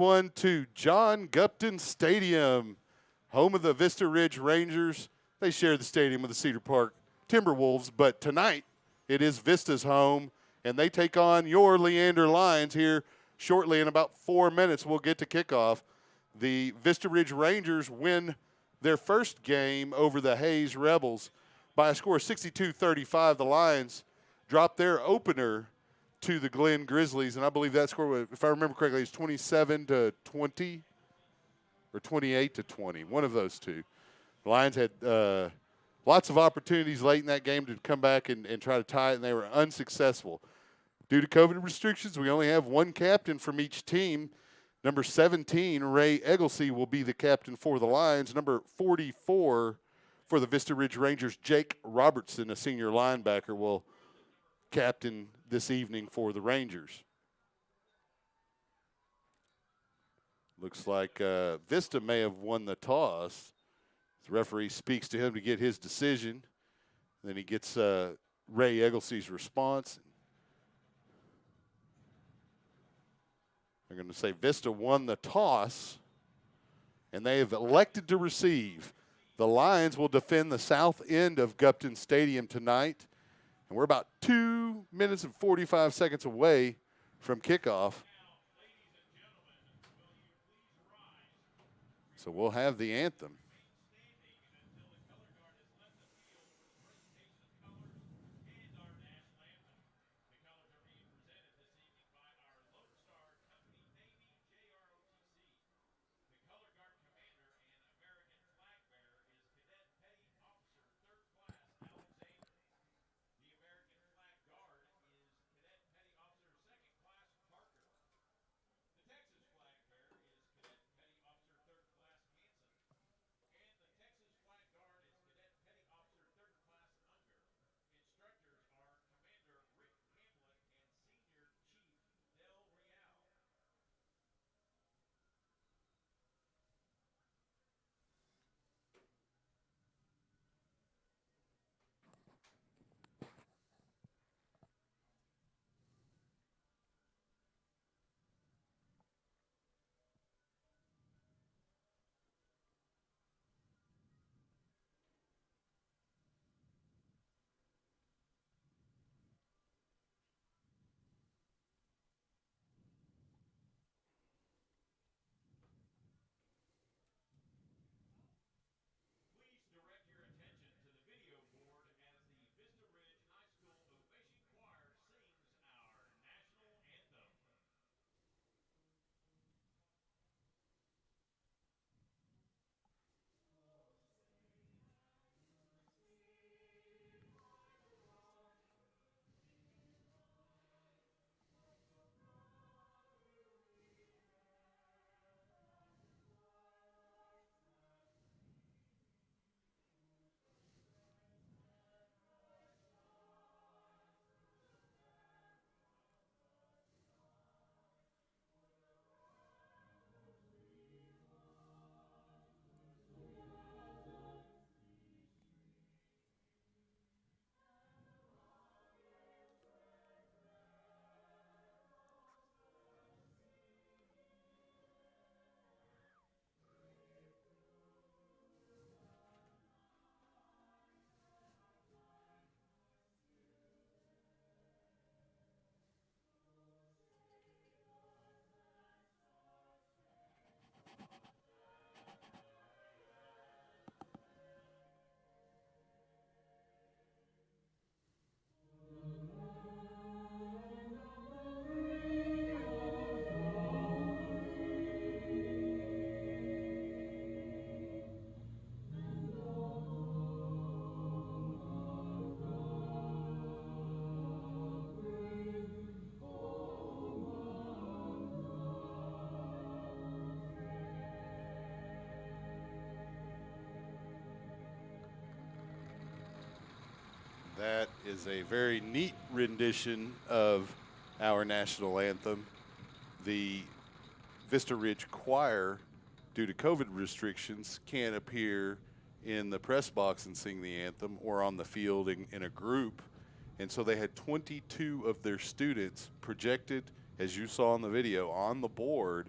One to John Gupton Stadium, home of the Vista Ridge Rangers. They share the stadium with the Cedar Park Timberwolves, but tonight it is Vista's home, and they take on your Leander Lions here shortly. In about 4 minutes, we'll get to kickoff. The Vista Ridge Rangers win their first game over the Hayes Rebels by a score of 62-35. The Lions dropped their opener to the Glen Grizzlies, and I believe that score was, if I remember correctly, is 27-20 or 28-20, one of those two. The Lions had lots of opportunities late in that game to come back and try to tie it, and they were unsuccessful. Due to COVID restrictions, we only have one captain from each team. Number 17, Ray Egglesey, will be the captain for the Lions. Number 44 for the Vista Ridge Rangers, Jake Robertson, a senior linebacker, will captain this evening for the Rangers. Looks like Vista may have won the toss. The referee speaks to him to get his decision. Then he gets Ray Egglesey's response. They're going to say Vista won the toss, and they have elected to receive. The Lions will defend the south end of Gupton Stadium tonight, and we're about 2 minutes and 45 seconds away from kickoff. So we'll have the anthem. That is a very neat rendition of our national anthem. The Vista Ridge Choir, due to COVID restrictions, can't appear in the press box and sing the anthem or on the field in a group. And so they had 22 of their students projected, as you saw in the video, on the board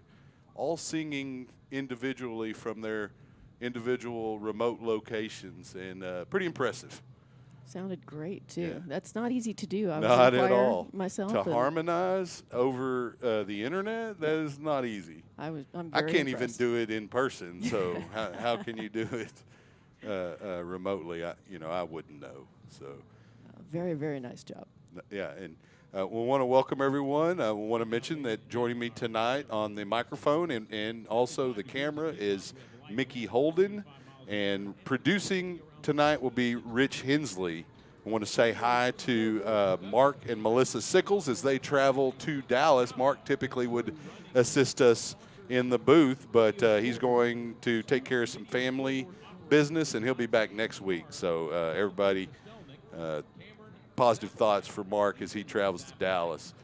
all singing individually from their individual remote locations, and pretty impressive. Sounded great, too. Yeah. That's not easy to do. I was Not in at choir all. myself. To harmonize over the internet, that is not easy. I'm I very can't impressed. even do it in person, so how can you do it remotely? I wouldn't know. So, Very, very nice job. yeah, and we want to welcome everyone. We want to mention that joining me tonight on the microphone and also the camera is Mickey Holden, and producing tonight will be Rich Hensley. I want to say hi to Mark and Melissa Sickles as they travel to Dallas. Mark typically would assist us in the booth, but he's going to take care of some family business, and he'll be back next week. So everybody, positive thoughts for Mark as he travels to Dallas.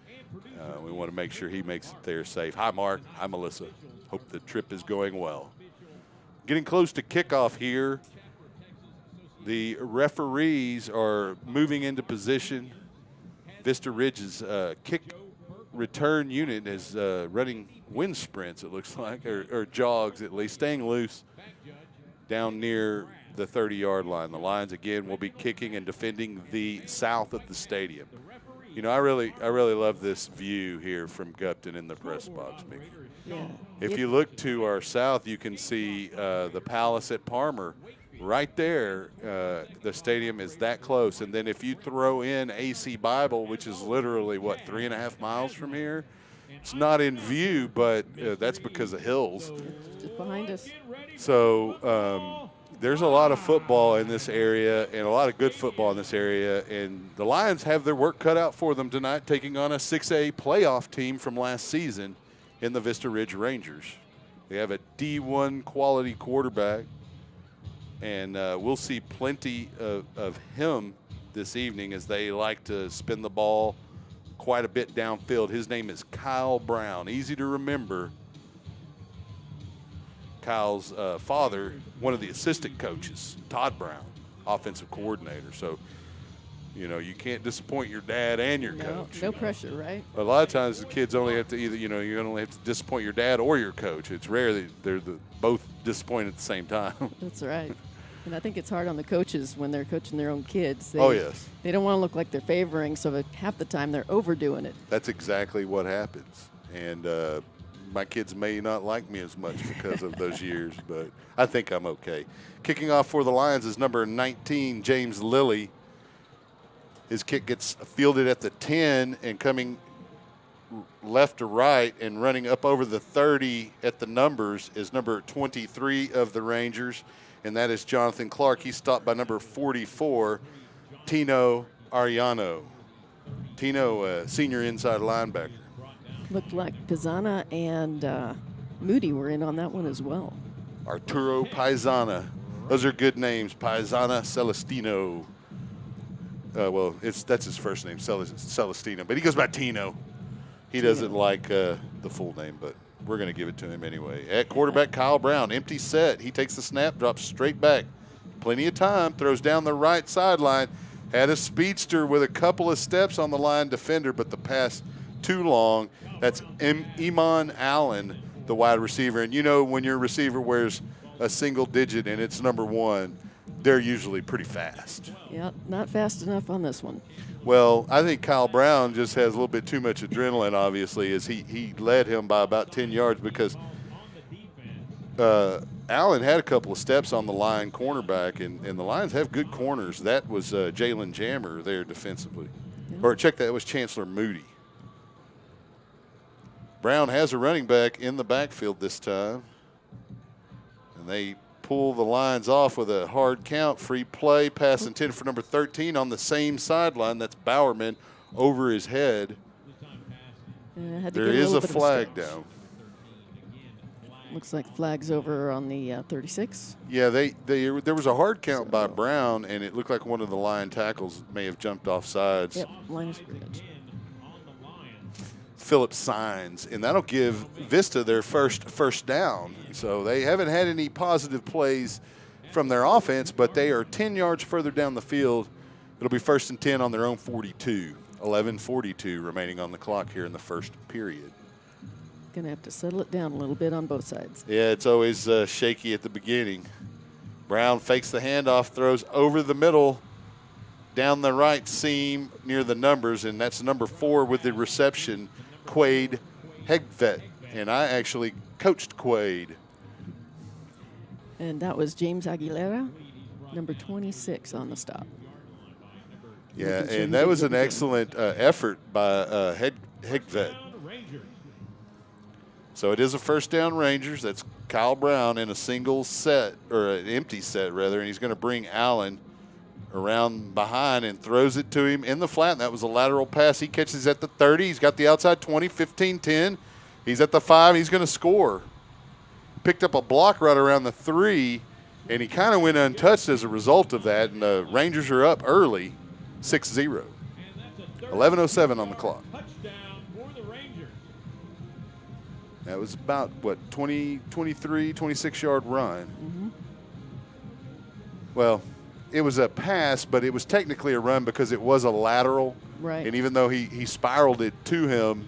We want to make sure he makes it there safe. Hi, Mark. Hi, Melissa. Hope the trip is going well. Getting close to kickoff here. The referees are moving into position. Vista Ridge's kick return unit is running wind sprints, it looks like, or jogs at least, staying loose down near the 30-yard line. The Lions, again, will be kicking and defending the south of the stadium. I really love this view here from Gupton in the press box, Mickey. Yeah. If you look to our south, you can see the Palace at Parmer. Right there, the stadium is that close. And then if you throw in AC Bible, which is literally, 3.5 miles from here? It's not in view, but that's because of hills. Just behind us. So there's a lot of football in this area and a lot of good football in this area. And the Lions have their work cut out for them tonight, taking on a 6A playoff team from last season in the Vista Ridge Rangers. They have a D1 quality quarterback. And we'll see plenty of him this evening as they like to spin the ball quite a bit downfield. His name is Kyle Brown. Easy to remember. Kyle's father, one of the assistant coaches, Todd Brown, offensive coordinator. So, you can't disappoint your dad and your coach. No pressure, right? A lot of times the kids only have to either, you only have to disappoint your dad or your coach. It's rare that they're both disappointed at the same time. That's right. And I think it's hard on the coaches when they're coaching their own kids. Oh, yes. They don't want to look like they're favoring, so that half the time they're overdoing it. That's exactly what happens. And my kids may not like me as much because of those years, but I think I'm okay. Kicking off for the Lions is number 19, James Lilly. His kick gets fielded at the 10 and coming left to right and running up over the 30 at the numbers is number 23 of the Rangers, and that is Jonathan Clark. He's stopped by number 44, Tino Ariano. Tino, senior inside linebacker. Looked like Pizzana and Moody were in on that one as well. Arturo Paisana. Those are good names. Paisana Celestino. That's his first name, Celestino, but he goes by Tino. He doesn't like the full name, but we're going to give it to him anyway. At quarterback, Kyle Brown, empty set. He takes the snap, drops straight back. Plenty of time, throws down the right sideline. Had a speedster with a couple of steps on the line defender, but the pass too long. That's Iman Allen, the wide receiver. And when your receiver wears a single digit and it's number 1, they're usually pretty fast. Yeah, not fast enough on this one. Well, I think Kyle Brown just has a little bit too much adrenaline, obviously, as he led him by about 10 yards because Allen had a couple of steps on the line cornerback, and the Lions have good corners. That was Jalen Jammer there defensively. Yeah. Or check that, it was Chancellor Moody. Brown has a running back in the backfield this time, and they pull the Lions off with a hard count, free play, pass intended for number 13 on the same sideline. That's Bowerman over his head. There is a flag down. Looks like flags over on the 36. Yeah, there was a hard count by Brown, and it looked like one of the Lion tackles may have jumped off sides. Yep, line of scrimmage. Phillips signs, and that'll give Vista their first down. So they haven't had any positive plays from their offense, but they are 10 yards further down the field. It'll be 1st and 10 on their own 42. 11:42 remaining on the clock here in the first period. Going to have to settle it down a little bit on both sides. Yeah, it's always shaky at the beginning. Brown fakes the handoff, throws over the middle, down the right seam near the numbers, and that's number 4 with the reception, Quade Hegvet. And I actually coached Quade. And that was James Aguilera, number 26 on the stop. Yeah, Making sure and he that did was what an he did. excellent effort by Hegvet. So it is a first down Rangers. That's Kyle Brown in a single set, or an empty set rather, and he's going to bring Allen around behind and throws it to him in the flat. And that was a lateral pass. He catches at the 30. He's got the outside 20, 15, 10. He's at the 5. He's going to score. Picked up a block right around the 3, and he kind of went untouched as a result of that. And the Rangers are up early, 6-0. 11:07 on the clock. That was about, 23, 26-yard run. Mm-hmm. Well, it was a pass, but it was technically a run because it was a lateral. Right. And even though he spiraled it to him,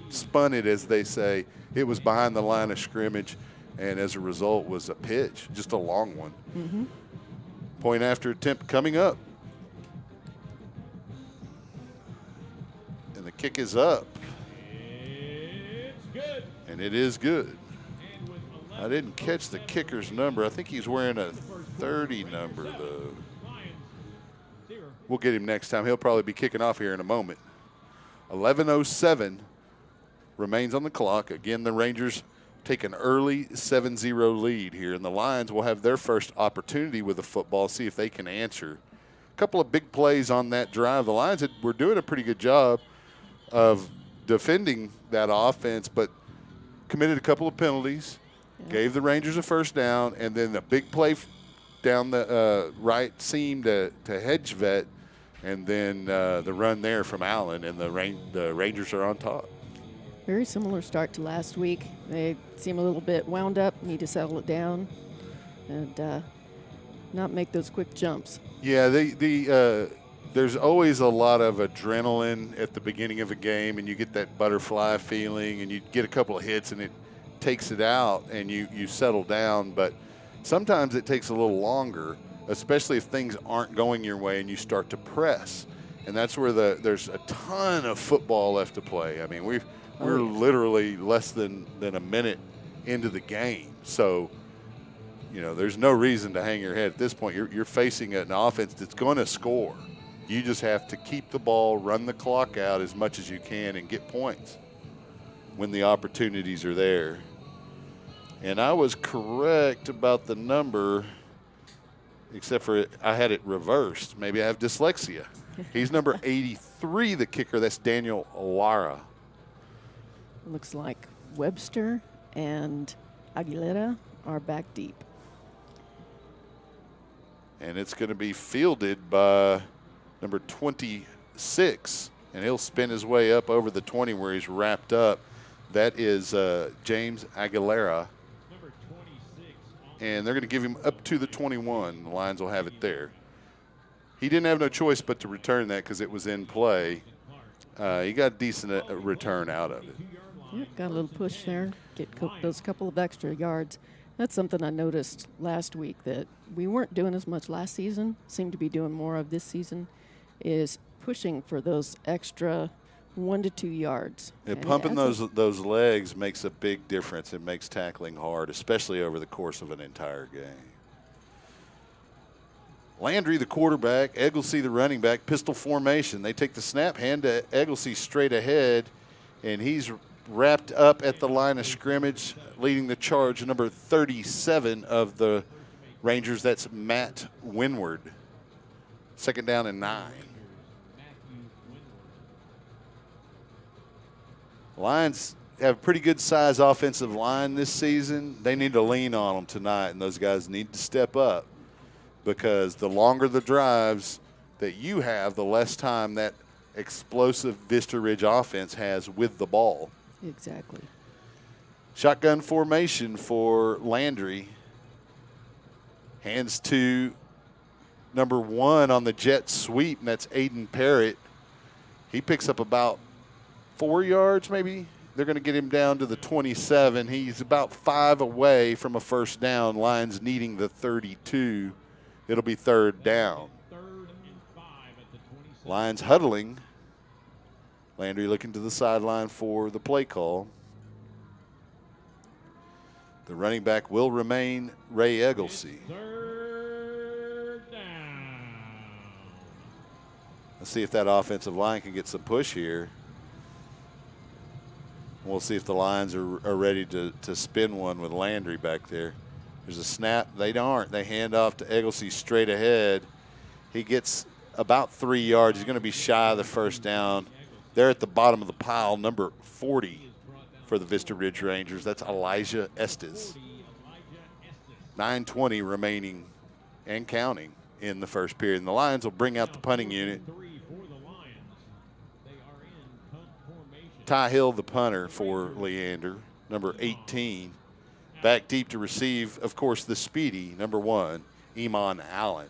spun it, as they say, it was behind the line of scrimmage, and as a result was a pitch, just a long one. Mm-hmm. Point after attempt coming up. And the kick is up. It's good. And it is good. I didn't catch the kicker's number. I think he's wearing a 30 number, though. We'll get him next time. He'll probably be kicking off here in a moment. 11:07 remains on the clock. Again, the Rangers take an early 7-0 lead here, and the Lions will have their first opportunity with the football, see if they can answer. A couple of big plays on that drive. The Lions were doing a pretty good job of defending that offense, but committed a couple of penalties, gave the Rangers a first down, and then a big play down the right seam to Hedgevet, and then the run there from Allen, and the Rangers are on top. Very similar start to last week. They seem a little bit wound up, need to settle it down, and not make those quick jumps. Yeah, there's always a lot of adrenaline at the beginning of a game, and you get that butterfly feeling, and you get a couple of hits, and it takes it out, and you settle down. But sometimes it takes a little longer, especially if things aren't going your way and you start to press. And that's where there's a ton of football left to play. I mean, we're literally less than a minute into the game. So, there's no reason to hang your head at this point. You're facing an offense that's going to score. You just have to keep the ball, run the clock out as much as you can, and get points when the opportunities are there. And I was correct about the number, except for I had it reversed. Maybe I have dyslexia. He's number 83, the kicker. That's Daniel Lara. Looks like Webster and Aguilera are back deep. And it's going to be fielded by number 26, and he'll spin his way up over the 20 where he's wrapped up. That is James Aguilera. Number 26. And they're going to give him up to the 21. The Lions will have it there. He didn't have no choice but to return that because it was in play. He got a decent return out of it. Yeah, got a little push there, get those couple of extra yards. That's something I noticed last week that we weren't doing as much last season, seem to be doing more of this season, is pushing for those extra 1 to 2 yards. Yeah, And pumping that's those legs makes a big difference. It makes tackling hard, especially over the course of an entire game. Landry, the quarterback, Egglesey, the running back, pistol formation. They take the snap, hand to Egglesey straight ahead, and he's wrapped up at the line of scrimmage, leading the charge, number 37 of the Rangers. That's Matt Winward. Second down and 9. Lions have a pretty good size offensive line this season. They need to lean on them tonight, and those guys need to step up, because the longer the drives that you have, the less time that explosive Vista Ridge offense has with the ball. Exactly. Shotgun formation for Landry. Hands to number 1 on the jet sweep, and that's Aiden Parrott. He picks up about 4 yards maybe They're going to get him down to the 27. He's about 5 away from a first down. Lions needing the 32. It'll be third down. Lions huddling. Landry looking to the sideline for the play call. The running back will remain Ray Egglesey. Third down. Let's see if that offensive line can get some push here. We'll see if the Lions are ready to spin one with Landry back there. There's a snap. They aren't. They hand off to Egglesey straight ahead. He gets about 3 yards. He's going to be shy of the first down. They're at the bottom of the pile, number 40 for the Vista Ridge Rangers. That's Elijah Estes. 9:20 remaining and counting in the first period. And the Lions will bring out the punting unit. Ty Hill, the punter for Leander, number 18. Back deep to receive, of course, the speedy, number 1, Iman Allen.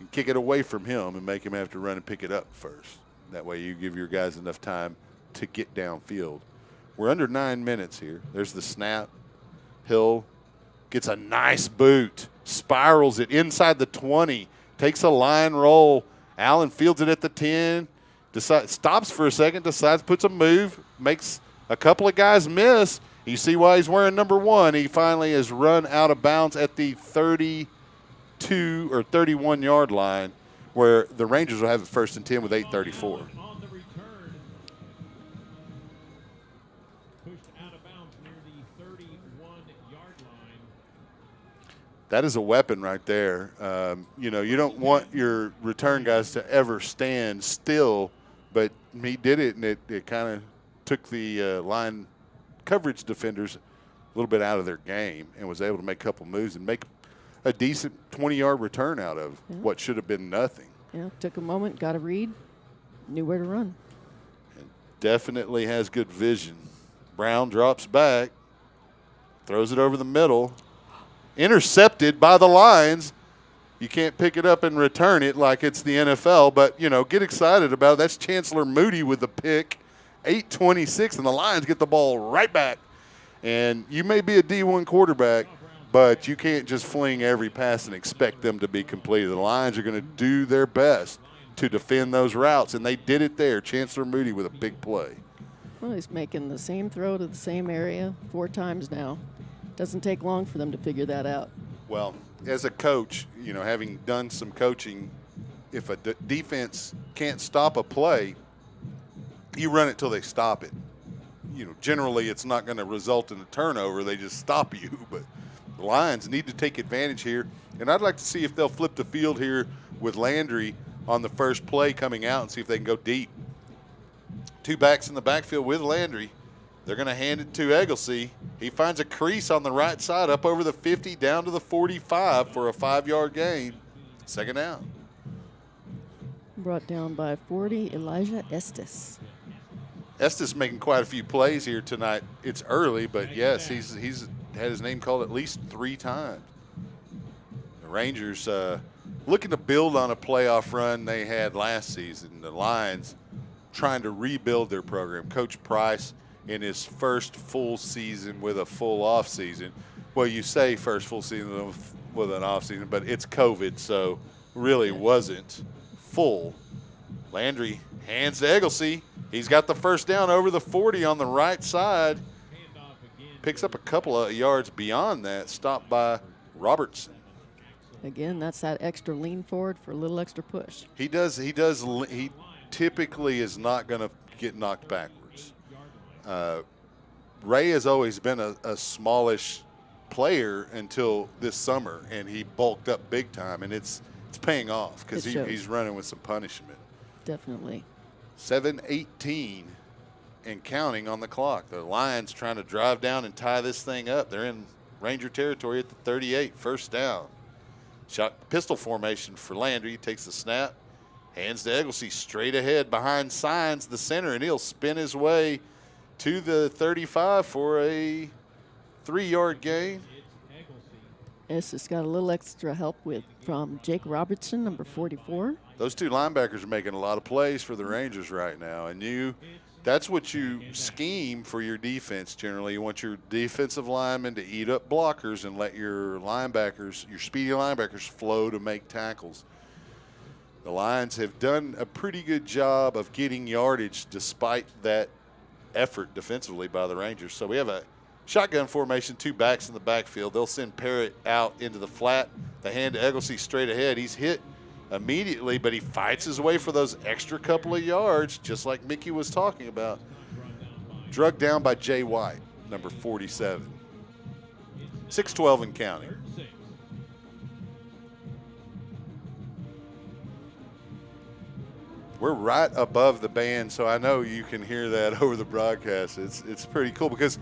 And kick it away from him and make him have to run and pick it up first. That way you give your guys enough time to get downfield. We're under 9 minutes here. There's the snap. Hill gets a nice boot, spirals it inside the 20, takes a line roll. Allen fields it at the 10. Stops for a second, decides, puts a move, makes a couple of guys miss. You see why he's wearing number 1. He finally has run out of bounds at the 32 or 31-yard line, where the Rangers will have it 1st and 10 with 8:34. On the return. Pushed out of bounds near the 31-yard line. That is a weapon right there. You don't want your return guys to ever stand still, but he did it, and it kind of took the line coverage defenders a little bit out of their game and was able to make a couple moves and make a decent 20-yard return out of what should have been nothing. Yeah, took a moment, got a read, knew where to run. And definitely has good vision. Brown drops back, throws it over the middle, intercepted by the Lions. You can't pick it up and return it like it's the NFL, but, get excited about it. That's Chancellor Moody with the pick. 8:26, and the Lions get the ball right back. And you may be a D1 quarterback, but you can't just fling every pass and expect them to be completed. The Lions are going to do their best to defend those routes, and they did it there. Chancellor Moody with a big play. Well, he's making the same throw to the same area 4 times now. Doesn't take long for them to figure that out. Well, as a coach, having done some coaching, if a defense can't stop a play, you run it till they stop it. Generally it's not going to result in a turnover. They just stop you. But the Lions need to take advantage here. And I'd like to see if they'll flip the field here with Landry on the first play coming out and see if they can go deep. 2 backs in the backfield with Landry. They're going to hand it to Egglesey. He finds a crease on the right side up over the 50 down to the 45 for a 5-yard gain. 2nd down. Brought down by 40, Elijah Estes. Estes making quite a few plays here tonight. It's early, but yes, he's had his name called at least 3 times. The Rangers looking to build on a playoff run they had last season. The Lions trying to rebuild their program. Coach Price in his first full season with a full off season. Well, you say first full season with an off season, but it's COVID, so really wasn't full. Landry hands to Egglesey. He's got the first down over the 40 on the right side. Picks up a couple of yards beyond that. Stopped by Robertson. Again, that's that extra lean forward for a little extra push. He typically is not going to get knocked backwards. Ray has always been a smallish player until this summer, and he bulked up big time, and it's paying off because he's running with some punishment. Definitely. 7:18 and counting on the clock. The Lions trying to drive down and tie this thing up. They're in Ranger territory at the 38, 1st down. Shot pistol formation for Landry. He takes the snap, hands to Egglesey straight ahead behind Signs, the center, and he'll spin his way to the 35 for a 3-yard gain. Yes, it's got a little extra help from Jake Robertson, number 44. Those 2 linebackers are making a lot of plays for the Rangers right now, and you That's what you scheme for your defense generally. You want your defensive linemen to eat up blockers and let your linebackers, your speedy linebackers, flow to make tackles. The Lions have done a pretty good job of getting yardage despite that effort defensively by the Rangers. So we have a shotgun formation, 2 backs in the backfield. They'll send Parrott out into the flat. The hand to Egglesey straight ahead. He's hit immediately, but he fights his way for those extra couple of yards, just like Mickey was talking about. Drug down by Jay White, number 47. 6-12 and counting. We're right above the band, so I know you can hear that over the broadcast. It's pretty cool because,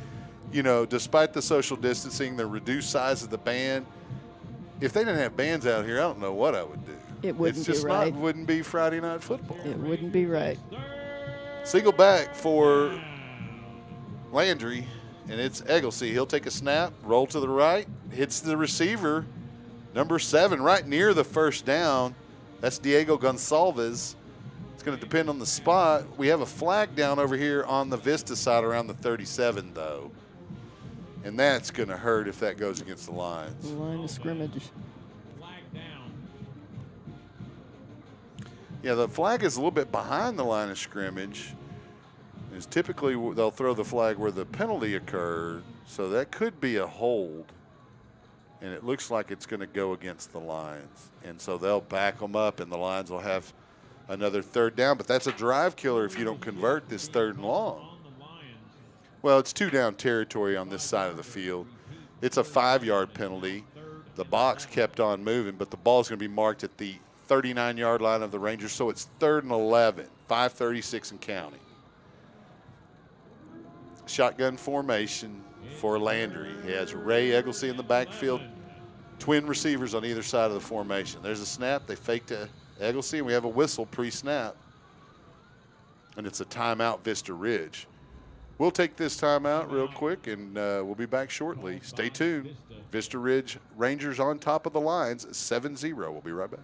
you know, despite the social distancing, the reduced size of the band, if they didn't have bands out here, I don't know what I would do. It wouldn't it's just be right. wouldn't be Friday night football. It wouldn't be right. Single back for Landry, and it's Egglesey. He'll take a snap, roll to the right, hits the receiver, number 7, right near the first down. That's Diego Gonçalves. It's going to depend on the spot. We have a flag down over here on the Vista side around the 37, though. And that's going to hurt if that goes against the Lions. Line of scrimmage. Yeah, the flag is a little bit behind the line of scrimmage. Is typically they'll throw the flag where the penalty occurred, so that could be a hold. And it looks like it's going to go against the Lions. And so they'll back them up, and the Lions will have another 3rd down. But that's a drive killer if you don't convert this 3rd and long. Well, it's 2-down territory on this side of the field. It's a 5-yard penalty. The box kept on moving, but the ball's going to be marked at the 39-yard line of the Rangers, so it's 3rd and 11, 5:36 and counting. Shotgun formation for Landry. He has Ray Egglesey in the backfield, twin receivers on either side of the formation. There's a snap. They fake to Egglesey, and we have a whistle pre-snap. And it's a timeout, Vista Ridge. We'll take this timeout real quick, and we'll be back shortly. Stay tuned. Vista Ridge Rangers on top of the Lions, 7-0. We'll be right back.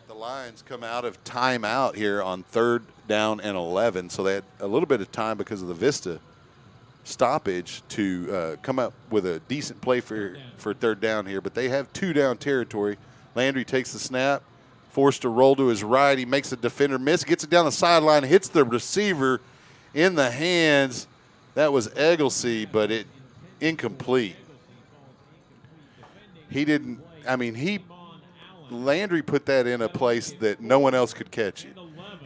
The Lions come out of timeout here on 3rd down and 11, so they had a little bit of time because of the Vista stoppage to come up with a decent play for 3rd down here, but they have 2-down territory. Landry takes the snap, forced to roll to his right. He makes the defender miss, gets it down the sideline, hits the receiver in the hands. That was Egglesey, but it incomplete. He didn't, I mean, Landry put that in a place that no one else could catch it.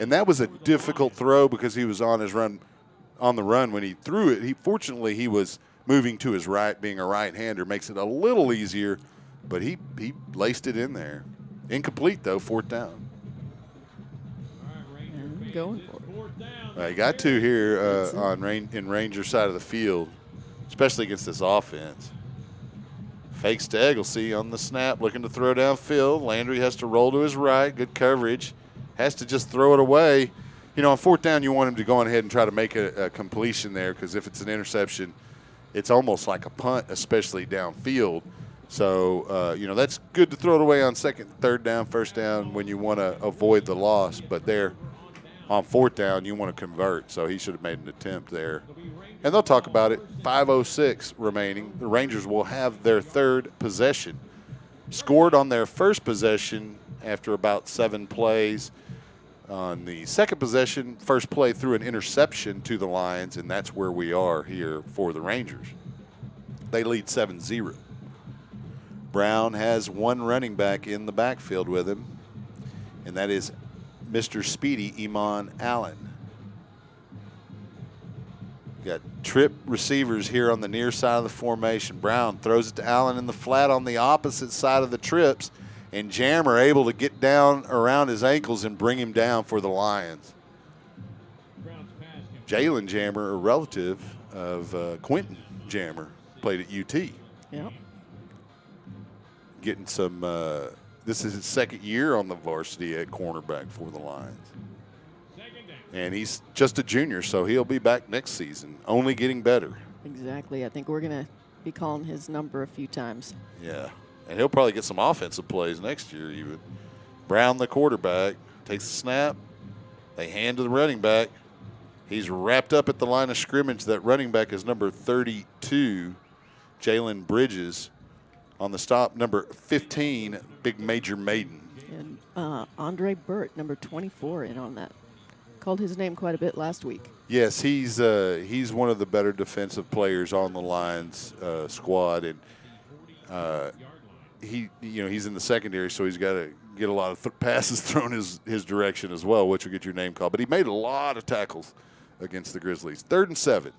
And that was a difficult throw because he was on the run when he threw it. Fortunately, he was moving to his right, being a right-hander, makes it a little easier, but he laced it in there. Incomplete, though, 4th down. And going for it. He got 2 here in Ranger side of the field, especially against this offense. Fakes to Egglesey on the snap, looking to throw downfield. Landry has to roll to his right. Good coverage. Has to just throw it away. You know, on 4th down, you want him to go on ahead and try to make a completion there because if it's an interception, it's almost like a punt, especially downfield. So, you know, that's good to throw it away on 2nd, 3rd down, 1st down when you want to avoid the loss. But there on fourth down, you want to convert. So he should have made an attempt there. And they'll talk about it. 5:06 remaining. The Rangers will have their third possession. Scored on their first possession after about 7 plays. On the second possession, first play threw an interception to the Lions, and that's where we are here for the Rangers. They lead 7-0. Brown has one running back in the backfield with him, and that is Mr. Speedy Iman Allen. Got trip receivers here on the near side of the formation. Brown throws it to Allen in the flat on the opposite side of the trips, and Jammer able to get down around his ankles and bring him down for the Lions. Jalen Jammer, a relative of Quentin Jammer, played at UT. Yep. Getting some, this is his second year on the varsity at cornerback for the Lions. And he's just a junior, so he'll be back next season, only getting better. Exactly. I think we're going to be calling his number a few times. Yeah. And he'll probably get some offensive plays next year even. Brown, the quarterback, takes the snap. They hand to the running back. He's wrapped up at the line of scrimmage. That running back is number 32, Jalen Bridges. On the stop, number 15, Big Major Maiden. And Andre Burt, number 24, in on that. Called his name quite a bit last week. Yes, he's one of the better defensive players on the Lions squad, and he's in the secondary, so he's got to get a lot of passes thrown his direction as well, which will get your name called. But he made a lot of tackles against the Grizzlies. 3rd and 7.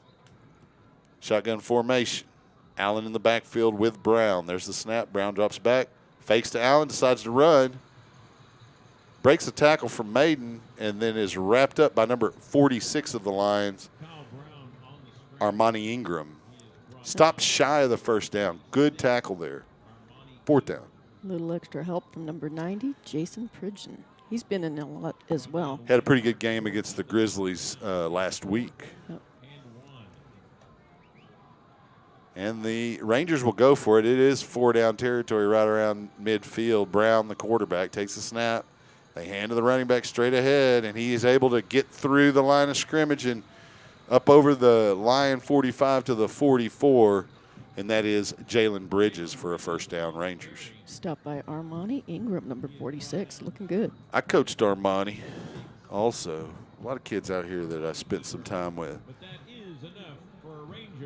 Shotgun formation. Allen in the backfield with Brown. There's the snap. Brown drops back, fakes to Allen, decides to run, breaks a tackle from Maiden, and then is wrapped up by number 46 of the Lions, Armani Ingram. Stopped shy of the first down. Good tackle there. 4th down. A little extra help from number 90, Jason Pridgeon. He's been in a lot as well. Had a pretty good game against the Grizzlies last week. Yep. And the Rangers will go for it. It is 4-down territory right around midfield. Brown, the quarterback, takes the snap. They hand to the running back straight ahead, and he is able to get through the line of scrimmage and up over the Lion 45 to the 44, and that is Jalen Bridges for a 1st down, Rangers. Stopped by Armani Ingram, number 46, looking good. I coached Armani also. A lot of kids out here that I spent some time with.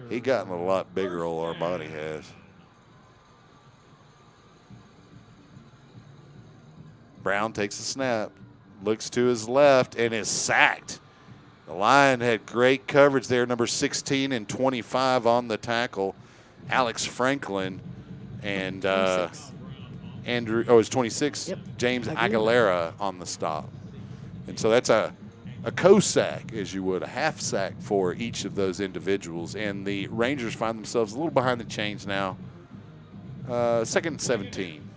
He gotten a lot bigger, old Armani has. Brown takes the snap, looks to his left, and is sacked. The Lion had great coverage there, number 16 and 25 on the tackle. Alex Franklin and Andrew, it's 26, yep. James Aguilera on the stop. And so that's a co-sack, as you would, a half sack for each of those individuals. And the Rangers find themselves a little behind the chains now. 2nd and 17.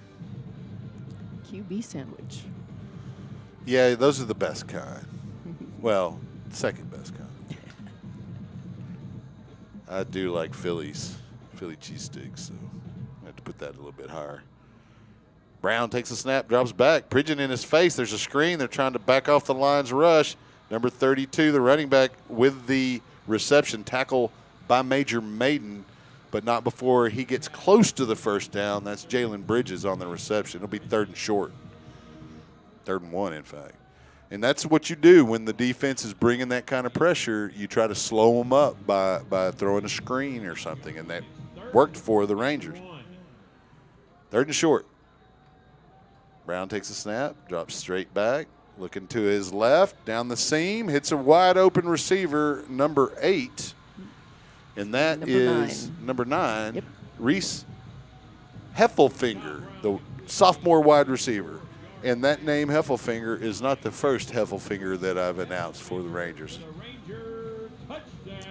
QB sandwich. Yeah, those are the best kind. Well, second best kind. I do like Philly cheesesteaks, so I have to put that a little bit higher. Brown takes a snap, drops back. Pridgeon in his face. There's a screen. They're trying to back off the Lions' rush. Number 32, the running back with the reception, tackle by Major Maiden, but not before he gets close to the 1st down. That's Jalen Bridges on the reception. It'll be 3rd and short. 3rd and 1, in fact. And that's what you do when the defense is bringing that kind of pressure. You try to slow them up by throwing a screen or something, and that worked for the Rangers. 3rd and short. Brown takes a snap, drops straight back, looking to his left, down the seam, hits a wide open receiver, number 8. And that is number 9, yep. Reese Heffelfinger, the sophomore wide receiver. And that name, Heffelfinger, is not the first Heffelfinger that I've announced for the Rangers.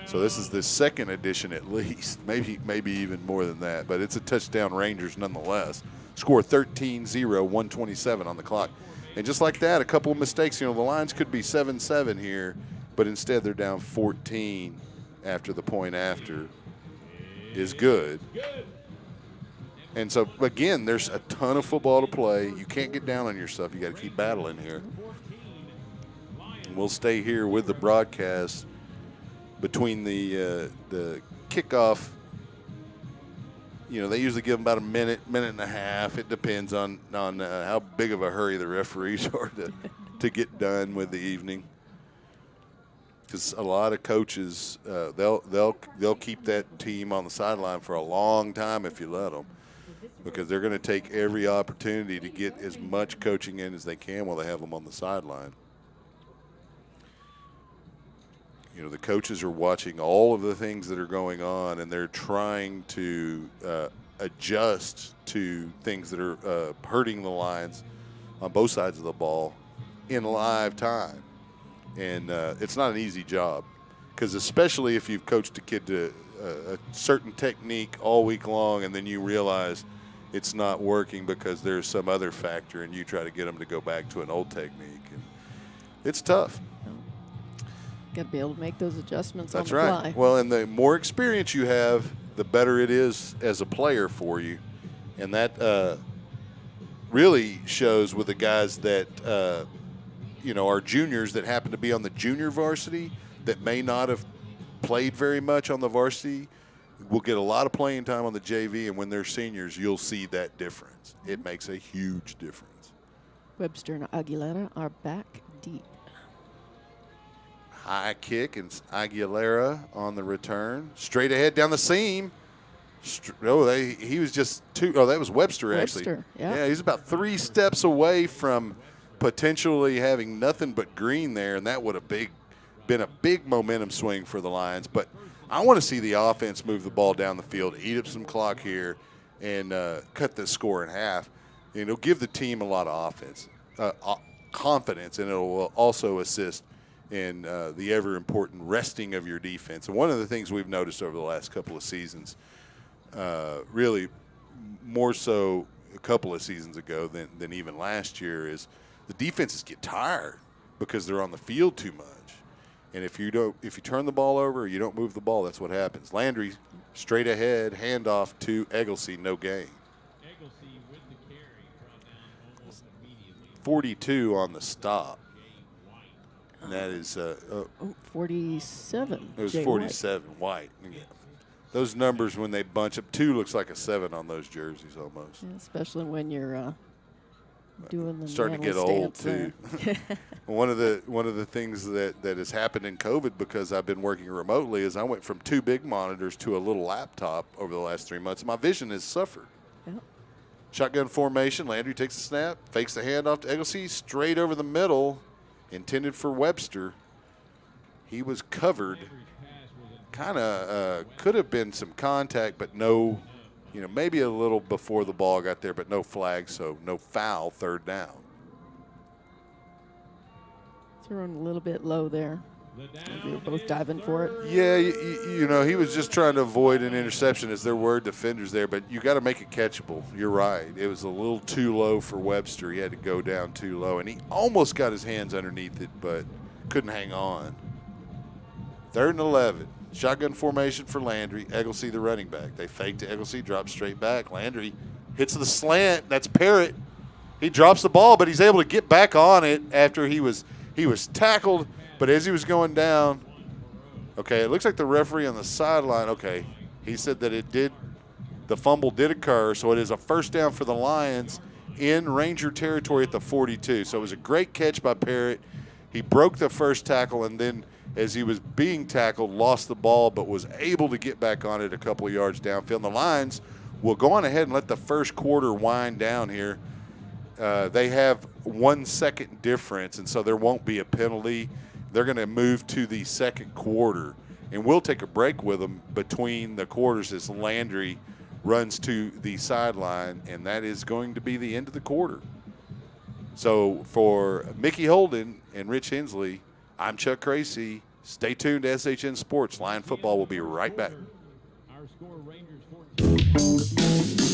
So this is the 2nd edition at least, maybe even more than that. But it's a touchdown Rangers nonetheless. Score 13-0, 1:27 on the clock. And just like that, a couple of mistakes. The Lions could be 7-7 here, but instead they're down 14 after the point after is good. And so, again, there's a ton of football to play. You can't get down on yourself. You got to keep battling here. we'll stay here with the broadcast between the kickoff. You know, they usually give them about a minute and a half. It depends on how big of a hurry the referees are to get done with the evening. Because a lot of coaches, they'll keep that team on the sideline for a long time if you let them, because they're going to take every opportunity to get as much coaching in as they can while they have them on the sideline. You know, the coaches are watching all of the things that are going on, and they're trying to adjust to things that are hurting the Lions on both sides of the ball in live time. And it's not an easy job, because especially if you've coached a kid to a certain technique all week long and then you realize it's not working because there's some other factor and you try to get them to go back to an old technique. And it's tough. Got to be able to make those adjustments That's on the right. fly. Well, and the more experience you have, the better it is as a player for you. And that really shows with the guys that are juniors that happen to be on the junior varsity that may not have played very much on the varsity will get a lot of playing time on the JV, and when they're seniors, you'll see that difference. It makes a huge difference. Webster and Aguilera are back deep. High kick, and Aguilera on the return. Straight ahead down the seam. He was just two. Oh, that was Webster, actually. Webster, yeah. Yeah, he's about 3 steps away from potentially having nothing but green there, and that would have been a big momentum swing for the Lions. But I want to see the offense move the ball down the field, eat up some clock here, and cut the score in half. And it'll give the team a lot of confidence, and it will also assist in the ever-important resting of your defense. And one of the things we've noticed over the last couple of seasons, really more so a couple of seasons ago than even last year, is the defenses get tired because they're on the field too much. And if you turn the ball over or you don't move the ball, that's what happens. Landry straight ahead, handoff to Egglesey, no gain. Egglesey with the carry, brought down almost immediately. 42 on the stop. And that is 47. it was Jay 47 White. Yeah. Those numbers, when they bunch up, 2 looks like a 7 on those jerseys almost. Yeah, especially when you're doing the Starting to get manly old stance too. One of the things that has happened in COVID, because I've been working remotely, is I went from 2 big monitors to a little laptop over the last 3 months. My vision has suffered. Yep. Shotgun formation. Landry takes the snap, fakes the handoff to Egglesey, straight over the middle, intended for Webster. He was covered. Kind of could have been some contact, but no. Maybe a little before the ball got there, but no flag, so no foul, 3rd down. Throwing a little bit low there. They were both diving for it. Yeah, he was just trying to avoid an interception, as there were defenders there, but you got to make it catchable. You're right. It was a little too low for Webster. He had to go down too low, and he almost got his hands underneath it, but couldn't hang on. 3rd and 11. Shotgun formation for Landry. Egglesey, the running back. They fake to Egglesey, drops straight back. Landry hits the slant. That's Parrott. He drops the ball, but he's able to get back on it after he was tackled. But as he was going down, okay, it looks like the referee on the sideline, okay, he said that the fumble did occur, so it is a 1st down for the Lions in Ranger territory at the 42. So it was a great catch by Parrott. He broke the first tackle, and then as he was being tackled, lost the ball, but was able to get back on it a couple of yards downfield. And the Lions will go on ahead and let the first quarter wind down here. They have 1 second difference, and so there won't be a penalty. They're going to move to the second quarter, and we'll take a break with them between the quarters as Landry runs to the sideline, and that is going to be the end of the quarter. So for Mickey Holden and Rich Hensley, I'm Chuck Tracy. Stay tuned to SHN Sports. Lion Football will be right back. Our score, Rangers 14.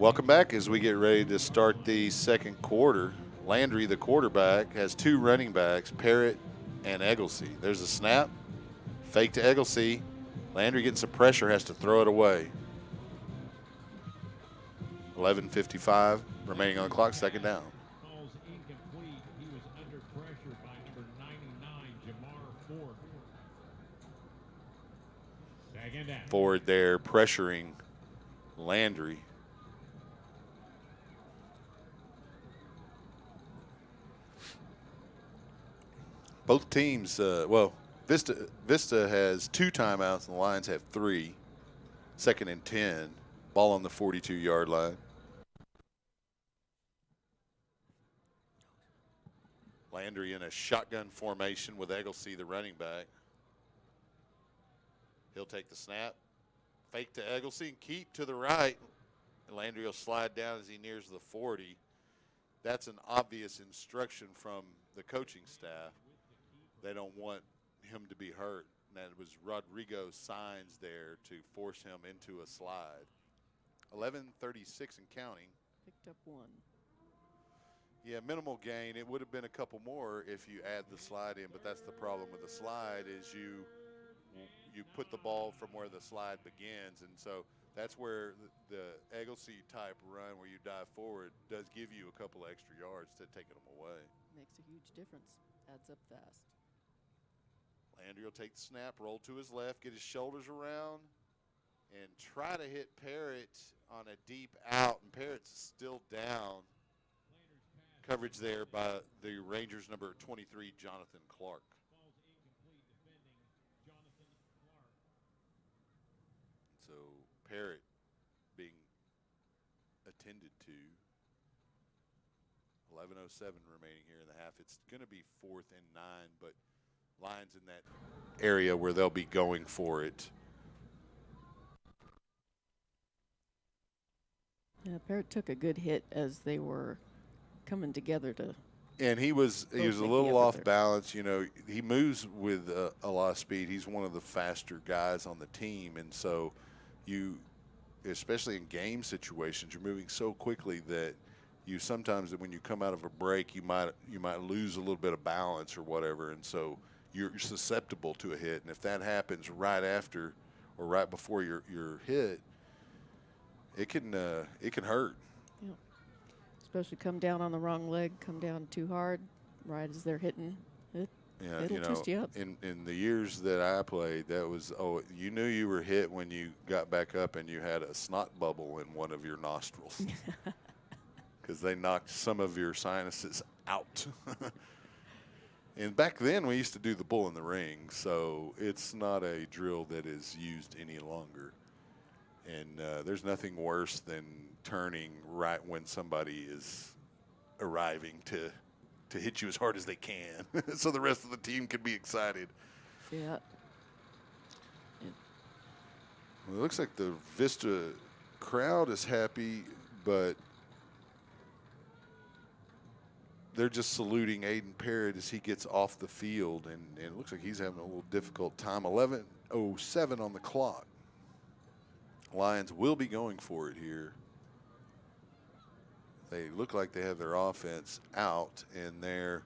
Welcome back as we get ready to start the second quarter. Landry, the quarterback, has two running backs, Parrott and Egglesey. There's a snap, fake to Egglesey. Landry getting some pressure, has to throw it away. 11:55 remaining on the clock, second down. Ball's incomplete. He was under pressure by number 99, Jamar Ford. Second down. Ford there pressuring Landry. Both teams, Vista has 2 timeouts and the Lions have 3. Second and 10. Ball on the 42-yard line. Landry in a shotgun formation with Egglesey, the running back. He'll take the snap. Fake to Egglesey and keep to the right. And Landry will slide down as he nears the 40. That's an obvious instruction from the coaching staff. They don't want him to be hurt. And that was Rodrigo's signs there to force him into a slide. 11:36 and counting. Picked up 1. Yeah, minimal gain. It would have been a couple more if you add the slide in, but that's the problem with the slide is you put the ball from where the slide begins, and so that's where the Egglesey type run where you dive forward does give you a couple extra yards to taking them away. Makes a huge difference. Adds up fast. Landry will take the snap, roll to his left, get his shoulders around, and try to hit Parrott on a deep out, and Parrott's still down. Coverage there by the Rangers number 23, Jonathan Clark. Ball's incomplete. Defending Jonathan Clark. So Parrott being attended to. 11:07 remaining here in the half. It's going to be 4th and 9, but Lions in that area where they'll be going for it. Yeah, Parrott took a good hit as they were coming together to. And he was Both a make the little effort off there. balance. You know, he moves with a lot of speed. He's one of the faster guys on the team, and so you, especially in game situations, you're moving so quickly that you sometimes when you come out of a break, you might lose a little bit of balance or whatever, and so you're susceptible to a hit. And if that happens right after or right before you're hit, it can hurt. Yeah. Especially come down on the wrong leg, come down too hard, right as they're hitting it. Yeah, It'll twist you up. In the years that I played, that was you knew you were hit when you got back up and you had a snot bubble in one of your nostrils because they knocked some of your sinuses out. And back then we used to do the bull in the ring, so it's not a drill that is used any longer. And there's nothing worse than turning right when somebody is arriving to hit you as hard as they can so the rest of the team can be excited. Yeah. Well, it looks like the Vista crowd is happy, but they're just saluting Aiden Parrott as he gets off the field, and it looks like he's having a little difficult time. 11:07 on the clock. Lions will be going for it here. They look like they have their offense out, and their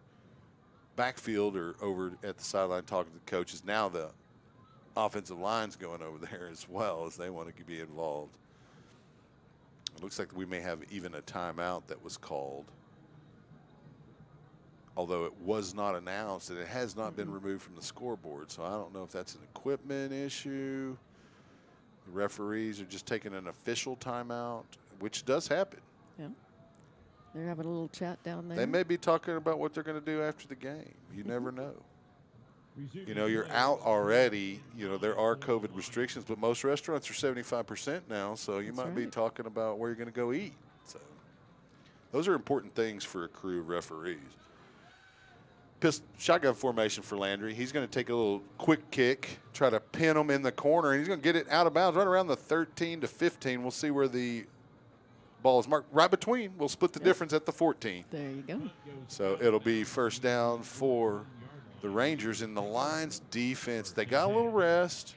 backfield are over at the sideline talking to the coaches. Now the offensive line's going over there as well as they want to be involved. It looks like we may have even a timeout that was called, although it was not announced and it has not been removed from the scoreboard. So I don't know if that's an equipment issue. The referees are just taking an official timeout, which does happen. Yeah. They're having a little chat down there. They may be talking about what they're going to do after the game. You never know. You know, you're out already. You know, there are COVID restrictions, but most restaurants are 75% now, so you might be talking about where you're going to go eat. So those are important things for a crew of referees. Shotgun formation for Landry. He's going to take a little quick kick, try to pin him in the corner, and he's going to get it out of bounds right around the 13 to 15. We'll see where the ball is marked. Right between. We'll split the difference at the 14. There you go. So it'll be first down for the Rangers. In the Lions defense, they got a little rest.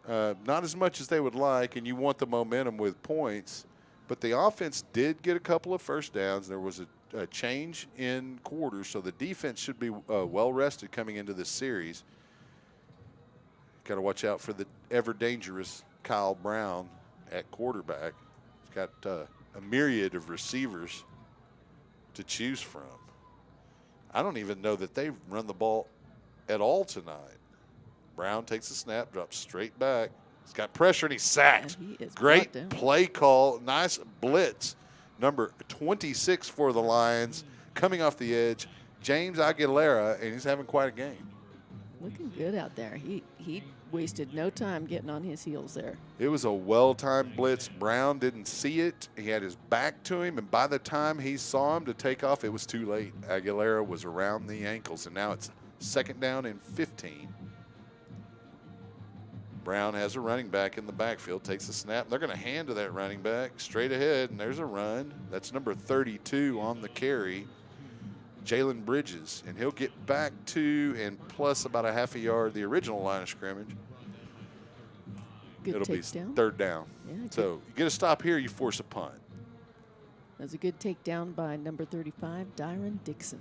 Not as much as they would like, and you want the momentum with points. But the offense did get a couple of first downs. There was a change in quarters, so the defense should be well rested coming into this series. Got to watch out for the ever dangerous Kyle Brown at quarterback. He's got a myriad of receivers to choose from. I don't even know that they've run the ball at all tonight. Brown takes a snap, drops straight back. He's got pressure, and he's sacked. And he is Great brought down. play call. Nice blitz. Number 26 for the Lions. Coming off the edge, James Aguilera, and he's having quite a game. Looking good out there. He wasted no time getting on his heels there. It was a well-timed blitz. Brown didn't see it. He had his back to him, and by the time he saw him to take off, it was too late. Aguilera was around the ankles, and now it's 2nd down and 15. Brown has a running back in the backfield, takes a snap. They're going to hand to that running back straight ahead, and there's a run. That's number 32 on the carry, Jalen Bridges, and he'll get back to and plus about a half a yard the original line of scrimmage. Good It'll be takedown. 3rd down. Yeah, So you get a stop here, you force a punt. That's a good takedown by number 35, Dyron Dixon.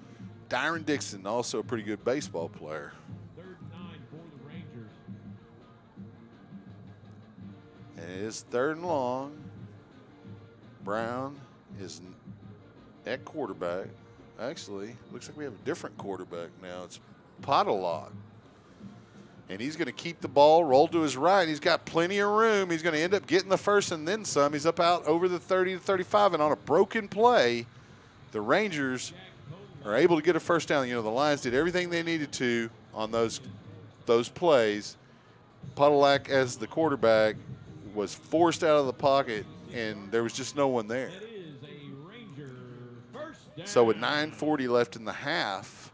Dyron Dixon, also a pretty good baseball player. 3rd and 9 for the Rangers. And it is 3rd and long. Brown is at quarterback. Actually, looks like we have a different quarterback now. It's Podolak. And he's going to keep the ball, roll to his right. He's got plenty of room. He's going to end up getting the first and then some. He's up out over the 30 to 35. And on a broken play, the Rangers are able to get a first down. You know, the Lions did everything they needed to on those plays. Podolak, as the quarterback, was forced out of the pocket, and there was just no one there. That is a Ranger first down. So with 9:40 left in the half,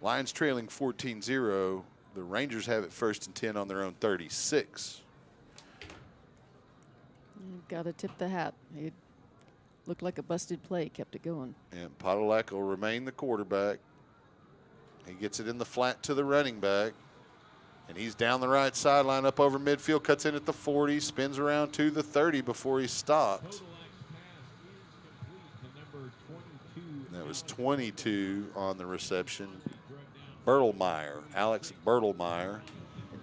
Lions trailing 14-0. The Rangers have it 1st and 10 on their own 36. Got to tip the hat. It looked like a busted play, kept it going. And Podolak will remain the quarterback. He gets it in the flat to the running back. And he's down the right sideline, up over midfield, cuts in at the 40, spins around to the 30 before he stopped. That was 22 on the reception. Bertelmeyer, Alex Bertelmeyer.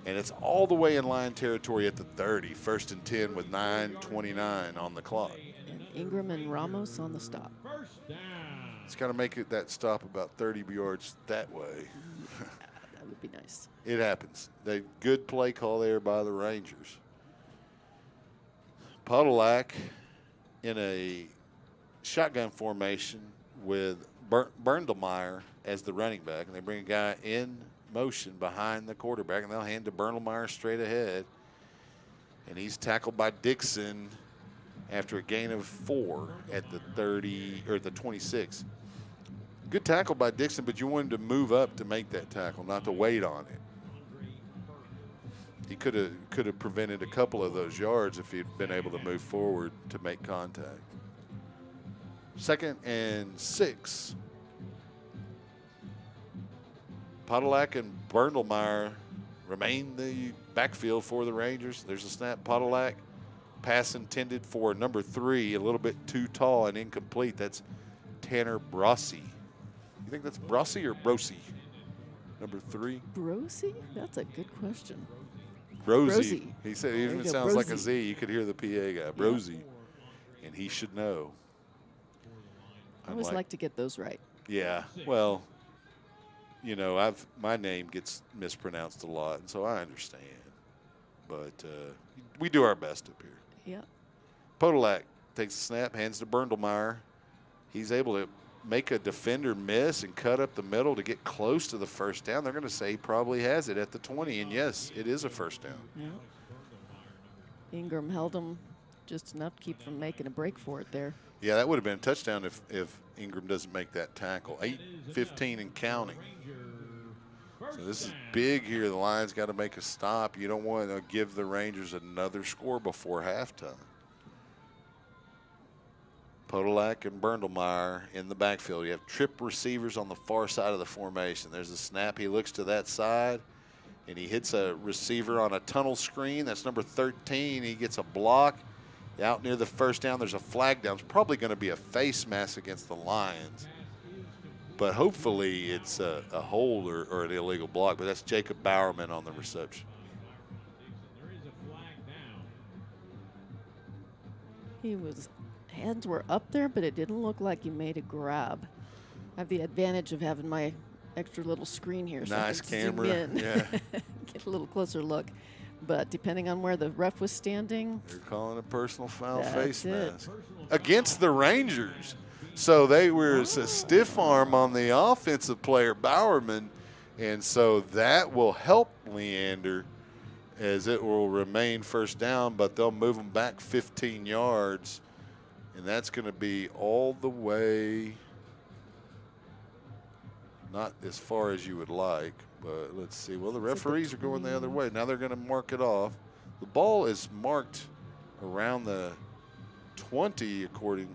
And it's all the way in line territory at the 30, 1st and 10 with 9:29 on the clock. And Ingram and Ramos on the stop. First down. It's got to make it that stop about 30 yards that way. That would be nice. It happens. Good play call there by the Rangers. Podolak in a shotgun formation with Berndelmeyer as the running back, and they bring a guy in motion behind the quarterback, and they'll hand to Berndelmeyer straight ahead. And he's tackled by Dixon after a gain of 4 at the 30 or the 26. Good tackle by Dixon, but you wanted to move up to make that tackle, not to wait on it. He could have prevented a couple of those yards if he'd been able to move forward to make contact. 2nd and 6. Podolak and Berndelmeyer remain the backfield for the Rangers. There's a snap. Podolak, pass intended for number 3, a little bit too tall and incomplete. That's Tanner Brossi. You think that's Brossi or Brosi? Number 3? Brosi? That's a good question. Brosi. He said it There even you go, sounds like a Brosi. Z. You could hear the PA guy. Brosi. And he should know. I always like to get those right. Yeah, well, you know, my name gets mispronounced a lot, and so I understand. But we do our best up here. Yeah. Podolak takes a snap, hands to Berndelmeyer. He's able to make a defender miss and cut up the middle to get close to the first down. They're going to say he probably has it at the 20, and yes, it is a first down. Yeah. Ingram held him just enough to keep from making a break for it there. Yeah, that would have been a touchdown if Ingram doesn't make that tackle. 8:15 and counting. So this is big here. The Lions got to make a stop. You don't want to give the Rangers another score before halftime. Podolak and Berndelmeyer in the backfield. You have trip receivers on the far side of the formation. There's a snap. He looks to that side, and he hits a receiver on a tunnel screen. That's number 13. He gets a block, Out near the first down, there's a flag down. It's probably going to be a face mask against the Lions. But hopefully it's a hold or an illegal block. But that's Jacob Bowerman on the reception. Hands were up there, but it didn't look like he made a grab. I have the advantage of having my extra little screen here. So Nice I can camera. zoom in, Yeah. get a little closer look. But depending on where the ref was standing, They're calling a personal foul That's face it. mask against the Rangers. So they were a stiff arm on the offensive player, Bowerman, and so that will help Leander as it will remain first down, but they'll move them back 15 yards, and that's going to be all the way, not as far as you would like, but let's see. Well, the referees are going the other way. Now they're going to mark it off. The ball is marked around the 20 according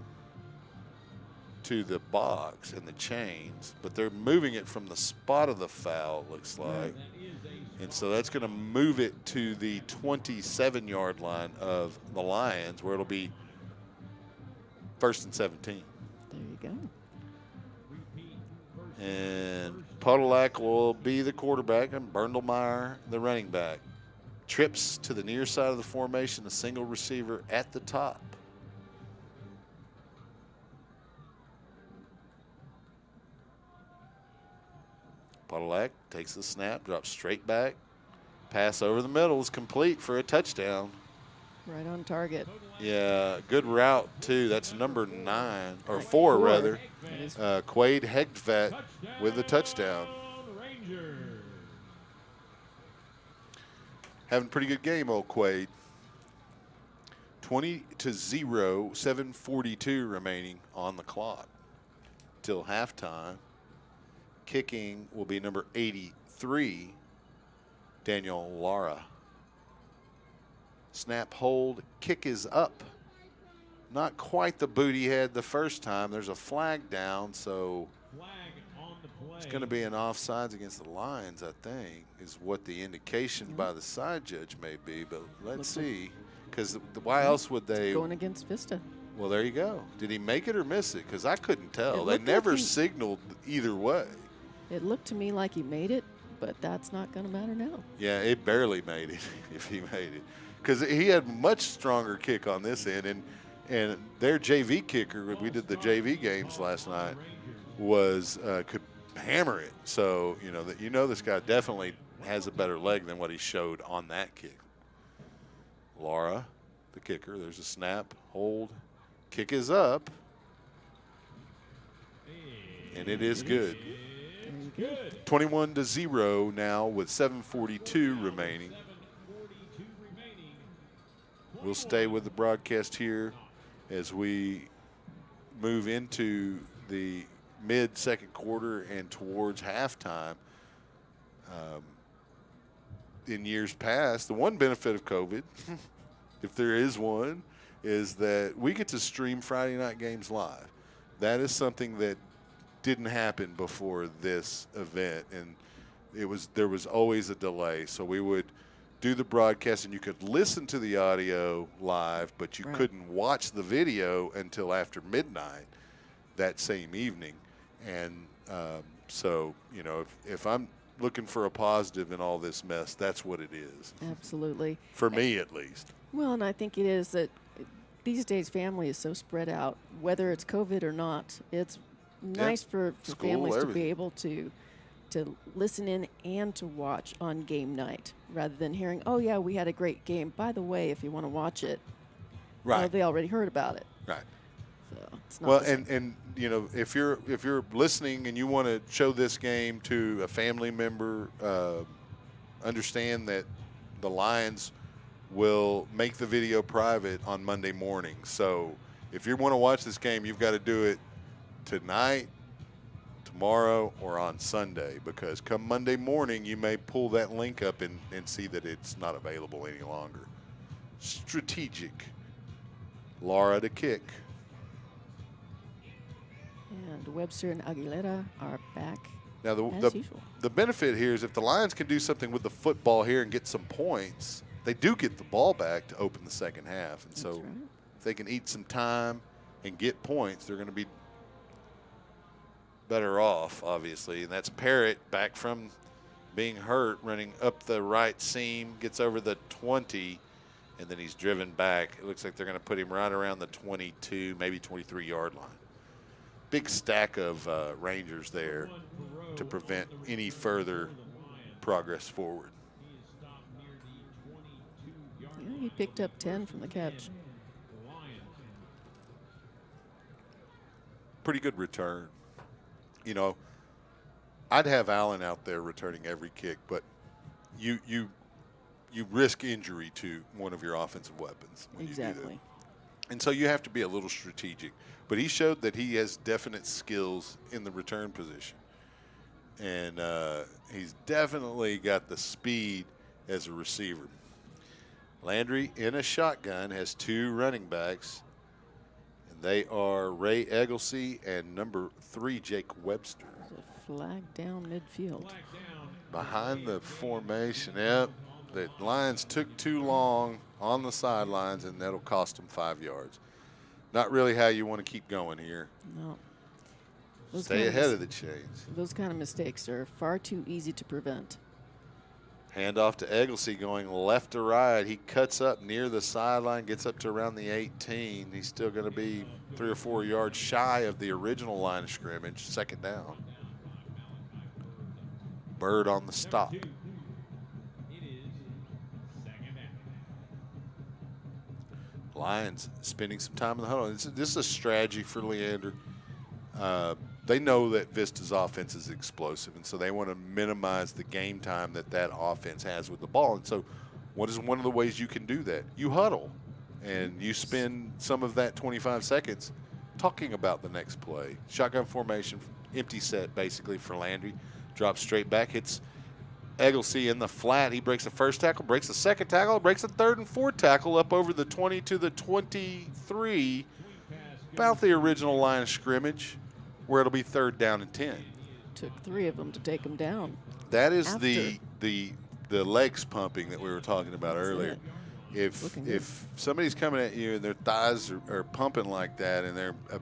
to the box and the chains, but they're moving it from the spot of the foul, it looks like. And so that's going to move it to the 27-yard line of the Lions, where it'll be 1st and 17. there you go. And Podolak will be the quarterback and Berndlemeyer the running back. Trips to the near side of the formation, a single receiver at the top. Podolak takes the snap, drops straight back. Pass over the middle is complete for a touchdown. Right on target. Yeah, good route, too. That's number 9, or 4, rather. Quade Hegtvet with the touchdown. Having a pretty good game, old Quade. 20-0, 7:42 remaining on the clock till halftime. Kicking will be number 83, Daniel Lara. Snap, hold, kick is up. Not quite the boot he had the first time. There's a flag down, so it's going to be an offsides against the Lions, I think, is what the indication by the side judge may be. But let's see, because why else would they? Going against Vista. Well, there you go. Did he make it or miss it? Because I couldn't tell. They looked never like he- signaled either way. It looked to me like he made it, but that's not going to matter now. Yeah, it barely made it, if he made it. Because he had much stronger kick on this end, and their JV kicker, we did the JV games last night, was could hammer it. So this guy definitely has a better leg than what he showed on that kick. Lara, the kicker, there's a snap, hold, kick is up, and it is good. 21-0 now with 7:42 remaining. We'll stay with the broadcast here as we move into the mid-second quarter and towards halftime. In years past, the one benefit of COVID, if there is one, is that we get to stream Friday night games live. That is something that didn't happen before this event, and there was always a delay. So we would do the broadcast, and you could listen to the audio live, but you couldn't watch the video until after midnight that same evening. And so, if I'm looking for a positive in all this mess, that's what it is. Absolutely. For me, at least. Well, and I think it is that these days family is so spread out, whether it's COVID or not. It's nice for School, families to everything. be able to listen in and to watch on game night rather than hearing, oh, yeah, we had a great game. By the way, if you want to watch it, they already heard about it. Right. So it's not Well, the same. and if you're listening and you want to show this game to a family member, understand that the Lions will make the video private on Monday morning. So if you want to watch this game, you've got to do it tonight, tomorrow, or on Sunday, because come Monday morning you may pull that link up and see that it's not available any longer. Strategic. Lara to kick. And Webster and Aguilera are back Now as usual. the benefit here is if the Lions can do something with the football here and get some points, they do get the ball back to open the second half. And That's so right. if they can eat some time and get points, they're going to be better off, obviously. And that's Parrott back from being hurt, running up the right seam, gets over the 20, and then he's driven back. It looks like they're going to put him right around the 22, maybe 23-yard line. Big stack of Rangers there to prevent any further progress forward. Yeah, he picked up 10 from the catch. Pretty good return. You know, I'd have Allen out there returning every kick, but you risk injury to one of your offensive weapons when you do Exactly. that. And so you have to be a little strategic. But he showed that he has definite skills in the return position. And he's definitely got the speed as a receiver. Landry in a shotgun has 2 running backs. And they are Ray Egglesey and number 3, Jake Webster. There's a flag down midfield. Behind the formation, yep. The Lions took too long on the sidelines, and that'll cost them 5 yards. Not really how you want to keep going here. No. Stay ahead of the chains. Those kind of mistakes are far too easy to prevent. Handoff to Egglesey going left to right. He cuts up near the sideline, gets up to around the 18. He's still going to be 3 or 4 yards shy of the original line of scrimmage, second down. Bird on the stop. Lions spending some time in the huddle. This is a strategy for Leander. They know that Vista's offense is explosive, and so they want to minimize the game time that offense has with the ball. And so what is one of the ways you can do that? You huddle, and you spend some of that 25 seconds talking about the next play. Shotgun formation, empty set basically for Landry. Drops straight back, hits Egglesey in the flat. He breaks the first tackle, breaks the second tackle, breaks the third and fourth tackle up over the 20 to the 23, about the original line of scrimmage, where it'll be 3rd down and 10. Took 3 of them to take him down. That is the legs pumping that we were talking about earlier. If somebody's coming at you and their thighs are pumping like that, and they're a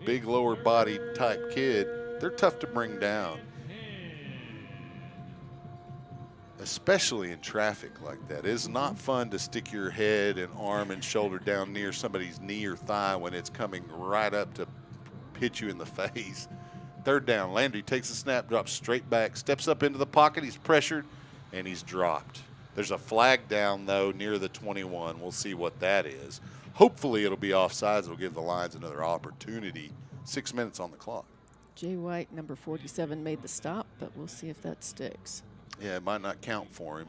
big lower body type kid, they're tough to bring down. Especially in traffic like that. It's not fun to stick your head and arm and shoulder down near somebody's knee or thigh when it's coming right up to hit you in the face. 3rd down. Landry takes the snap, drops straight back, steps up into the pocket. He's pressured, and he's dropped. There's a flag down, though, near the 21. We'll see what that is. Hopefully it'll be offsides. It'll give the Lions another opportunity. 6 minutes on the clock. Jay White, number 47, made the stop, but we'll see if that sticks. Yeah, it might not count for him,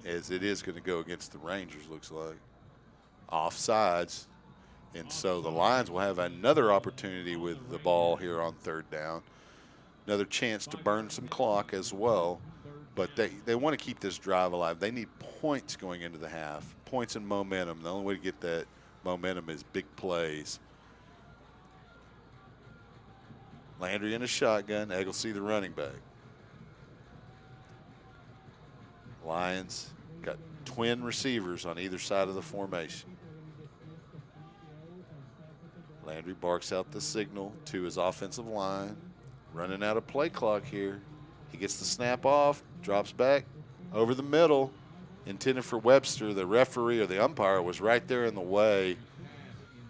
as it is going to go against the Rangers, looks like. Offsides. And so the Lions will have another opportunity with the ball here on 3rd down. Another chance to burn some clock as well. But they want to keep this drive alive. They need points going into the half, points and momentum. The only way to get that momentum is big plays. Landry in a shotgun. Egglesey the running back. Lions got twin receivers on either side of the formation. Landry barks out the signal to his offensive line. Running out of play clock here. He gets the snap off, drops back over the middle, intended for Webster. The referee or the umpire was right there in the way,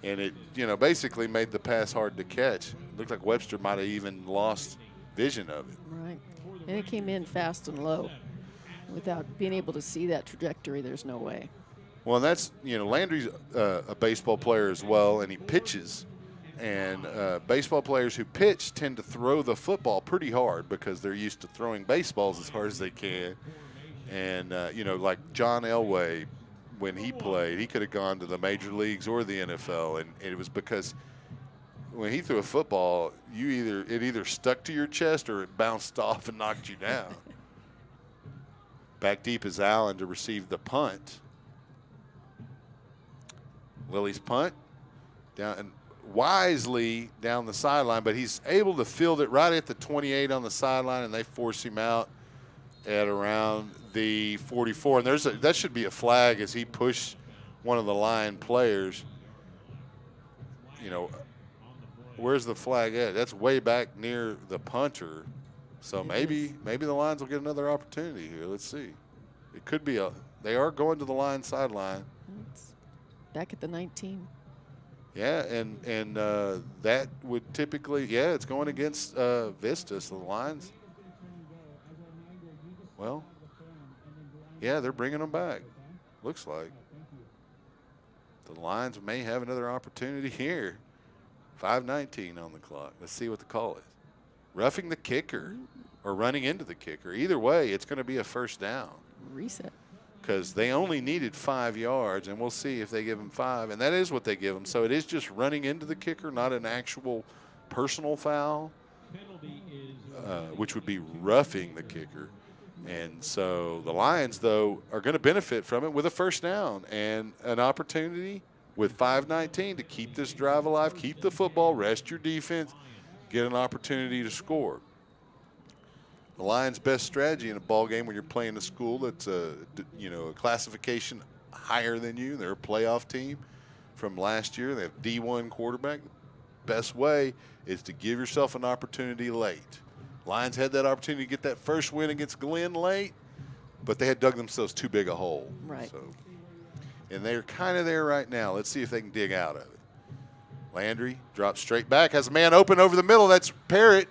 and it basically made the pass hard to catch. Looked like Webster might have even lost vision of it. Right. And it came in fast and low. Without being able to see that trajectory, there's no way. Well, that's, Landry's a baseball player as well, and he pitches. And baseball players who pitch tend to throw the football pretty hard because they're used to throwing baseballs as hard as they can. And, like John Elway, when he played, he could have gone to the major leagues or the NFL. And it was because when he threw a football, it either stuck to your chest or it bounced off and knocked you down. Back deep is Allen to receive the punt. Willie's punt down and wisely down the sideline, but he's able to field it right at the 28 on the sideline, and they force him out at around the 44. And that should be a flag as he pushed one of the Lion players. you know, where's the flag at? That's way back near the punter. So maybe the Lions will get another opportunity here. Let's see. It could be they are going to the line sideline. It's back at the 19. Yeah, and that would typically, it's going against Vista, so the Lions. Well, yeah, they're bringing them back. Looks like the Lions may have another opportunity here. 5:19 on the clock. Let's see what the call is. Roughing the kicker or running into the kicker. Either way, it's going to be a first down. Reset. Because they only needed 5 yards, and we'll see if they give them 5. And that is what they give them. So it is just running into the kicker, not an actual personal foul, which would be roughing the kicker. And so the Lions, though, are going to benefit from it with a first down and an opportunity with 5:19 to keep this drive alive, keep the football, rest your defense, get an opportunity to score. The Lions' best strategy in a ball game when you're playing a school that's a classification higher than you, they're a playoff team from last year. They have D1 quarterback. Best way is to give yourself an opportunity late. Lions had that opportunity to get that first win against Glenn late, but they had dug themselves too big a hole. Right. So, and they're kind of there right now. Let's see if they can dig out of it. Landry drops straight back, has a man open over the middle. That's Parrott.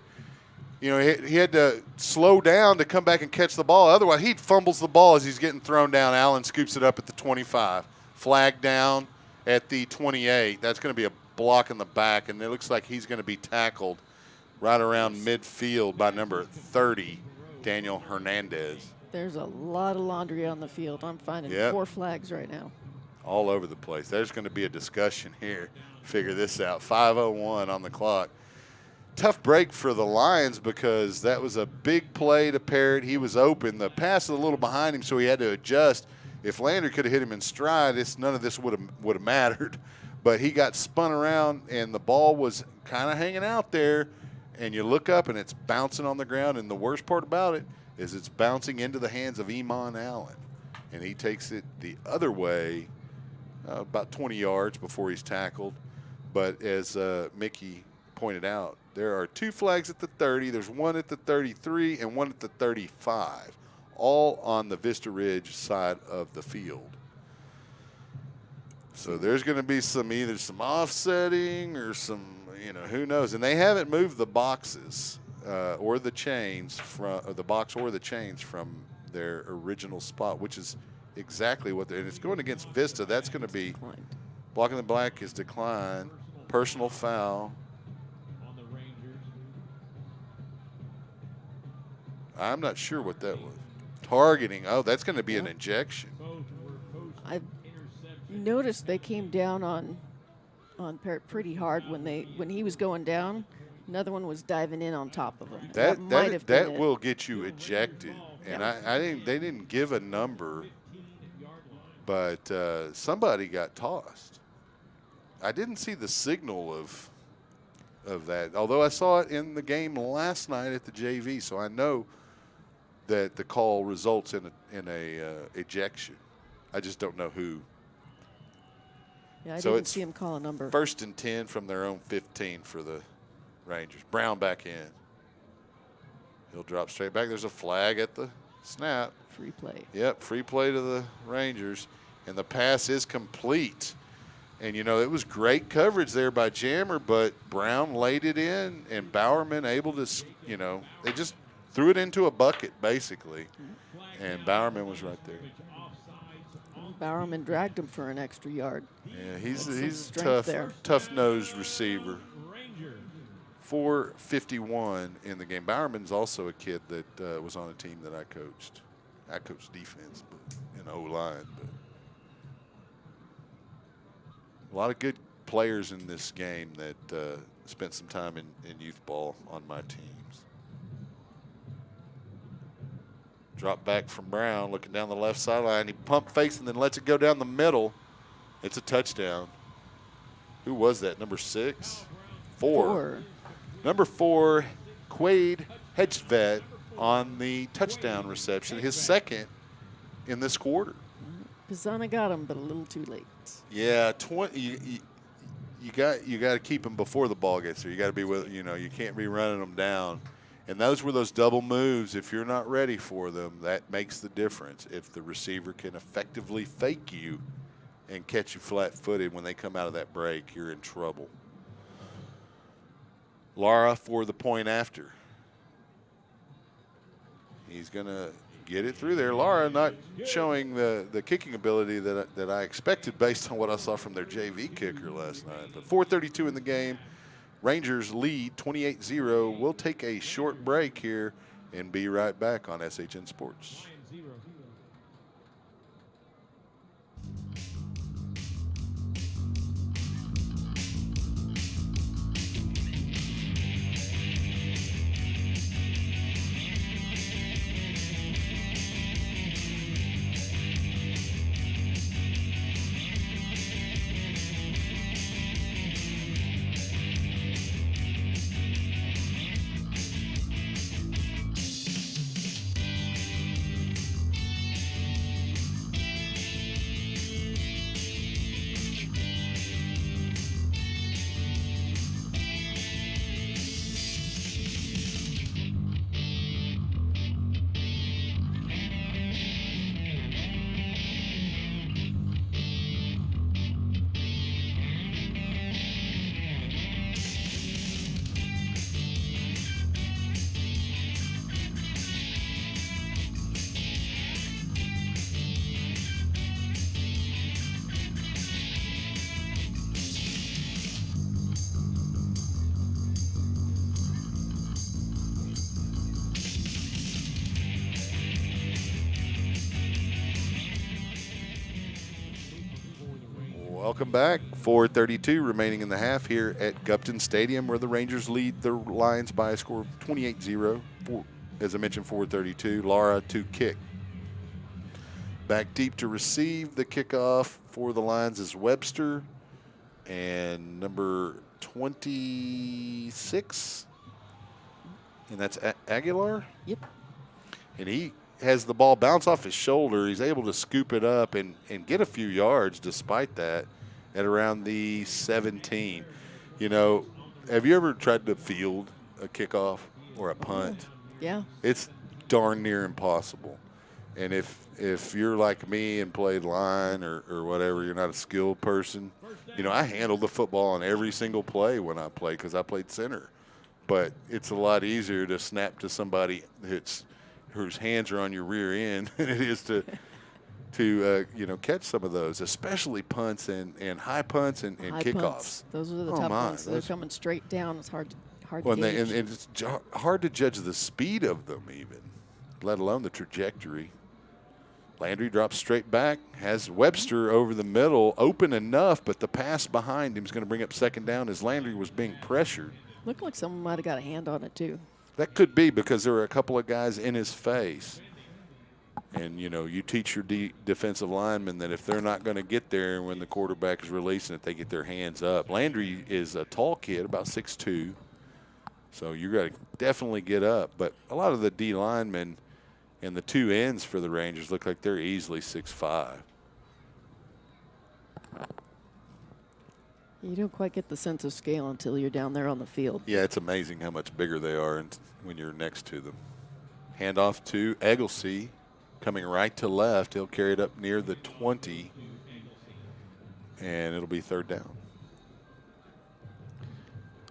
You know, he had to slow down to come back and catch the ball. Otherwise, he fumbles the ball as he's getting thrown down. Allen scoops it up at the 25. Flag down at the 28. That's going to be a block in the back, and it looks like he's going to be tackled right around midfield by number 30, Daniel Hernandez. There's a lot of laundry on the field. I'm finding 4 flags right now. All over the place. There's going to be a discussion here. Figure this out. 5:01 on the clock. Tough break for the Lions because that was a big play to Parrott. He was open. The pass was a little behind him, so he had to adjust. If Leander could have hit him in stride, none of this would have mattered. But he got spun around, and the ball was kind of hanging out there. And you look up, and it's bouncing on the ground. And the worst part about it is it's bouncing into the hands of Iman Allen. And he takes it the other way about 20 yards before he's tackled. But as Mickey pointed out, there are 2 flags at the 30. There's one at the 33 and one at the 35, all on the Vista Ridge side of the field. So there's going to be either some offsetting or some, who knows. And they haven't moved the boxes or the chains from the box or the chains from their original spot, which is exactly what they're. And it's going against Vista. That's going to be blocking the black is declined. Personal foul. I'm not sure what that was. Targeting. Oh, that's going to be an injection. I noticed they came down on Parrott pretty hard when he was going down. Another one was diving in on top of him. That will get you ejected. And they didn't give a number, but somebody got tossed. I didn't see the signal of that, although I saw it in the game last night at the JV, so I know that the call results in a ejection. I just don't know who. Yeah, I didn't see him call a number. 1st and 10 from their own 15 for the Rangers. Brown back in. He'll drop straight back. There's a flag at the snap. Free play. Yep, free play to the Rangers. And the pass is complete. And, it was great coverage there by Jammer, but Brown laid it in, and Bowerman able to, they just threw it into a bucket, basically. And Bowerman was right there. Bowerman dragged him for an extra yard. Yeah, he's a tough-nosed receiver. 4:51 in the game. Bowerman's also a kid that was on a team that I coached. I coached defense, but in O-line. But a lot of good players in this game that spent some time in youth ball on my teams. Drop back from Brown, looking down the left sideline. He pump fakes and then lets it go down the middle. It's a touchdown. Who was that? Number 6? 4. Number 4, Quade Hedgevet on the touchdown reception, his second in this quarter. Pisana got him, but a little too late. Yeah, you got to keep them before the ball gets there. You got to be you can't be running them down. And those were those double moves. If you're not ready for them, that makes the difference. If the receiver can effectively fake you and catch you flat-footed when they come out of that break, you're in trouble. Lara for the point after. He's going to get it through there. Lara not showing the kicking ability that I expected based on what I saw from their JV kicker last night. But 4:32 in the game. Rangers lead 28-0. We'll take a short break here and be right back on SHN Sports. Welcome back. 4:32 remaining in the half here at Gupton Stadium, where the Rangers lead the Lions by a score of 28-0. As I mentioned, 4:32. Lara to kick. Back deep to receive the kickoff for the Lions is Webster. And number 26, and that's Aguilar? Yep. And he has the ball bounce off his shoulder. He's able to scoop it up and get a few yards despite that at around the 17. You know, have you ever tried to field a kickoff or a punt? Yeah. It's darn near impossible. And if you're like me and played line or whatever, you're not a skilled person, you know, I handled the football on every single play when I played because I played center. But it's a lot easier to snap to somebody whose hands are on your rear end than it is to catch some of those, especially punts and high punts and High kickoffs. punts. Those are the tough ones. They're coming straight down. It's hard to gauge. And it's hard to judge the speed of them even, let alone the trajectory. Landry drops straight back, has Webster over the middle, open enough, but the pass behind him is going to bring up second down as Landry was being pressured. Looked like someone might have got a hand on it, too. That could be because there were a couple of guys in his face. And, you know, you teach your defensive linemen that if they're not going to get there when the quarterback is releasing it, they get their hands up. Landry is a tall kid, about 6'2", so you got to definitely get up. But a lot of the D linemen and the two ends for the Rangers look like they're easily 6'5". You don't quite get the sense of scale until you're down there on the field. Yeah, it's amazing how much bigger they are when you're next to them. Handoff to Egglesey, coming right to left. He'll carry it up near the 20, and it'll be third down.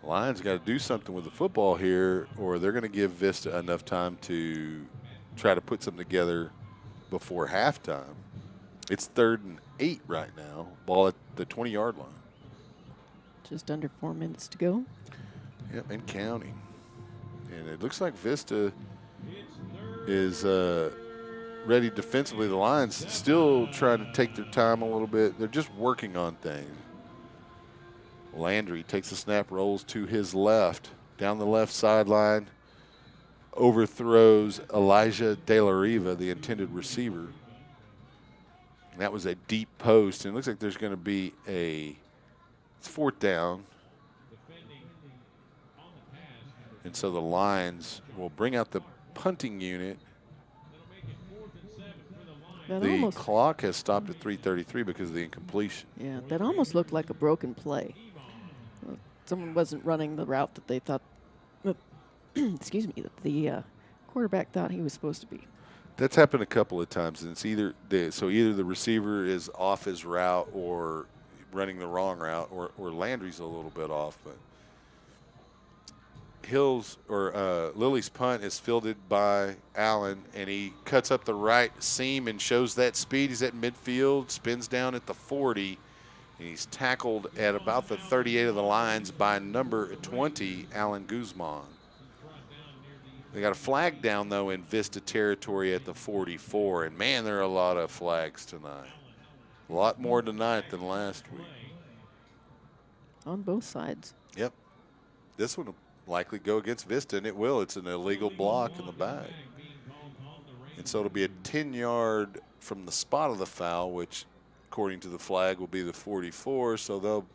Lions got to do something with the football here, or they're going to give Vista enough time to try to put something together before halftime. It's 3rd and 8 right now. Ball at the 20-yard line. Just under 4 minutes to go. Yep, and counting. And it looks like Vista is ready defensively. The Lions still trying to take their time a little bit. They're just working on things. Landry takes the snap, rolls to his left, down the left sideline, overthrows Elijah De La Riva, the intended receiver. And that was a deep post, and it looks like there's going to be it's 4th down. And so the Lions will bring out the punting unit. The clock has stopped at 3:33 because of the incompletion. Yeah, that almost looked like a broken play. someone wasn't running the route that they thought, excuse me, that the quarterback thought he was supposed to be. That's happened a couple of times, and it's either the receiver is off his route or running the wrong route, or Landry's a little bit off. But Lily's punt is fielded by Allen, and he cuts up the right seam and shows that speed. He's at midfield, spins down at the 40, and he's tackled at about the 38 of the lines by number 20, Alan Guzman. They got a flag down, though, in Vista territory at the 44, and, man, there are a lot of flags tonight. A lot more tonight than last week. On both sides. Yep. This one will likely go against Vista, and it will. It's an illegal block in the back. And so it'll be a 10-yard from the spot of the foul, which, according to the flag, will be the 44. So they'll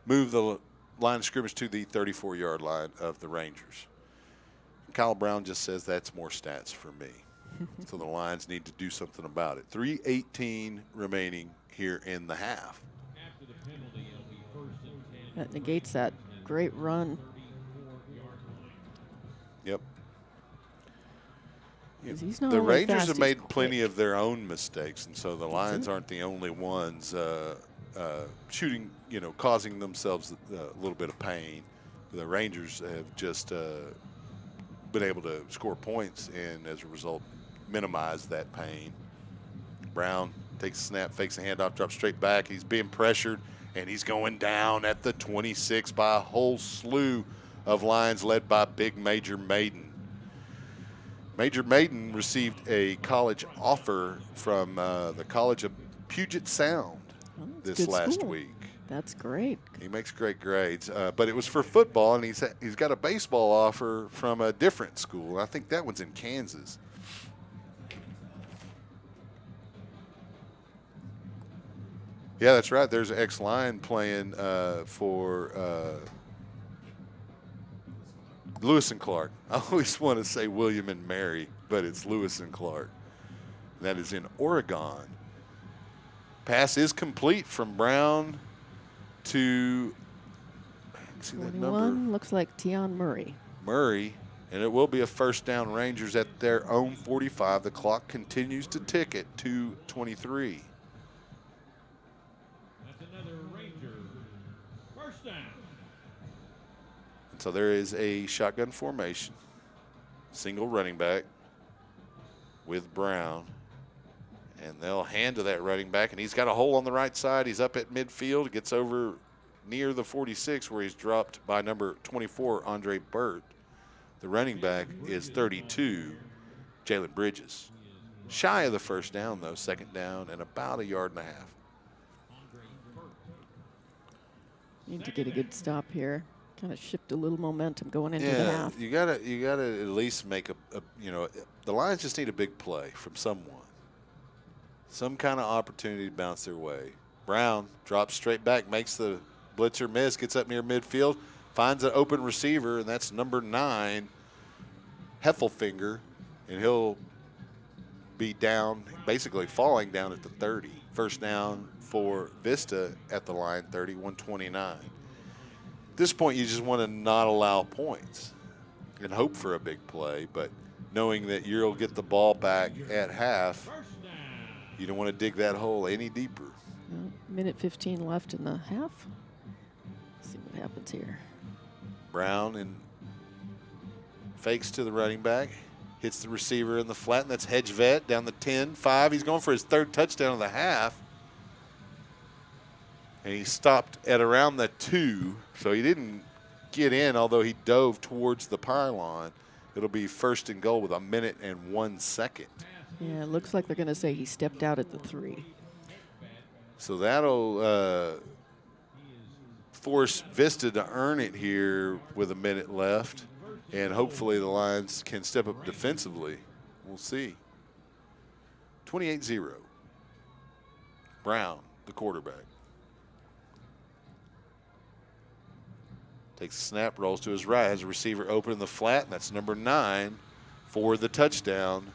move the line of scrimmage to the 34-yard line of the Rangers. Kyle Brown just says that's more stats for me. So the Lions need to do something about it. 3:18 remaining here in the half. That negates that great run. Yep. He's not The only Rangers fast, have he's made plenty quick. of their own mistakes, and so the Lions aren't the only ones shooting, causing themselves a little bit of pain. The Rangers have just been able to score points and, as a result, minimize that pain. Brown takes a snap, fakes a handoff, drops straight back. He's being pressured, and he's going down at the 26 by a whole slew of Lions led by big Major Maiden. Major Maiden received a college offer from the College of Puget Sound this last week. That's great. He makes great grades, but it was for football, and he's got a baseball offer from a different school. I think that one's in Kansas. Yeah, that's right. There's an ex-Lion playing for Lewis and Clark. I always want to say William and Mary, but it's Lewis and Clark. That is in Oregon. Pass is complete from Brown to, see that 41 number? looks like Tion Murray. Murray, and it will be a first down. Rangers at their own 45. The clock continues to tick at 2:23. That's another Ranger. First down. And so there is a shotgun formation. Single running back with Brown. And they'll hand to that running back, and he's got a hole on the right side. He's up at midfield, gets over near the 46 where he's dropped by number 24, Andre Burt. The running back is 32, Jalen Bridges. Shy of the first down, though, second down and about 1.5 yards. Need to get a good stop here. Kind of shift a little momentum going into the half. you gotta at least make the Lions just need a big play from someone. Some kind of opportunity to bounce their way. Brown drops straight back, makes the blitzer miss, gets up near midfield, finds an open receiver, and that's number 9, Heffelfinger, and he'll be down, basically falling down at the 30. First down for Vista at the line, 30, 129. At this point, you just want to not allow points and hope for a big play, but knowing that you'll get the ball back at half, you don't want to dig that hole any deeper. Well, minute 15 left in the half. Let's see what happens here. Brown and fakes to the running back, hits the receiver in the flat, and that's Hedgevet down the 10, 5. He's going for his 3rd touchdown of the half. And he stopped at around the 2, so he didn't get in, although he dove towards the pylon. It'll be first and goal with 1 minute and 1 second. Yeah, it looks like they're going to say he stepped out at the 3. So that'll force Vista to earn it here with 1 minute left, and hopefully the Lions can step up defensively. We'll see. 28-0. Brown, the quarterback. Takes the snap, rolls to his right, has a receiver open in the flat, and that's number 9 for the touchdown,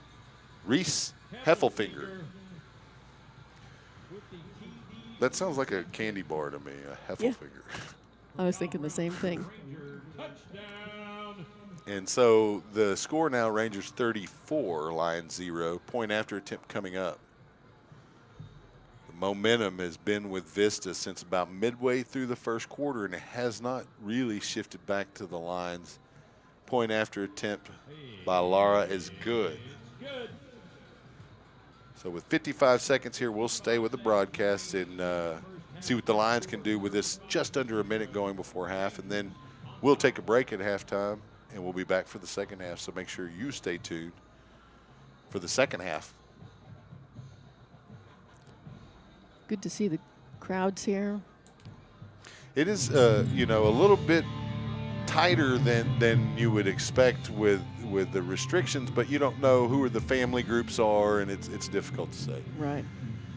Reese Heffelfinger. That sounds like a candy bar to me, a Heffelfinger. I was thinking the same thing. Ranger touchdown. And so the score now, Rangers 34, Lions 0. Point after attempt coming up. The momentum has been with Vista since about midway through the first quarter, and it has not really shifted back to the Lions. Point after attempt by Lara is good. Good. So with 55 seconds here, we'll stay with the broadcast and see what the Lions can do with this just under a minute going before half, and then we'll take a break at halftime, and we'll be back for the second half. So make sure you stay tuned for the second half. Good to see the crowds here. It is, you know, a little bit tighter than you would expect with the restrictions, but you don't know who the family groups are, and it's difficult to say. Right.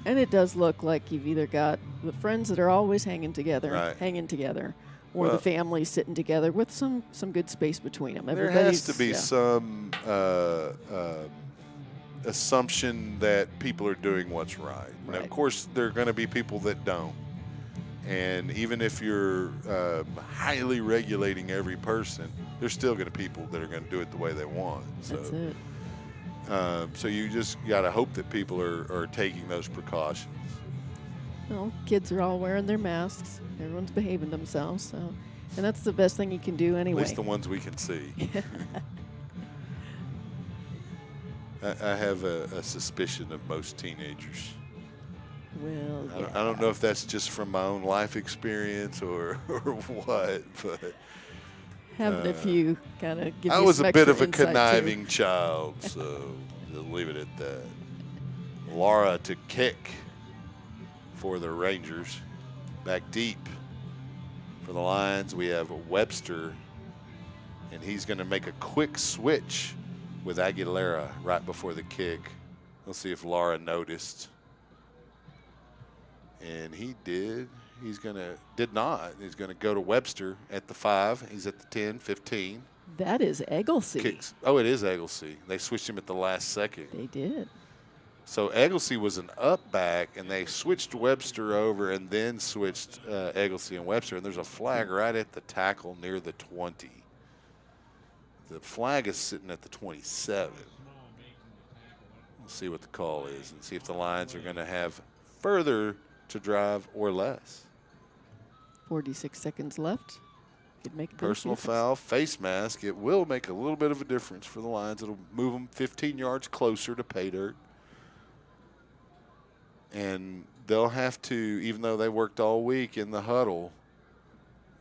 And it does look like you've either got the friends that are always hanging together, or Well, the families sitting together with some good space between them. There has to be some assumption that people are doing what's right. Now, of course, there are going to be people that don't. And even if you're highly regulating every person, there's still going to be people that are going to do it the way they want. So, That's it. So you just got to hope that people are taking those precautions. Well, kids are all wearing their masks. Everyone's behaving themselves. So, and that's the best thing you can do anyway. At least the ones we can see. I have a suspicion of most teenagers. Well, I don't know if that's just from my own life experience or what, but having a few kind of give I you was some a bit extra of a insight, too. conniving child, so just leave it at that. Lara to kick for the Rangers. Back deep for the Lions, we have Webster, and he's going to make a quick switch with Aguilera right before the kick. We'll see if Lara noticed. And he did. Did not. He's going to go to Webster at the 5. He's at the 10, 15. That is Egglesey. Kicks. Oh, it is Egglesey. They switched him at the last second. They did. So Egglesey was an up back, and they switched Webster over and then switched Egglesey and Webster. And there's a flag right at the tackle near the 20. The flag is sitting at the 27. We'll see what the call is and see if the Lions are going to have further to drive or less. 46 seconds left. Could make a big Personal difference. foul, face mask. It will make a little bit of a difference for the Lions. It'll move them 15 yards closer to pay dirt. And they'll have to, even though they worked all week in the huddle,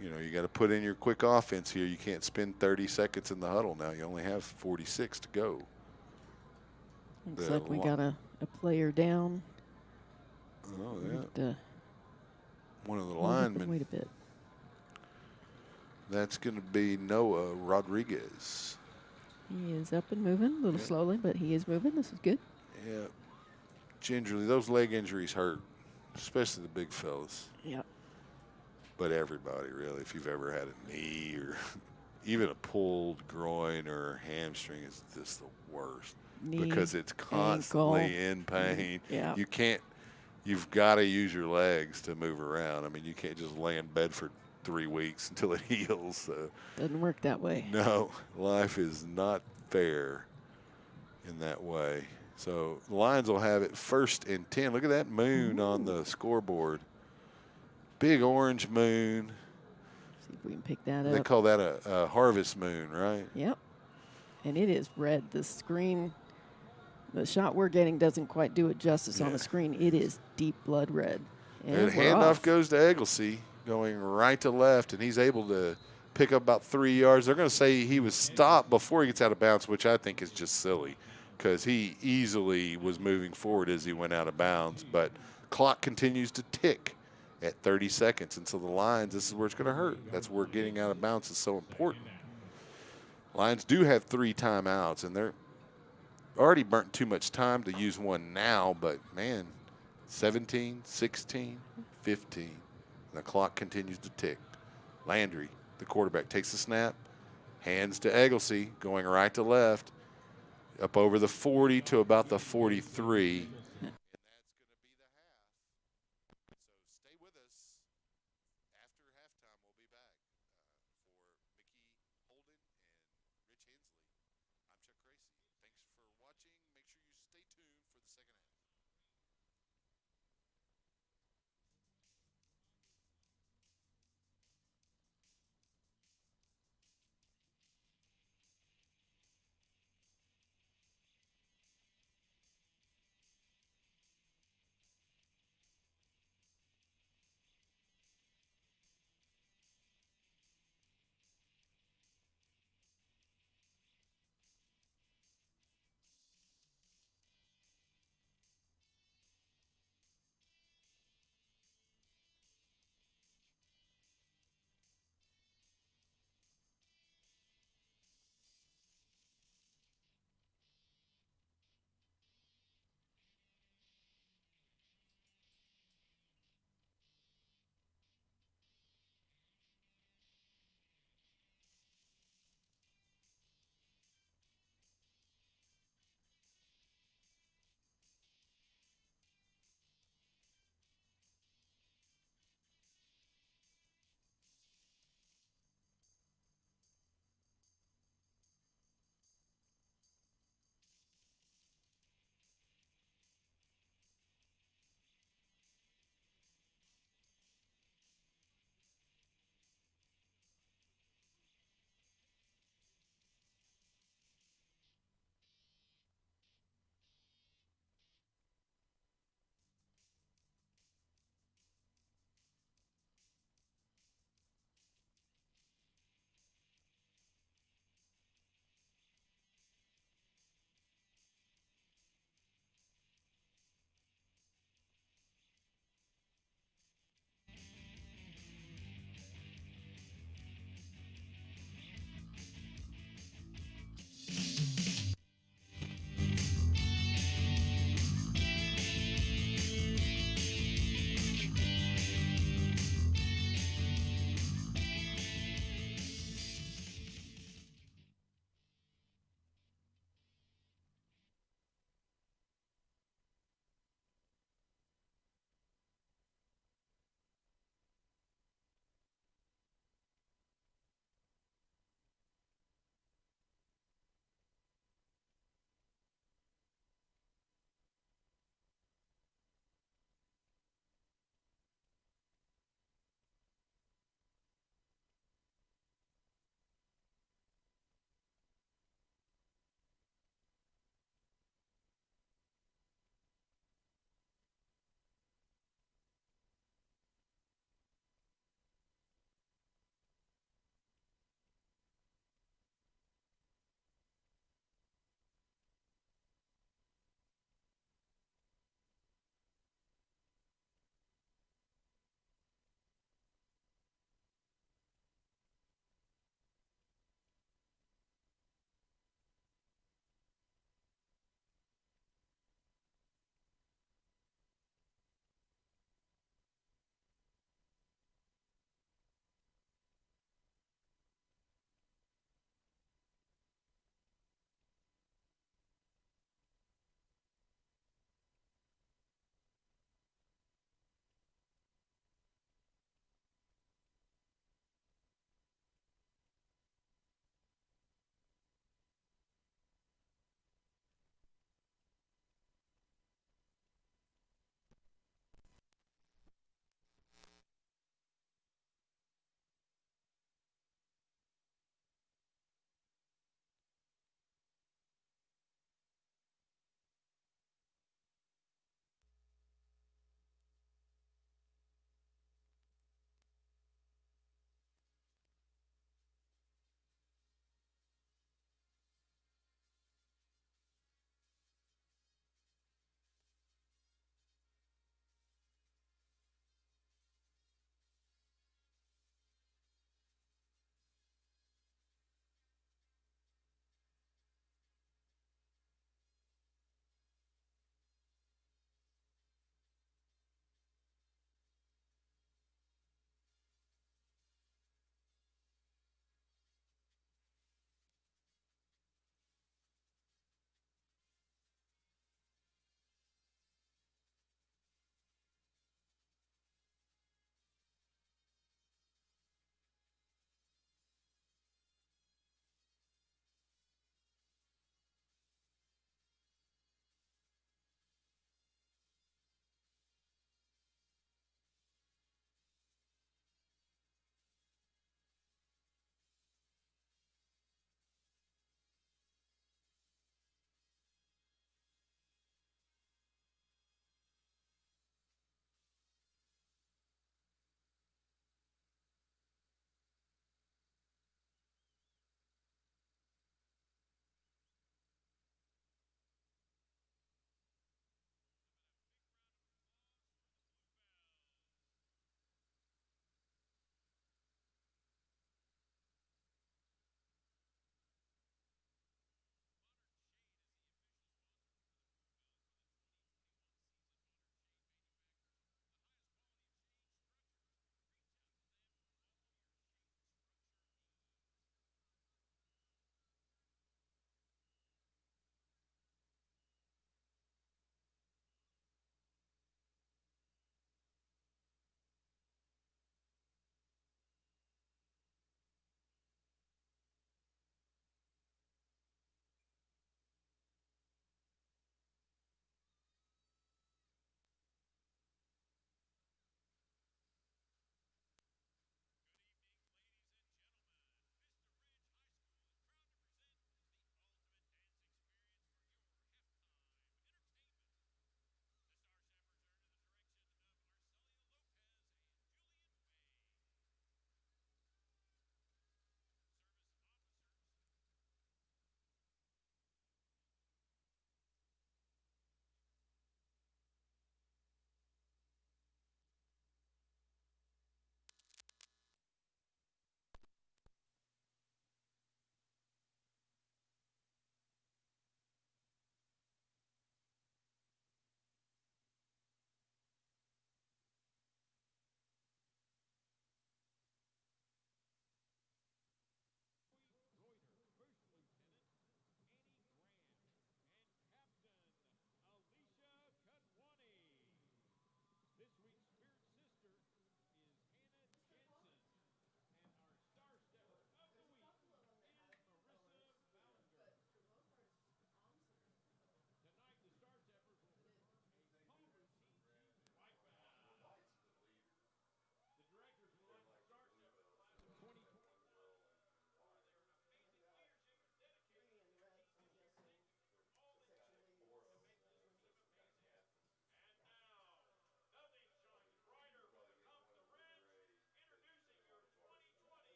you know, you got to put in your quick offense here. You can't spend 30 seconds in the huddle now. You only have 46 to go. Looks like we got a player down. Oh, yeah. And, one of the we'll have to linemen. wait a bit. That's going to be Noah Rodriguez. He is up and moving a little slowly, but he is moving. This is good. Yeah. Gingerly, those leg injuries hurt, especially the big fellas. Yep. But everybody, really, if you've ever had a knee or even a pulled groin or hamstring, is just the worst. Knee, because it's constantly ankle. in pain. Yeah. You've got to use your legs to move around. I mean, you can't just lay in bed for 3 weeks until it heals. So. Doesn't work that way. No, life is not fair in that way. So the Lions will have it 1st and 10. Look at that moon on the scoreboard. Big orange moon. See if we can pick that They up. call that a harvest moon, right? Yep. And it is red. The screen, the shot we're getting doesn't quite do it justice on the screen. It is deep blood red. And we're handoff off. goes to Egglesey, going right to left, and he's able to pick up about 3 yards. They're going to say he was stopped before he gets out of bounds, which I think is just silly because he easily was moving forward as he went out of bounds. But clock continues to tick at 30 seconds. And so the Lions, this is where it's going to hurt. That's where getting out of bounds is so important. Lions do have 3 timeouts, and they're already burnt too much time to use one now. But, man, 17, 16, 15. The clock continues to tick. Landry, the quarterback, takes the snap, hands to Egglesey, going right to left, up over the 40 to about the 43. And that's going to be the half. So stay with us. After halftime, we'll be back. For Mickey Holden and Rich Hensley, I'm Chuck Gracie. Thanks for watching. Make sure you stay tuned for the second half.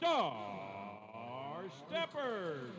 Star Steppers.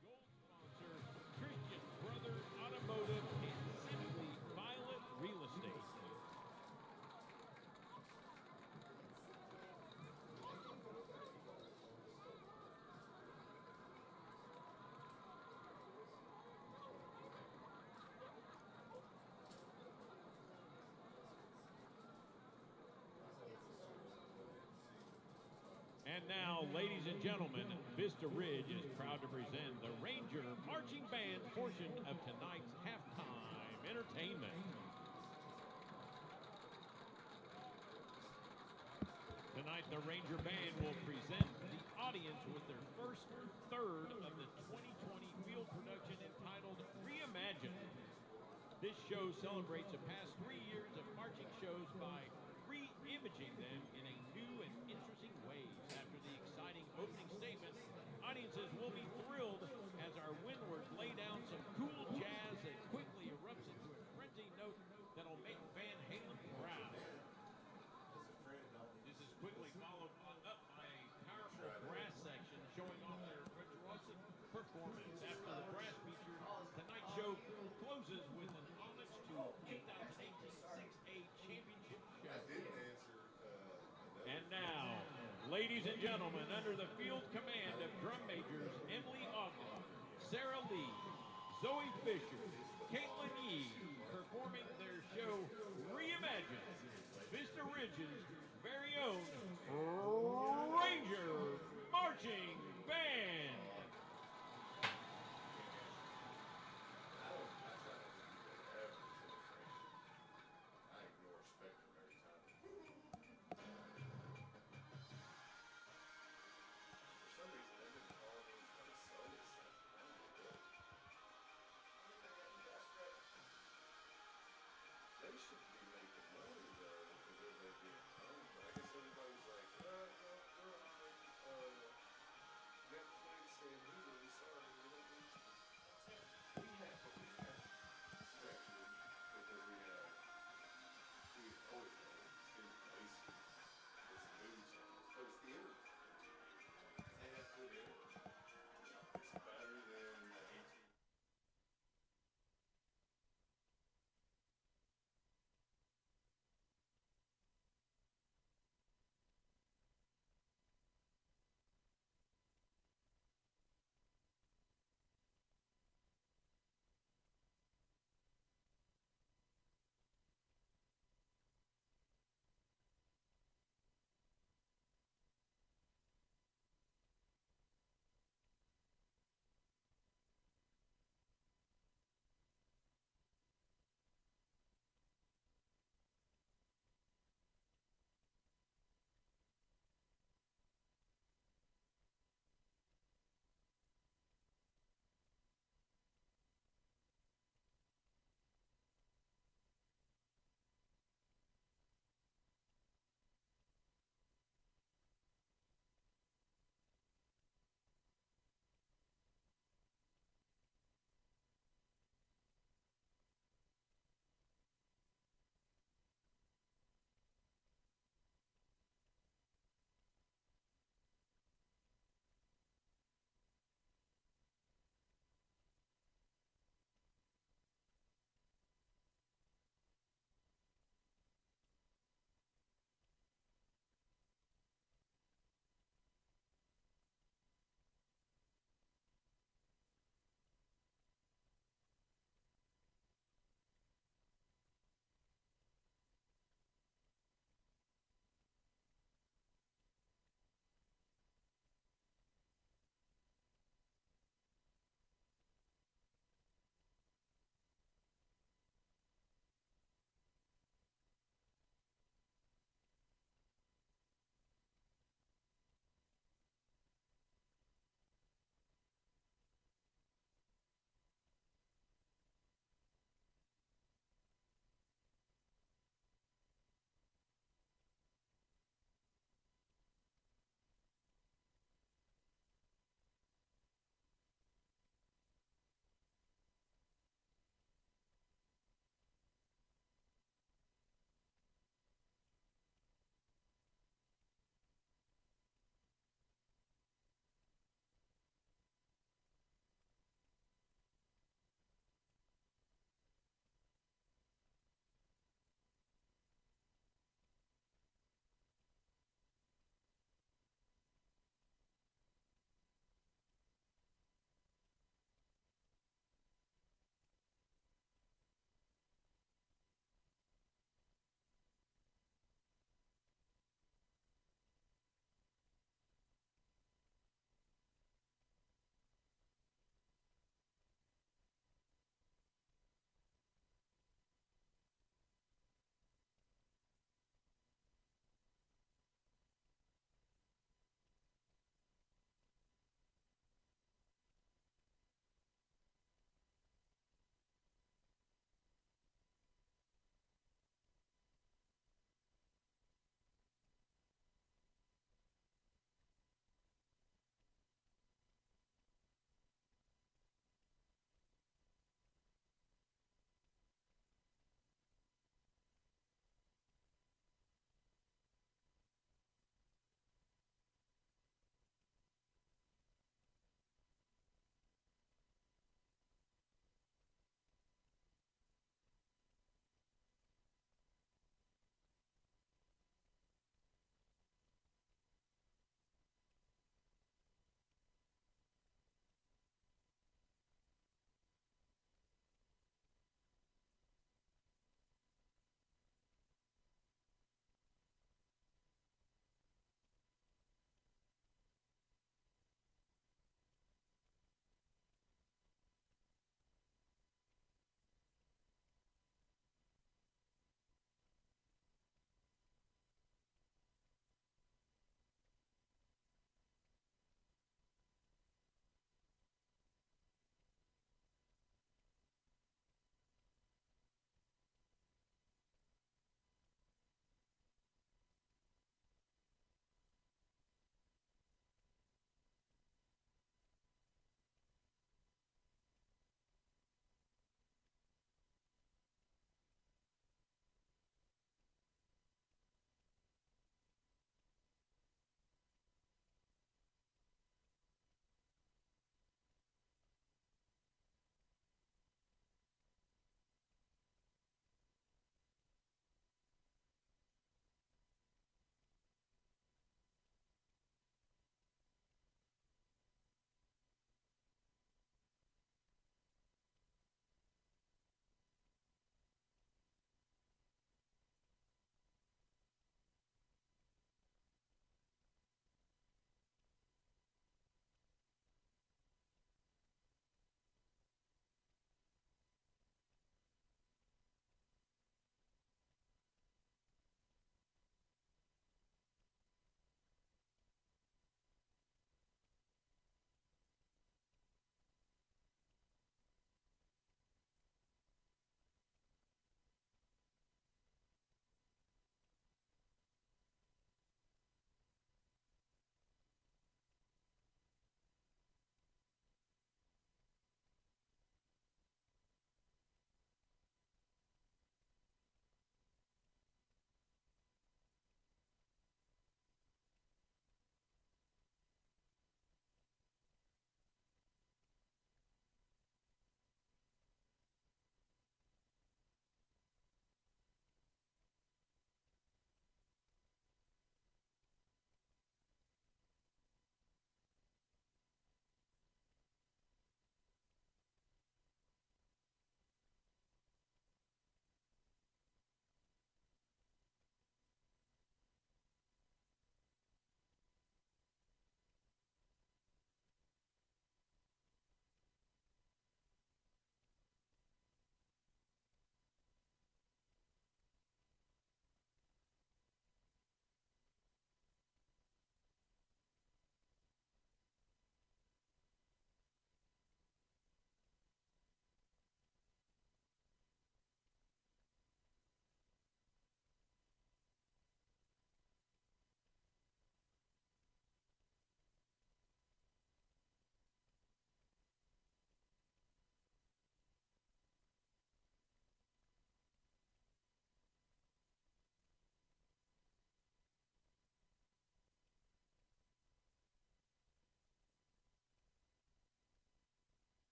Gold sponsor, Christian Brothers Automotive and Simply Violet Real Estate. And now, ladies and gentlemen, Vista Ridge is proud to present the Ranger Marching Band portion of tonight's halftime entertainment. Tonight, the Ranger Band will present the audience with their first third of the 2020 field production entitled Reimagine. This show celebrates the past 3 years of marching shows by re-imaging them in a new and interesting ways. After the exciting opening statement, audiences will be thrilled as our windward lay down some cool jazz that quickly erupts into a frenzied note that'll make Van Halen proud. This is quickly followed up by a powerful brass section showing off their virtuosic performance. After the brass feature, tonight's show closes with an homage to 2018 6A championship show. And now, ladies and gentlemen, under the field command of drum majors Emily Ogden, Sarah Lee, Zoe Fisher, Caitlin Yee, performing their show Reimagine, Vista Ridge's very own Ranger Marching Band.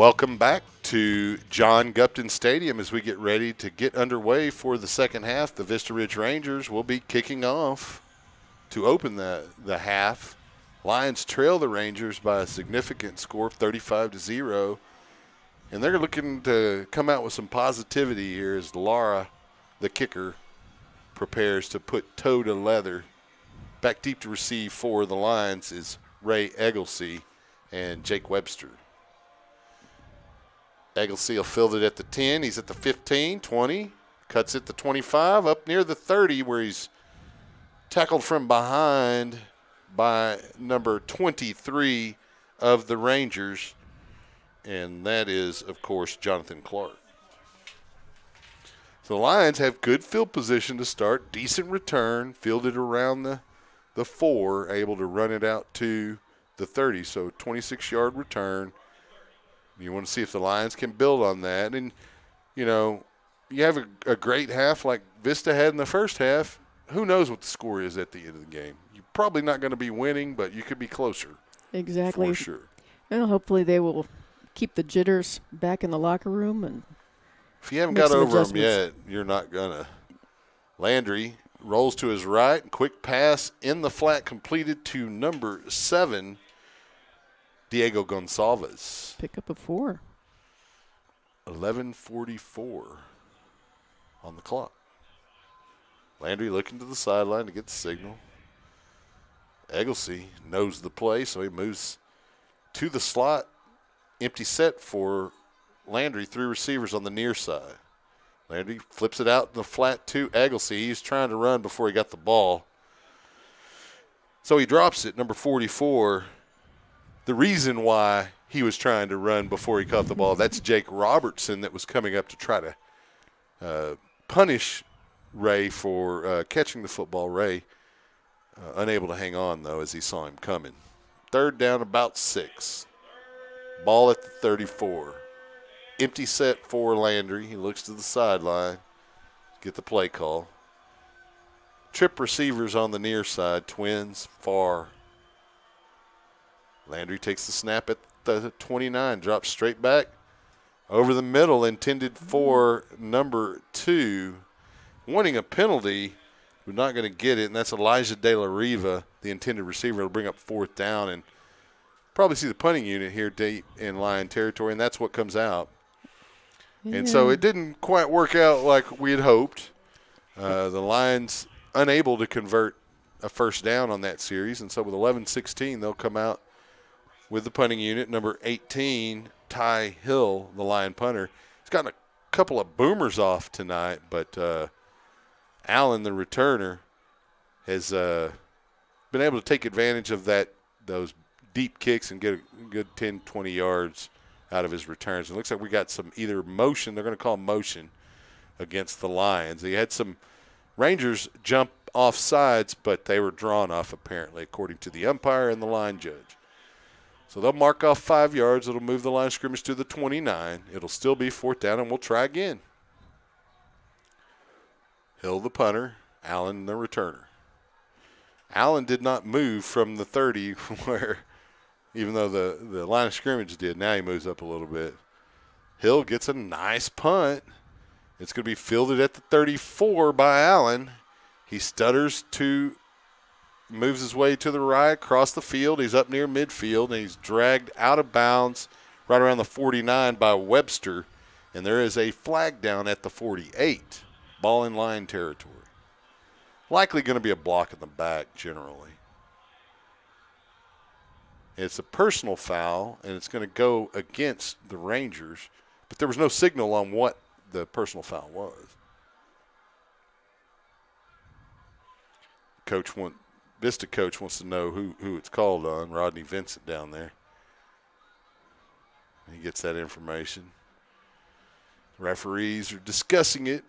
Welcome back to John Gupton Stadium as we get ready to get underway for the second half. The Vista Ridge Rangers will be kicking off to open the half. Lions trail the Rangers by a significant score of 35-0. And they're looking to come out with some positivity here as Laura, the kicker, prepares to put toe to leather. Back deep to receive for the Lions is Ray Egglesey and Jake Webster. Egglesey will field it at the 10. He's at the 15, 20, cuts it to 25, up near the 30 where he's tackled from behind by number 23 of the Rangers, and that is, of course, Jonathan Clark. So the Lions have good field position to start, decent return, fielded around the 4, able to run it out to the 30, so 26-yard return. You want to see if the Lions can build on that. And, you know, you have a great half like Vista had in the first half. Who knows what the score is at the end of the game? You're probably not going to be winning, but you could be closer. Exactly. For sure. Well, hopefully they will keep the jitters back in the locker room. And if you haven't got over them yet, you're not going to. Landry rolls to his right. Quick pass in the flat completed to number 7, Diego Gonçalves. Pick up a 4. 11:44 on the clock. Landry looking to the sideline to get the signal. Egglesey knows the play, so he moves to the slot. Empty set for Landry, 3 receivers on the near side. Landry flips it out in the flat to Egglesey. He's trying to run before he got the ball. So he drops it, number 44. The reason why he was trying to run before he caught the ball, that's Jake Robertson that was coming up to try to punish Ray for catching the football. Ray unable to hang on, though, as he saw him coming. 3rd down, about 6. Ball at the 34. Empty set for Landry. He looks to the sideline. Get the play call. Trip receivers on the near side. Twins far. Landry takes the snap at the 29. Drops straight back. Over the middle, intended for number 2. Wanting a penalty. We're not going to get it, and that's Elijah De La Riva, the intended receiver. Will bring up 4th down, and probably see the punting unit here deep in Lion territory, and that's what comes out. Yeah. And so it didn't quite work out like we had hoped. The Lions unable to convert a first down on that series, and so with 11-16, they'll come out with the punting unit. Number 18, Ty Hill, the Lion punter. He's gotten a couple of boomers off tonight, but Allen, the returner, has been able to take advantage of those deep kicks and get a good 10, 20 yards out of his returns. It looks like we got some either motion, they're going to call motion, against the Lions. He had some Rangers jump off sides, but they were drawn off apparently, according to the umpire and the line judge. So they'll mark off 5 yards. It'll move the line of scrimmage to the 29. It'll still be 4th down, and we'll try again. Hill, the punter. Allen, the returner. Allen did not move from the 30 where, even though the line of scrimmage did, now he moves up a little bit. Hill gets a nice punt. It's going to be fielded at the 34 by Allen. He stutters moves his way to the right, across the field. He's up near midfield, and he's dragged out of bounds right around the 49 by Webster. And there is a flag down at the 48. Ball in line territory. Likely going to be a block in the back generally. It's a personal foul, and it's going to go against the Rangers. But there was no signal on what the personal foul was. Vista coach wants to know who it's called on. Rodney Vincent down there. He gets that information. Referees are discussing it.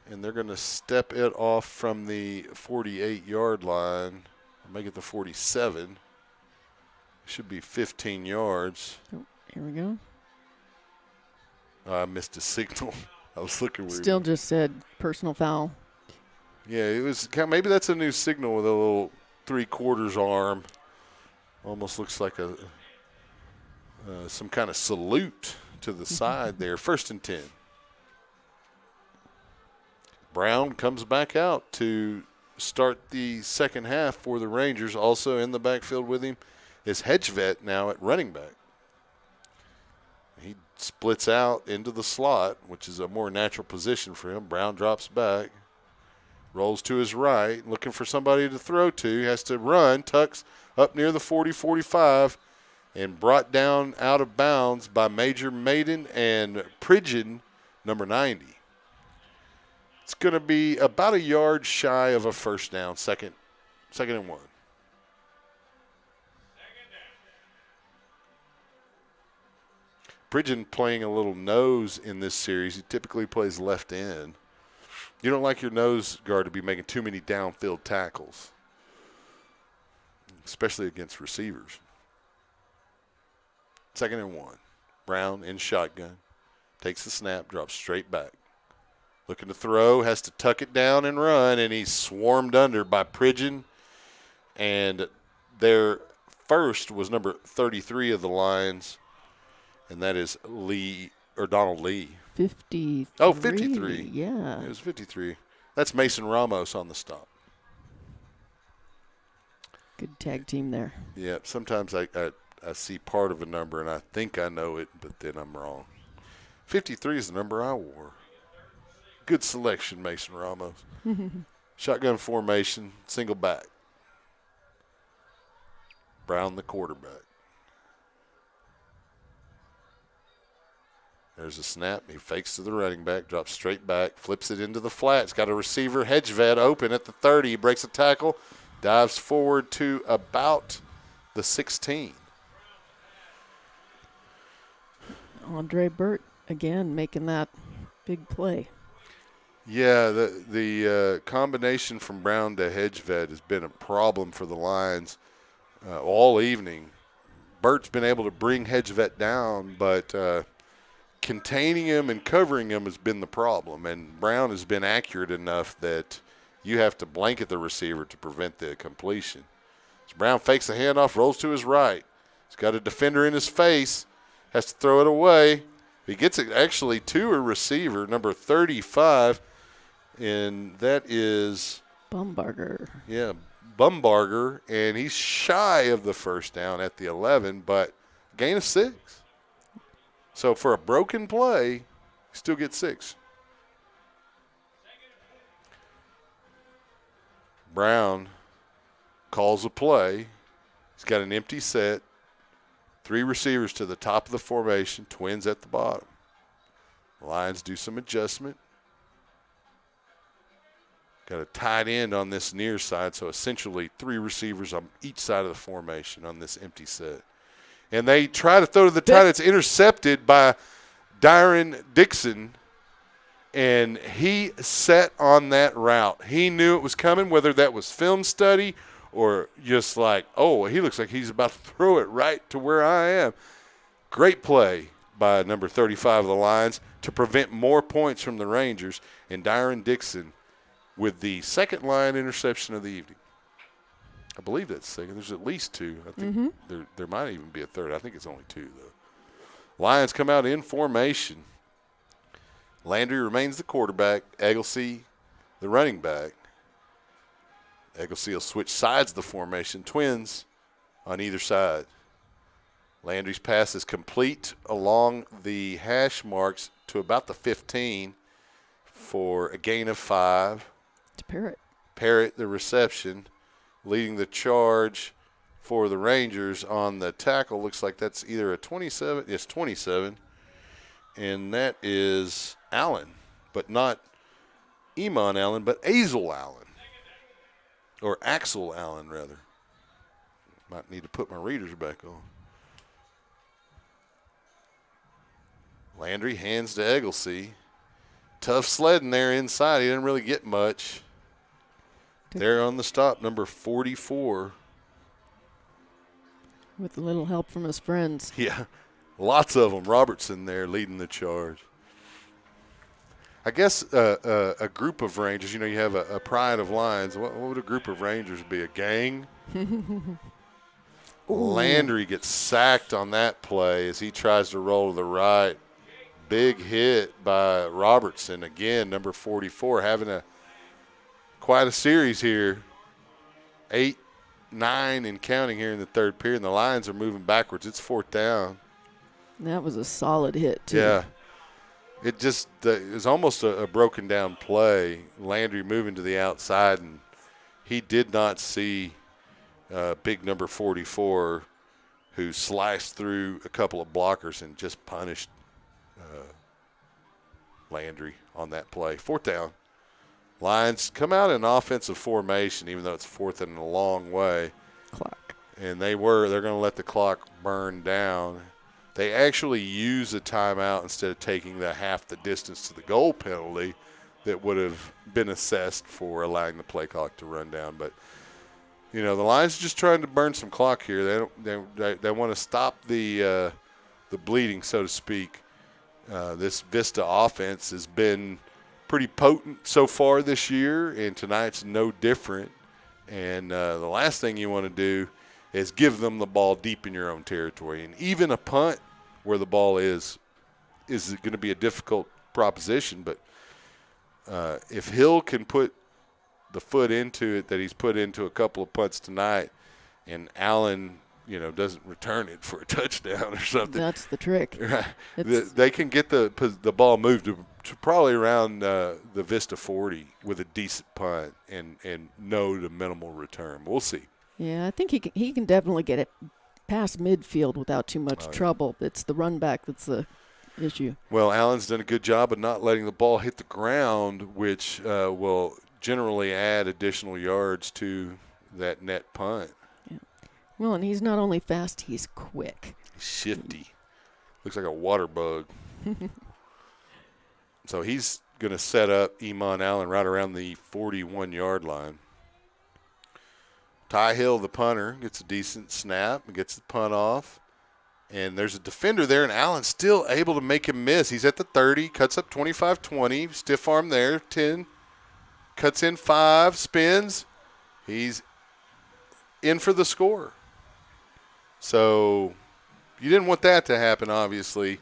And they're going to step it off from the 48-yard line. Make it the 47. Should be 15 yards. Oh, here we go. I missed a signal. I was looking weird. Still just said personal foul. Yeah, it was. Maybe that's a new signal with a little 3/4 arm. Almost looks like a some kind of salute to the side there. 1st and 10. Brown comes back out to start the second half for the Rangers. Also in the backfield with him is Hedgevet now at running back. He splits out into the slot, which is a more natural position for him. Brown drops back, rolls to his right, looking for somebody to throw to. He has to run, tucks up near the 40-45, and brought down out of bounds by Major Maiden and Pridgeon, number 90. It's going to be about a yard shy of a first down, second and 1. Pridgeon playing a little nose in this series. He typically plays left end. You don't like your nose guard to be making too many downfield tackles, especially against receivers. 2nd and 1. Brown in shotgun. Takes the snap, drops straight back. Looking to throw, has to tuck it down and run, and he's swarmed under by Pridgeon. And their first was number 33 of the Lions, and that is Donald Lee. 53. Oh, 53. Yeah. It was 53. That's Mason Ramos on the stop. Good tag team there. Yeah, sometimes I see part of a number, and I think I know it, but then I'm wrong. 53 is the number I wore. Good selection, Mason Ramos. Shotgun formation, single back. Brown the quarterback. There's a snap. He fakes to the running back, drops straight back, flips it into the flats. Got a receiver, Hedgevet, open at the 30. He breaks a tackle, dives forward to about the 16. Andre Burt, again, making that big play. Yeah, the combination from Brown to Hedgevet has been a problem for the Lions all evening. Burt's been able to bring Hedgevet down, but containing him and covering him has been the problem. And Brown has been accurate enough that you have to blanket the receiver to prevent the completion. So Brown fakes the handoff, rolls to his right. He's got a defender in his face, has to throw it away. He gets it actually to a receiver, number 35, and that is Bumbarger. Yeah, Bumbarger, and he's shy of the first down at the 11, but gain of 6. So for a broken play, he still gets 6. Brown calls a play. He's got an empty set. 3 receivers to the top of the formation, twins at the bottom. The Lions do some adjustment. Got a tight end on this near side, so essentially 3 receivers on each side of the formation on this empty set. And they try to throw to the tight end. It's intercepted by Dyron Dixon, and he set on that route. He knew it was coming, whether that was film study or just like, oh, he looks like he's about to throw it right to where I am. Great play by number 35 of the Lions to prevent more points from the Rangers, and Dyron Dixon with the second line interception of the evening. I believe that's second. There's at least 2. I think there might even be a third. I think it's only 2, though. Lions come out in formation. Landry remains the quarterback. Egglesey, the running back. Egglesey will switch sides of the formation. Twins on either side. Landry's pass is complete along the hash marks to about the 15 for a gain of 5. It's Parrott. Parrott, the reception, leading the charge for the Rangers on the tackle. Looks like that's either a 27. It's 27. And that is Allen, but not Eamon Allen, but Azel Allen. Or Axel Allen, rather. Might need to put my readers back on. Landry hands to Egglesey. Tough sledding there inside. He didn't really get much. There on the stop, number 44. With a little help from his friends. Yeah, lots of them. Robertson there leading the charge. I guess a group of Rangers, you have a pride of Lions. What would a group of Rangers be? A gang? Landry gets sacked on that play as he tries to roll to the right. Big hit by Robertson again, number 44, having quite a series here. 8, 9, and counting here in the third period. And the Lions are moving backwards. It's 4th down. That was a solid hit, too. Yeah. It just is almost a broken down play. Landry moving to the outside, and he did not see big number 44, who sliced through a couple of blockers and just punished Landry on that play. 4th down. Lions come out in offensive formation, even though it's 4th and a long way. Clock. And they're going to let the clock burn down. They actually use a timeout instead of taking the half the distance to the goal penalty that would have been assessed for allowing the play clock to run down. But, the Lions are just trying to burn some clock here. They want to stop the bleeding, so to speak. This Vista offense has been pretty potent so far this year, and tonight's no different. And the last thing you want to do is give them the ball deep in your own territory. And even a punt where the ball is going to be a difficult proposition. But if Hill can put the foot into it that he's put into a couple of punts tonight, and Allen, doesn't return it for a touchdown or something. That's the trick. Right. They can get the ball moved to probably around the Vista 40 with a decent punt and no to minimal return. We'll see. Yeah, I think he can definitely get it past midfield without too much trouble. It's the run back that's the issue. Well, Allen's done a good job of not letting the ball hit the ground, which will generally add additional yards to that net punt. Yeah. Well, and he's not only fast, he's quick. Shifty. Looks like a water bug. So he's going to set up Iman Allen right around the 41-yard line. Ty Hill, the punter, gets a decent snap and gets the punt off. And there's a defender there, and Allen's still able to make him miss. He's at the 30, cuts up 25-20, stiff arm there, 10, cuts in 5, spins. He's in for the score. So you didn't want that to happen, obviously.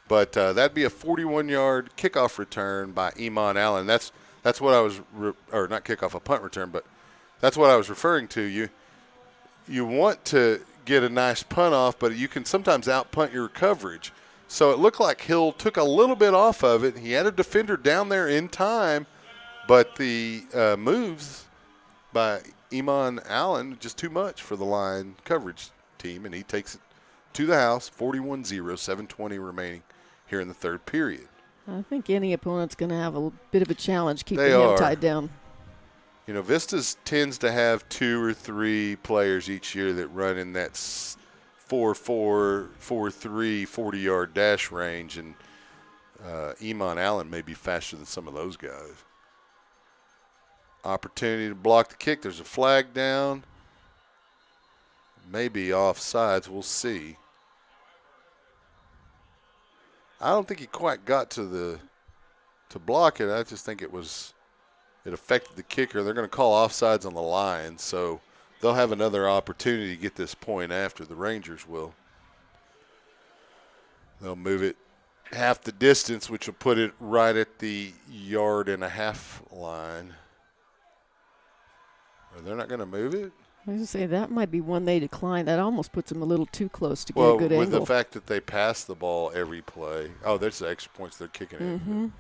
But that'd be a 41-yard kickoff return by Iman Allen. That's what I was or not kickoff, a punt return, but that's what I was referring to. You want to get a nice punt off, but you can sometimes out-punt your coverage. So it looked like Hill took a little bit off of it. He had a defender down there in time, but the moves by Iman Allen just too much for the line coverage team, and he takes it to the house, 41-0, 7:20 remaining here in the third period. I think any opponent's going to have a bit of a challenge keeping him tied down. Vistas tends to have 2 or 3 players each year that run in that 4-4, 4-3, 40-yard dash range, and Iman Allen may be faster than some of those guys. Opportunity to block the kick. There's a flag down. Maybe offsides. We'll see. I don't think he quite got to block it. I just think it affected the kicker. They're going to call offsides on the line, so they'll have another opportunity to get this point after. The Rangers will. They'll move it half the distance, which will put it right at the 1.5-yard line. They're not going to move it? I was going to say, that might be one they decline. That almost puts them a little too close to get a good angle. With the fact that they pass the ball every play. Oh, there's the extra points they're kicking in.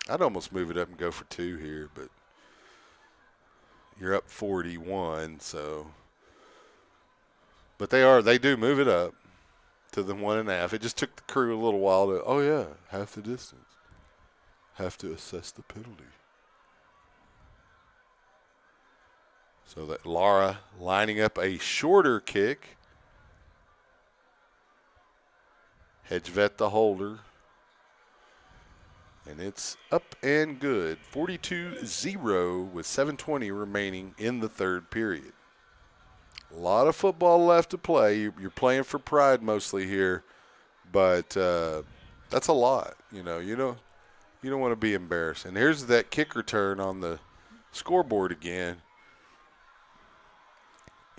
I'd almost move it up and go for 2 here, but you're up 41, so. But they do move it up to the 1.5. It just took the crew a little while to, half the distance. Have to assess the penalty. So that Lara lining up a shorter kick. Hedgevet the holder. And it's up and good. 42-0 with 7:20 remaining in the third period. A lot of football left to play. You're playing for pride mostly here, but that's a lot. You don't want to be embarrassed. And here's that kick return on the scoreboard again.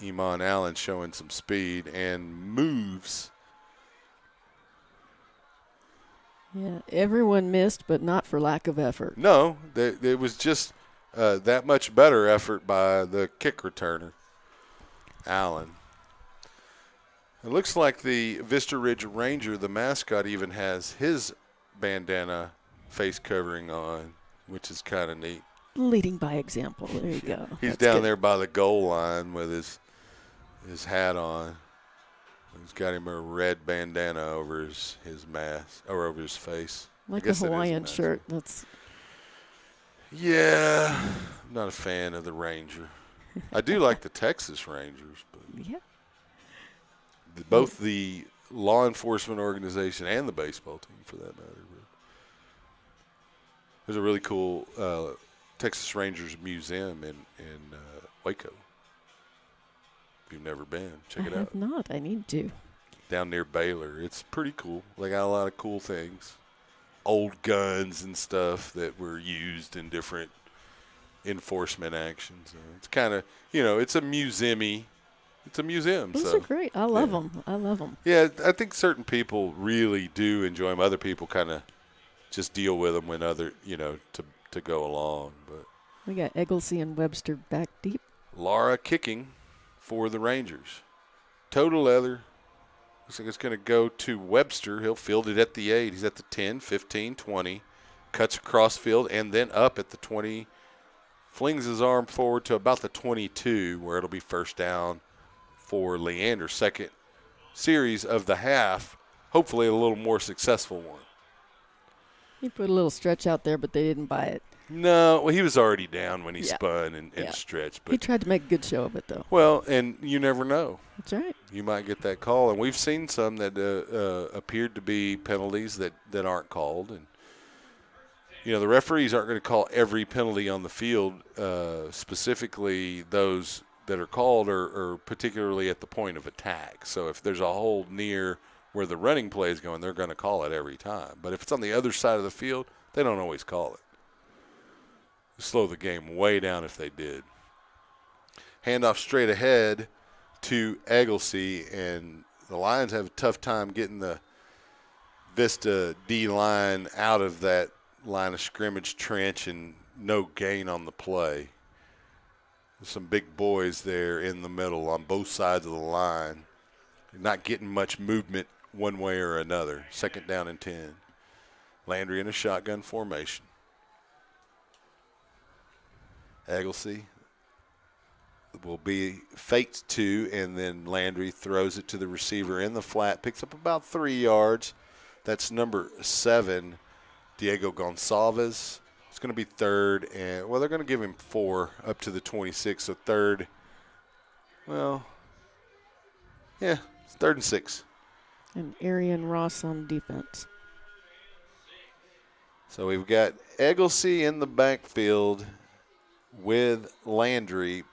Iman Allen showing some speed and moves. Yeah, everyone missed, but not for lack of effort. No, it was just that much better effort by the kick returner, Allen. It looks like the Vista Ridge Ranger, the mascot, even has his bandana face covering on, which is kind of neat. Leading by example. There you go. He's That's down good. there by the goal line with his hat on. He's got him a red bandana over his mask or over his face. Like I a guess that is Hawaiian mask. shirt. That's Yeah, I'm not a fan of the Ranger. I do like the Texas Rangers, but yeah. both the law enforcement organization and the baseball team, for that matter. There's a really cool Texas Rangers museum in Waco. If you've never been, check it I out. have not. I need to. Down near Baylor. It's pretty cool. They got a lot of cool things. Old guns and stuff that were used in different enforcement actions. It's kind of, it's a museum-y. It's a museum. Those so. are great. I love them. I love them. Yeah, I think certain people really do enjoy them. Other people kind of just deal with them when to go along. But We got Egglesey and Webster back deep. Lara kicking for the Rangers. Total leather. Looks like it's going to go to Webster. He'll field it at the 8. He's at the 10, 15, 20. Cuts across field and then up at the 20. Flings his arm forward to about the 22, where it'll be first down for Leander. Second series of the half. Hopefully a little more successful one. He put a little stretch out there, but they didn't buy it. No, well, he was already down when he Yeah. spun and Yeah. stretched. He But tried to make a good show of it, though. well, and you never know. That's right. You might get that call. And we've seen some that appeared to be penalties that aren't called. And, the referees aren't going to call every penalty on the field, specifically those that are called are particularly at the point of attack. So if there's a hold near where the running play is going, they're going to call it every time. But if it's on the other side of the field, they don't always call it. Slow the game way down if they did. Handoff straight ahead to Egglesey, and the Lions have a tough time getting the Vista D-line out of that line of scrimmage trench, and no gain on the play. There's some big boys there in the middle on both sides of the line. Not getting much movement one way or another. Second down and 10. Landry in a shotgun formation. Egglesey will be faked to, and then Landry throws it to the receiver in the flat, picks up about 3 yards. That's number 7, Diego Gonçalves. It's going to be third, and, they're going to give him 4 up to the 26, so third. It's 3rd and 6. And Arian Ross on defense. So we've got Egglesey in the backfield with Landry.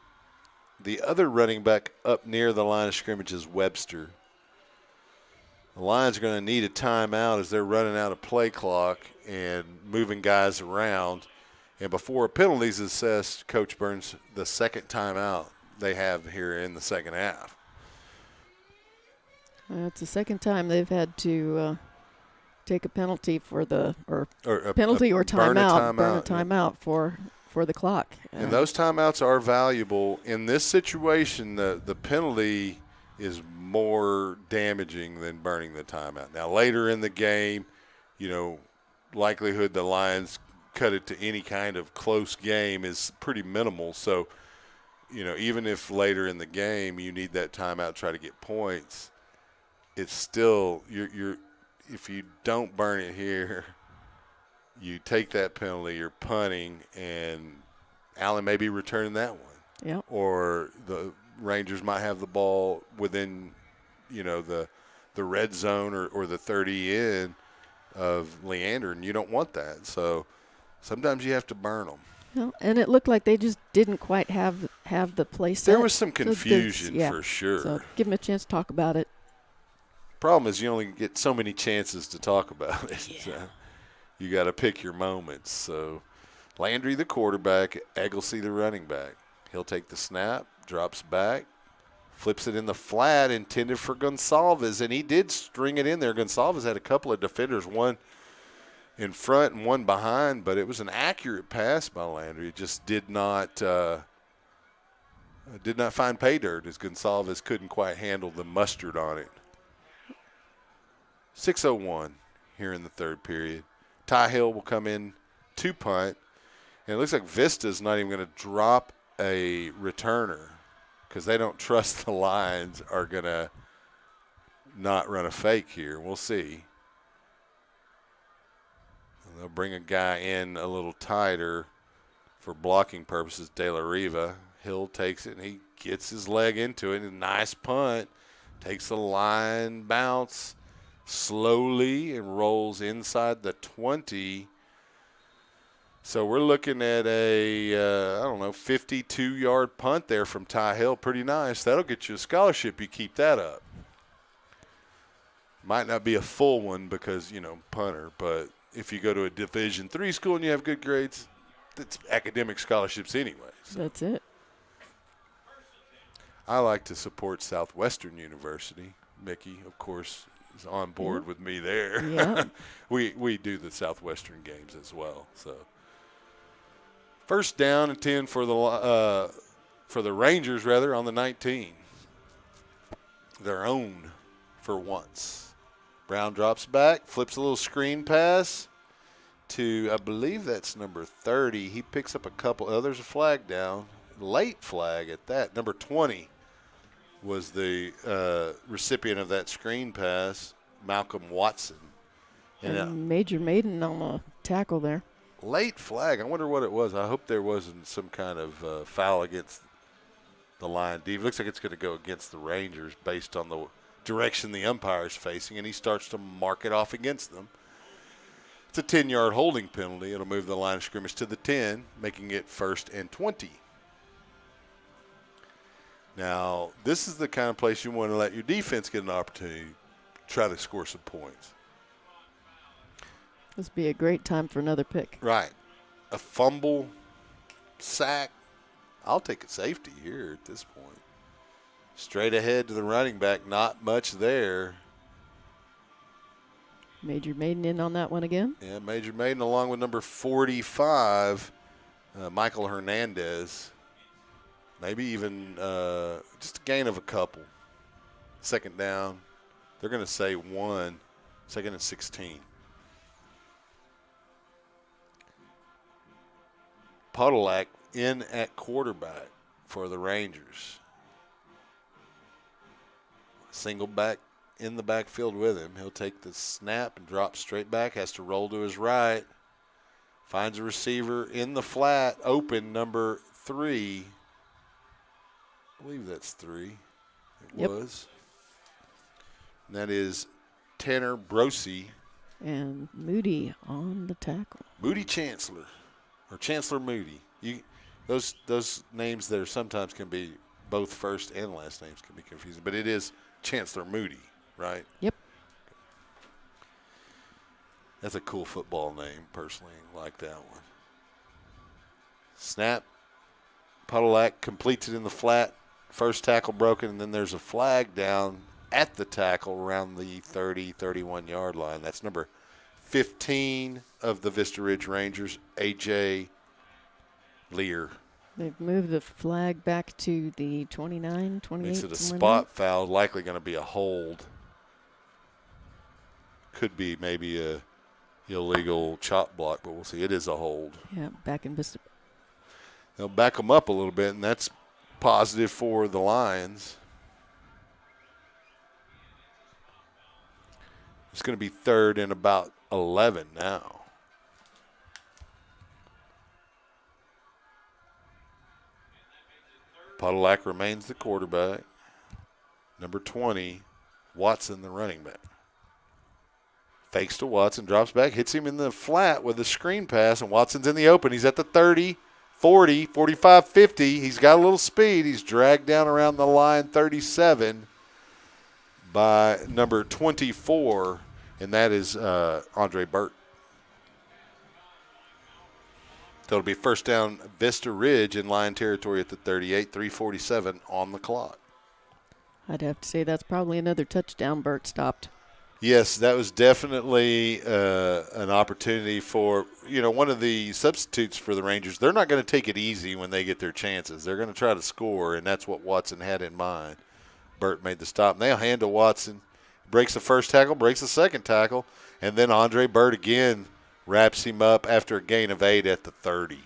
The other running back up near the line of scrimmage is Webster. The Lions are going to need a timeout as they're running out of play clock and moving guys around. And before a penalty is assessed, Coach Burns, the second timeout they have here in the second half. It's the second time they've had to take a penalty for penalty or timeout, burn a timeout for the clock. And those timeouts are valuable. In this situation, the penalty is more damaging than burning the timeout. Now, later in the game, likelihood the Lions cut it to any kind of close game is pretty minimal. So, even if later in the game you need that timeout to try to get points, it's still you're if you don't burn it here, you take that penalty, you're punting, and Allen may be returning that one. Yeah. Or the Rangers might have the ball within, the red zone or the 30 in of Leander, and you don't want that. So sometimes you have to burn them. Well, and it looked like they just didn't quite have the play set. There was some confusion for sure. So give them a chance to talk about it. Problem is you only get so many chances to talk about it. Yeah. So you got to pick your moments. So Landry the quarterback, Egglesey the running back. He'll take the snap, drops back, Flips it in the flat, intended for Gonsalves, and he did string it in there. Gonsalves had a couple of defenders, one in front and one behind, but it was an accurate pass by Leander. It just did not find pay dirt, as Gonsalves couldn't quite handle the mustard on it. 6:01 here in the third period. Ty Hill will come in to punt, and it looks like Vista's not even going to drop a returner because they don't trust the Lions are going to not run a fake here. We'll see. And they'll bring a guy in a little tighter for blocking purposes, De La Riva. Hill takes it, and he gets his leg into it. A nice punt. Takes the line bounce slowly and rolls inside the 20. So we're looking at a, 52-yard punt there from Ty Hill. Pretty nice. That'll get you a scholarship. You keep that up. Might not be a full one because, punter, but if you go to a Division III school and you have good grades, that's academic scholarships anyway. So. That's it. I like to support Southwestern University. Mickey, of course, is on board with me there. Yeah. we do the Southwestern games as well. So first down and 10 for the Rangers, rather, on the 19. Their own for once. Brown drops back, flips a little screen pass to, I believe that's number 30. He picks up a couple. Oh, there's a flag down. Late flag at that. Number 20 was the recipient of that screen pass, Malcolm Watson. And Major Maiden on the tackle there. Late flag. I wonder what it was. I hope there wasn't some kind of foul against the Lion D. It looks like it's going to go against the Rangers based on the direction the umpire is facing, and he starts to mark it off against them. It's a 10-yard holding penalty. It'll move the line of scrimmage to the 10, making it 1st and 20. Now, this is the kind of place you want to let your defense get an opportunity to try to score some points. This would be a great time for another pick. Right. A fumble, sack. I'll take a safety here at this point. Straight ahead to the running back, not much there. Major Maiden in on that one again. Yeah, Major Maiden along with number 45, Michael Hernandez. Maybe even just a gain of a couple. Second down. They're going to say 1, 2nd and 16. Podolak in at quarterback for the Rangers. Single back in the backfield with him. He'll take the snap and drop straight back. Has to roll to his right. Finds a receiver in the flat. Open, number 3. I believe that's 3. It was. And that is Tanner Brosey. And Moody on the tackle. Moody Chancellor. Or Chancellor Moody. Those names there sometimes can be both first and last names can be confusing, but it is Chancellor Moody, right? Yep. That's a cool football name, personally. I like that one. Snap. Podolak completes it in the flat. First tackle broken, and then there's a flag down at the tackle around the 30, 31-yard line. That's number 15 of the Vista Ridge Rangers, A.J. Lear. They've moved the flag back to the 29, 28. Makes it a spot foul, likely going to be a hold. Could be maybe a illegal chop block, but we'll see. It is a hold. Yeah, back in Vista. They'll back them up a little bit, and that's positive for the Lions. It's going to be 3rd and about 11 now. Podolak remains the quarterback. Number 20, Watson, the running back. Fakes to Watson, drops back, hits him in the flat with a screen pass, and Watson's in the open. He's at the 30, 40, 45, 50. He's got a little speed. He's dragged down around the line 37 by number 24, and that is Andre Burt. That'll be first down Vista Ridge in line territory at the 38, 3:47 on the clock. I'd have to say that's probably another touchdown Burt stopped. Yes, that was definitely an opportunity for, one of the substitutes for the Rangers. They're not going to take it easy when they get their chances. They're going to try to score, and that's what Watson had in mind. Burt made the stop, and they'll hand to Watson. Breaks the first tackle, breaks the second tackle, and then Andre Burt again wraps him up after a gain of 8 at the 30.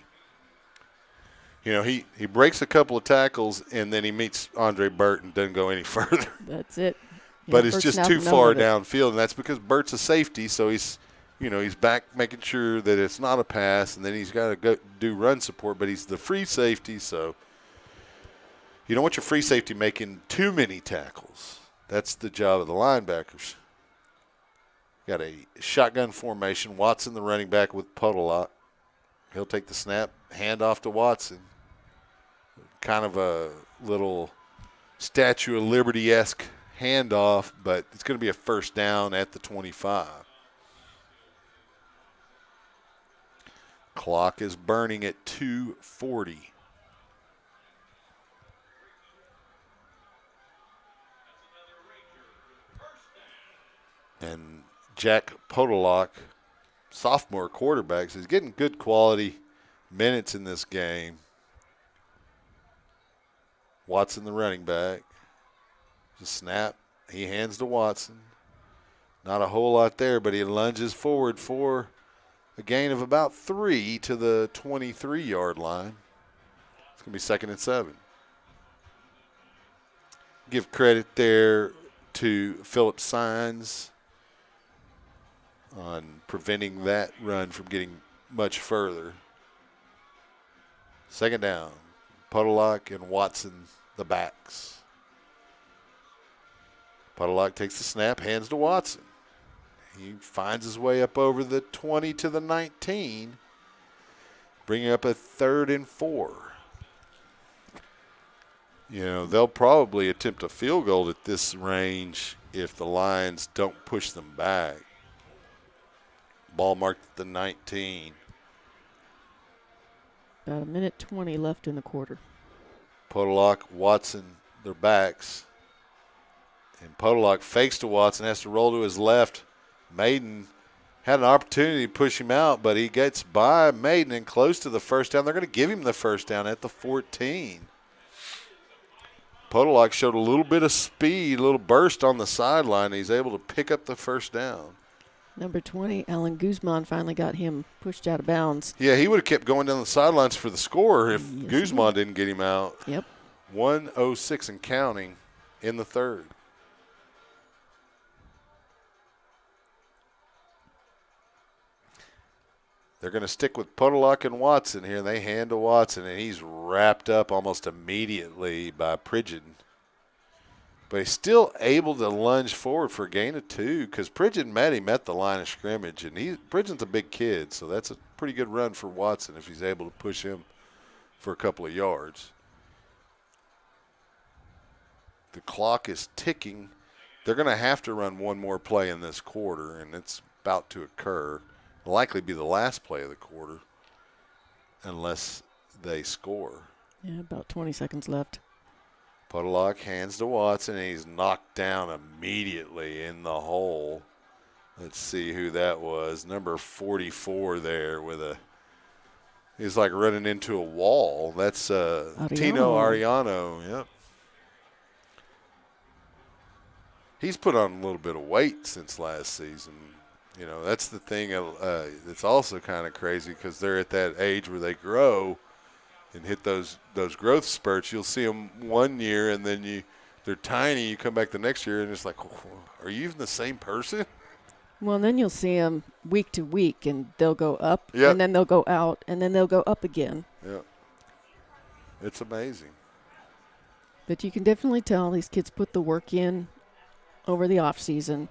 He breaks a couple of tackles, and then he meets Andre Burt and doesn't go any further. That's it. But Yeah, it's Burt's just now too the far number of it. downfield, and that's because Burt's a safety, so he's back making sure that it's not a pass, and then he's got to go do run support, but he's the free safety, so you don't want your free safety making too many tackles. That's the job of the linebackers. Got a shotgun formation. Watson, the running back, with Puddlelock. He'll take the snap, hand off to Watson. Kind of a little Statue of Liberty-esque handoff, but it's going to be a first down at the 25. Clock is burning at 2:40. And Jack Podolak, sophomore quarterback, so he's getting good quality minutes in this game. Watson, the running back. The snap. He hands to Watson. Not a whole lot there, but he lunges forward for a gain of about 3 to the 23-yard line. It's going to be 2nd and 7. Give credit there to Philip Sines on preventing that run from getting much further. 2nd down. Puddlelock and Watson, the backs. Puddlelock takes the snap, hands to Watson. He finds his way up over the 20 to the 19, bringing up a 3rd and 4. They'll probably attempt a field goal at this range if the Lions don't push them back. Ball marked at the 19. About a minute 20 left in the quarter. Podolak, Watson, their backs. And Podolak fakes to Watson, has to roll to his left. Maiden had an opportunity to push him out, but he gets by Maiden and close to the first down. They're going to give him the first down at the 14. Podolak showed a little bit of speed, a little burst on the sideline. He's able to pick up the first down. Number 20, Alan Guzman, finally got him pushed out of bounds. Yeah, he would have kept going down the sidelines for the score if Yes, Guzman didn't get him out. Yep. 1:06 and counting in the third. They're going to stick with Podolak and Watson here. They hand to Watson, and he's wrapped up almost immediately by Pridgeon. But he's still able to lunge forward for a gain of 2 because Pridgeon met him at the line of scrimmage. And Pridgeon's a big kid, so that's a pretty good run for Watson if he's able to push him for a couple of yards. The clock is ticking. They're going to have to run one more play in this quarter, and it's about to occur. It'll likely be the last play of the quarter unless they score. Yeah, about 20 seconds left. Podolak hands to Watson, and he's knocked down immediately in the hole. Let's see who that was. Number 44 there he's like running into a wall. That's Tino Ariano. Yep. He's put on a little bit of weight since last season. That's the thing that's also kind of crazy because they're at that age where they grow and hit those growth spurts. You'll see them one year, and then they're tiny. You come back the next year, and it's like, are you even the same person? Well, and then you'll see them week to week, and they'll go up, Yep. and then they'll go out, and then they'll go up again. Yeah. It's amazing. But you can definitely tell these kids put the work in over the off season,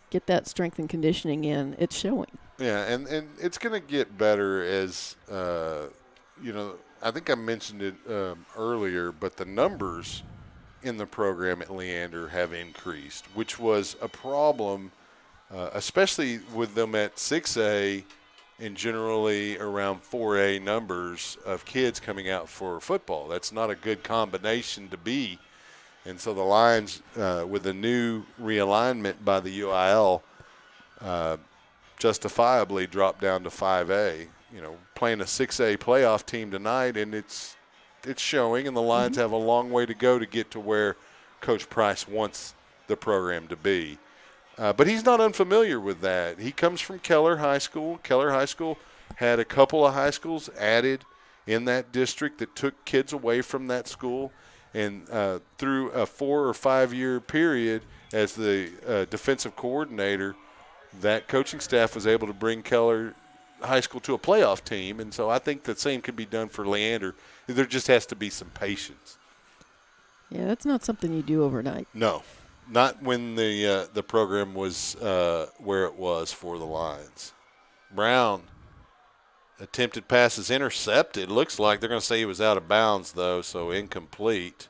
get that strength and conditioning in. It's showing. Yeah, and it's going to get better as, I think I mentioned it earlier, but the numbers in the program at Leander have increased, which was a problem, especially with them at 6A and generally around 4A numbers of kids coming out for football. That's not a good combination to be. And so the Lions, with a new realignment by the UIL, justifiably dropped down to 5A. You know, playing a 6A playoff team tonight, and it's showing, and the Lions have a long way to go to get to where Coach Price wants the program to be. But he's not unfamiliar with that. He comes from Keller High School. Keller High School had a couple of high schools added in that district that took kids away from that school. And through a 4 or 5 year period as the defensive coordinator, that coaching staff was able to bring Keller High School to a playoff team. And so I think the same can be done for Leander. There just has to be some patience. Yeah, that's not something you do overnight. No, not when the program was where it was for the Lions. Brown, attempted pass is intercepted. Looks like they're going to say he was out of bounds, though, so incomplete.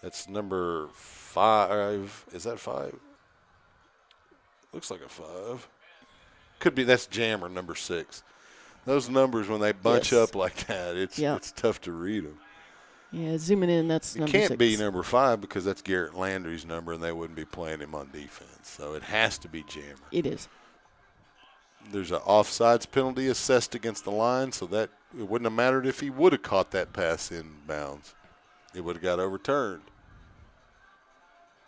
That's number 5. Is that 5? Looks like a 5. Could be. That's Jammer, number 6. Those numbers, when they bunch up like that, it's tough to read them. Yeah, zooming in, that's number 6. It can't be number 5 because that's Garrett Landry's number, and they wouldn't be playing him on defense. So it has to be Jammer. It is. There's an offsides penalty assessed against the line, so that it wouldn't have mattered if he would have caught that pass in bounds. It would have got overturned.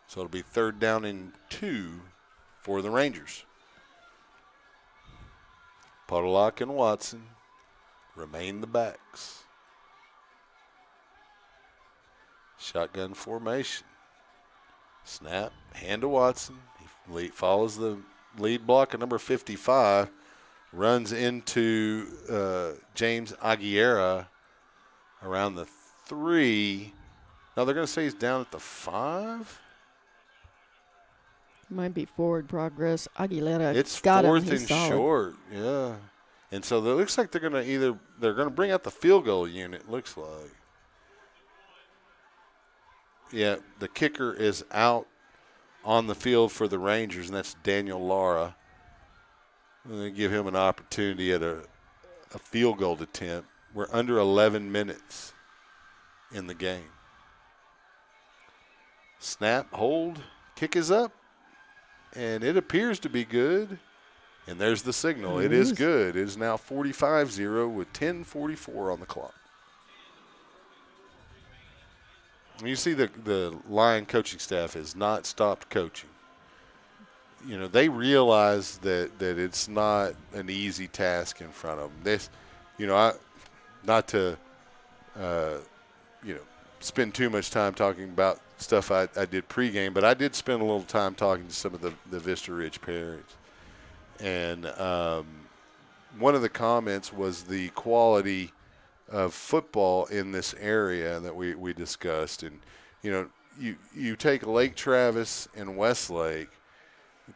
So it'll be 3rd down and 2 for the Rangers. Podolak and Watson remain the backs. Shotgun formation. Snap, hand to Watson. He follows the lead block at number 55, runs into James Aguilera around the 3. Now they're going to say he's down at the 5. Might be forward progress. Aguilera It's got 4th him. He's and solid. short, yeah. And so it looks like they're going to bring out the field goal unit. Looks like, yeah. The kicker is out on the field for the Rangers, and that's Daniel Lara. And they give him an opportunity at a field goal attempt. We're under 11 minutes in the game. Snap, hold, kick is up, and it appears to be good. And there's the signal. It is good. It is now 45-0 with 10:44 on the clock. You see the Lion coaching staff has not stopped coaching. You know, they realize that it's not an easy task in front of them. This, you know, not to, spend too much time talking about stuff I did pregame, but I did spend a little time talking to some of the Vista Ridge parents. And one of the comments was the quality of football in this area that we discussed. And, you know, you take Lake Travis and Westlake,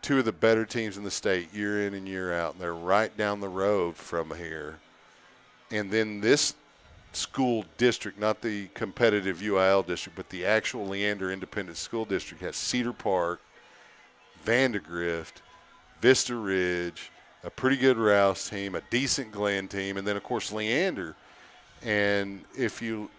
2 of the better teams in the state year in and year out, and they're right down the road from here. And then this school district, not the competitive UIL district, but the actual Leander Independent School District, has Cedar Park, Vandegrift, Vista Ridge, a pretty good Rouse team, a decent Glen team, and then, of course, Leander. And if you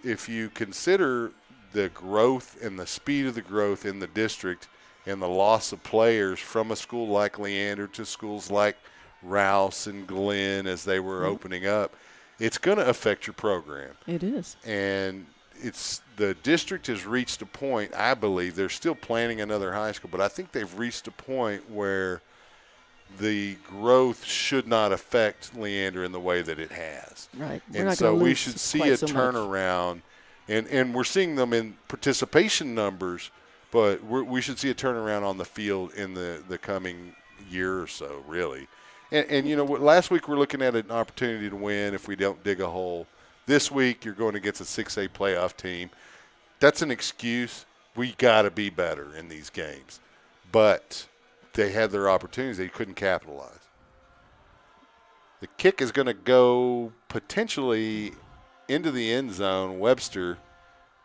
consider the growth and the speed of the growth in the district and the loss of players from a school like Leander to schools like Rouse and Glen as they were opening up, it's going to affect your program. It is. And the district has reached a point, I believe, they're still planning another high school, but I think they've reached a point where the growth should not affect Leander in the way that it has. Right. And so we should see a turnaround. And we're seeing them in participation numbers, but we should see a turnaround on the field in the coming year or so, really. And you know, last week we're looking at an opportunity to win if we don't dig a hole. This week you're going against a 6A playoff team. That's an excuse. We got to be better in these games. But they had their opportunities. They couldn't capitalize. The kick is going to go potentially into the end zone. Webster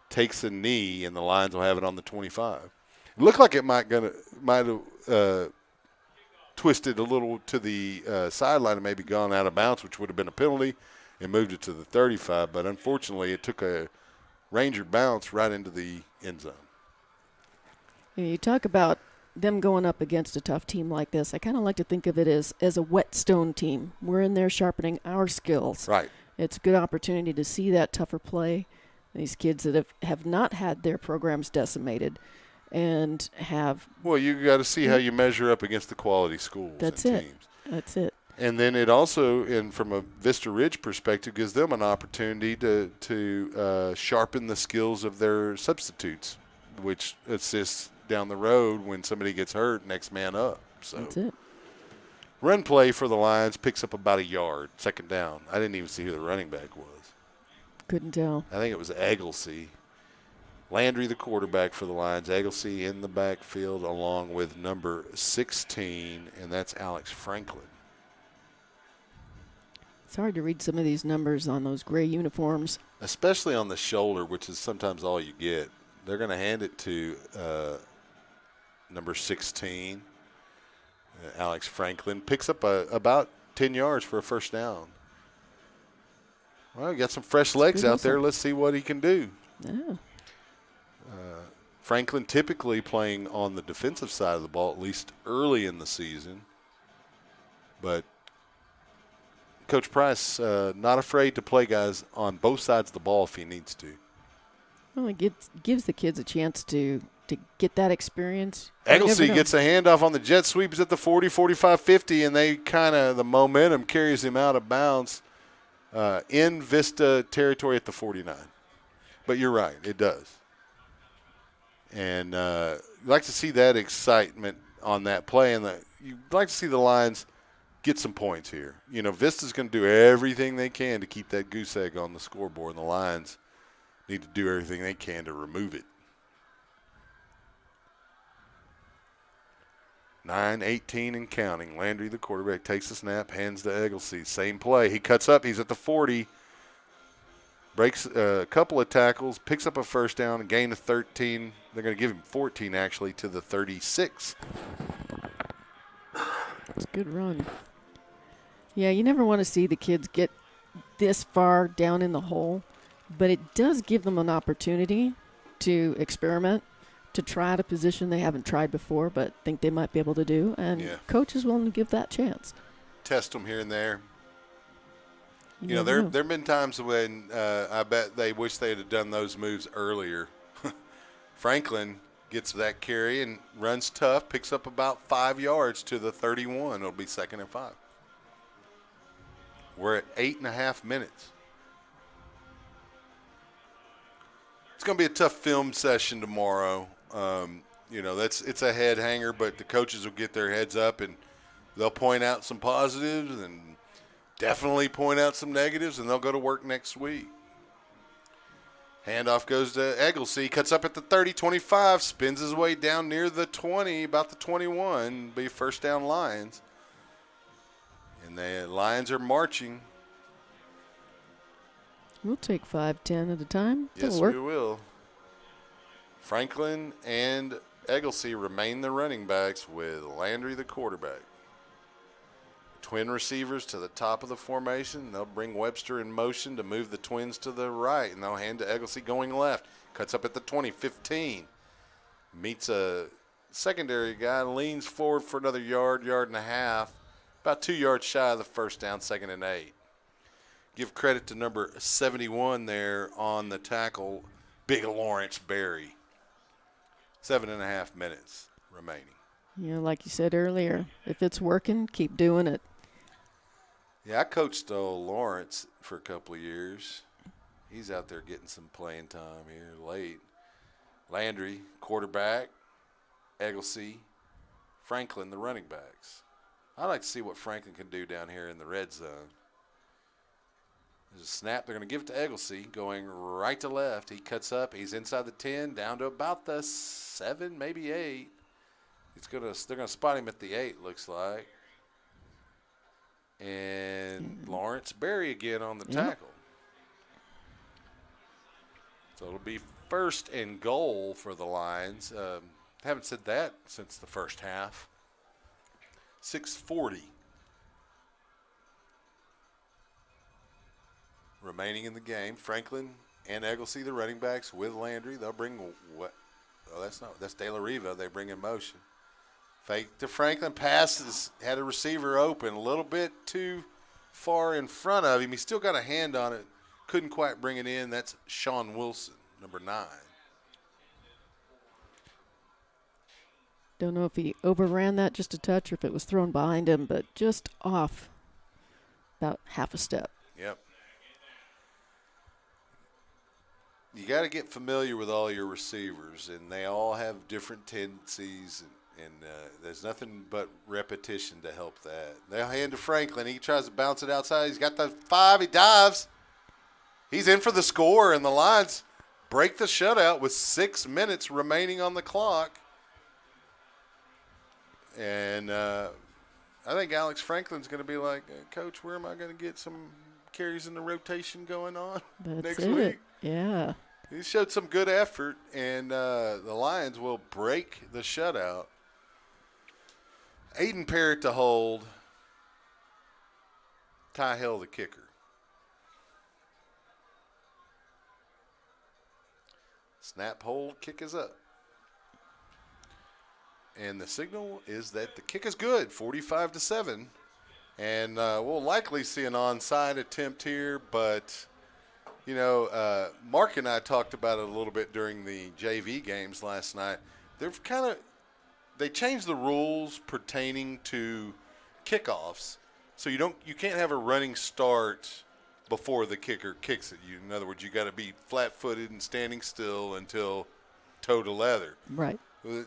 takes a knee, and the Lions will have it on the 25. It looked like it might have twisted a little to the sideline and maybe gone out of bounds, which would have been a penalty, and moved it to the 35. But unfortunately, it took a Ranger bounce right into the end zone. You talk about them going up against a tough team like this. I kind of like to think of it as a whetstone team. We're in there sharpening our skills. Right. It's a good opportunity to see that tougher play. These kids that have not had their programs decimated and have. Well, you got to see how you measure up against the quality schools That's and it. teams. That's it. And then it also, from a Vista Ridge perspective, gives them an opportunity to sharpen the skills of their substitutes, which assists down the road when somebody gets hurt, next man up. So That's it. run play for the Lions picks up about a yard, second down. I didn't even see who the running back was. Couldn't tell. I think it was Egglesey. Landry, the quarterback for the Lions. Egglesey in the backfield along with number 16, and that's Alex Franklin. It's hard to read some of these numbers on those gray uniforms. Especially on the shoulder, which is sometimes all you get. They're going to hand it to number 16, Alex Franklin. Picks up about 10 yards for a first down. Well, we got some fresh legs out there. Let's see what he can do. Yeah. Franklin typically playing on the defensive side of the ball, at least early in the season. But Coach Price not afraid to play guys on both sides of the ball if he needs to. Well, it gives the kids a chance to get that experience. Egglesey gets a handoff on the jet sweep. He's at the 40, 45, 50, and the momentum carries him out of bounds in Vista territory at the 49. But you're right, it does. And you'd like to see that excitement on that play, and you'd like to see the Lions get some points here. You know, Vista's going to do everything they can to keep that goose egg on the scoreboard, and the Lions need to do everything they can to remove it. 9:18 and counting. Landry, the quarterback, takes the snap, hands to Egglesey. Same play. He cuts up. He's at the 40. Breaks a couple of tackles, picks up a first down, a gain of 13. They're going to give him 14, actually, to the 36. It's a good run. Yeah, you never want to see the kids get this far down in the hole, but it does give them an opportunity to experiment, to try out a position they haven't tried before but think they might be able to do, and Coach is willing to give that chance. Test them here and there. You know, never there have been times when I bet they wish they had done those moves earlier. Franklin gets that carry and runs tough, picks up about 5 yards to the 31. It'll be 2nd and 5. We're at 8.5 minutes. It's going to be a tough film session tomorrow. You know, it's a head hanger, but the coaches will get their heads up and they'll point out some positives and definitely point out some negatives, and they'll go to work next week. Handoff goes to Egglesey, cuts up at the 30, 25, spins his way down near the 20, about the 21, be first down Lions. And the Lions are marching. We'll take 5-10 at a time. Yes, we will. Franklin and Egglesey remain the running backs with Landry the quarterback. Twin receivers to the top of the formation. They'll bring Webster in motion to move the twins to the right, and they'll hand to Egglesey going left. Cuts up at the 20, 15. Meets a secondary guy, leans forward for another yard, yard and a half. About 2 yards shy of the first down, 2nd and 8. Give credit to number 71 there on the tackle, Big Lawrence Berry. 7.5 minutes remaining. You know, like you said earlier, if it's working, keep doing it. Yeah, I coached Lawrence for a couple of years. He's out there getting some playing time here late. Landry, quarterback. Egglesey, Franklin, the running backs. I'd like to see what Franklin can do down here in the red zone. There's a snap. They're going to give it to Egglesey, going right to left. He cuts up. He's inside the 10, down to about the 7, maybe 8. They're going to spot him at the 8, looks like. And Lawrence Berry again on the tackle. So it'll be 1st and goal for the Lions. Haven't said that since the first half. 6:40 remaining in the game. Franklin and Egglesey, the running backs, with Landry. They'll bring Oh, that's De La Riva. They bring in motion. Fake to Franklin. Passes. Had a receiver open. A little bit too far in front of him. He still got a hand on it. Couldn't quite bring it in. That's Sean Wilson, number 9. Don't know if he overran that just a touch or if it was thrown behind him, but just off about half a step. Yep. You got to get familiar with all your receivers, and they all have different tendencies, and there's nothing but repetition to help that. They'll hand to Franklin. He tries to bounce it outside. He's got the 5. He dives. He's in for the score, and the Lions break the shutout with 6 minutes remaining on the clock. And I think Alex Franklin's going to be like, Coach, where am I going to get some carries in the rotation going on next week? Yeah. He showed some good effort, and the Lions will break the shutout. Aiden Parrott to hold. Ty Hill, the kicker. Snap, hold, kick is up. And the signal is that the kick is good, 45-7. And we'll likely see an onside attempt here, but, you know, Mark and I talked about it a little bit during the JV games last night. They changed the rules pertaining to kickoffs, so you can't have a running start before the kicker kicks at you. In other words, you got to be flat-footed and standing still until toe to leather. Right. The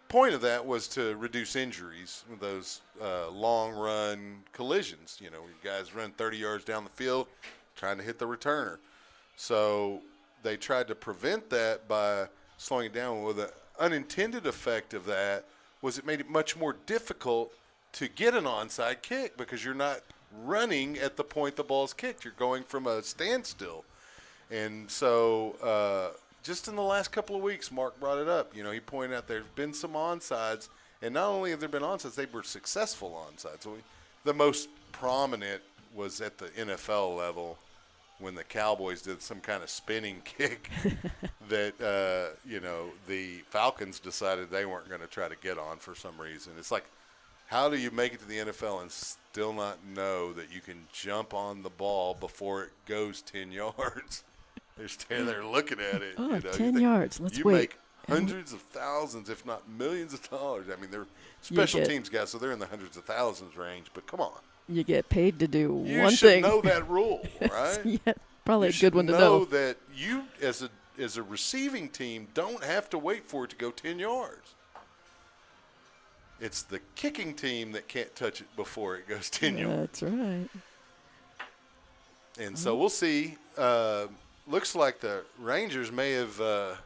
point of that was to reduce injuries with those long-run collisions. You know, you guys run 30 yards down the field trying to hit the returner. So they tried to prevent that by slowing it down. Well, the unintended effect of that was it made it much more difficult to get an onside kick because you're not running at the point the ball's kicked. You're going from a standstill. And so just in the last couple of weeks, Mark brought it up. You know, he pointed out there's been some onsides, and not only have there been onsides, they were successful onsides. So the most prominent was at the NFL level when the Cowboys did some kind of spinning kick that, you know, the Falcons decided they weren't going to try to get on for some reason. It's like, how do you make it to the NFL and still not know that you can jump on the ball before it goes 10 yards? They're standing there looking at it. Oh, you know, 10 yards. Let's you wait. make hundreds of thousands, if not millions of dollars. I mean, they're special teams guys, so they're in the hundreds of thousands range. But come on. You get paid to do You one should thing. know that rule, right? Yeah, probably You a good one to should know. that you, as a receiving team, don't have to wait for it to go 10 yards. It's the kicking team that can't touch it before it goes 10 yards. That's right. And so we'll see. Looks like the Rangers may have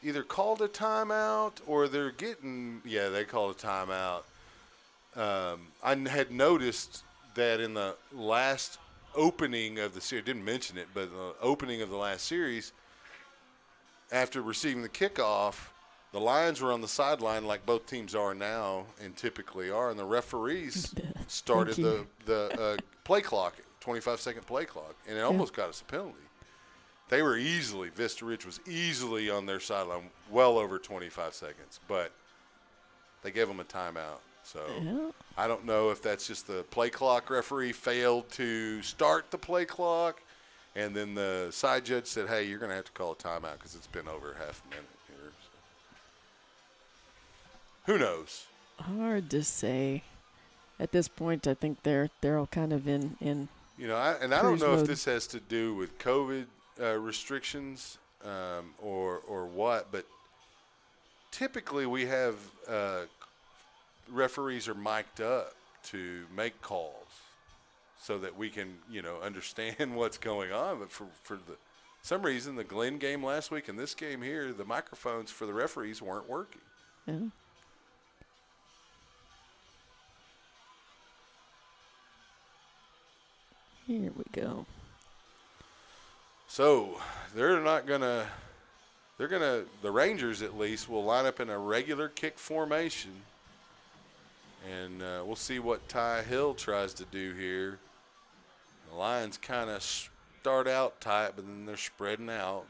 either called a timeout or they're getting – yeah, they called a timeout. I had noticed that in the last opening of the series – didn't mention it, but the opening of the last series, after receiving the kickoff, the Lions were on the sideline like both teams are now and typically are, and the referees started the play clock, 25-second play clock, and it almost got us a penalty. They were easily – Vista Ridge was easily on their sideline well over 25 seconds, but they gave them a timeout. So I don't know if that's just the play clock referee failed to start the play clock, and then the side judge said, hey, you're going to have to call a timeout because it's been over half a minute here. So. Who knows? Hard to say. At this point, I think they're all kind of in you know, I don't know mode. if this has to do with COVID restrictions or what, but typically we have referees are mic'd up to make calls so that we can, you know, understand what's going on. But for some reason, the Glenn game last week and this game here, the microphones for the referees weren't working. Yeah. Here we go. So the Rangers at least will line up in a regular kick formation. And we'll see what Ty Hill tries to do here. The Lions kind of start out tight, but then they're spreading out.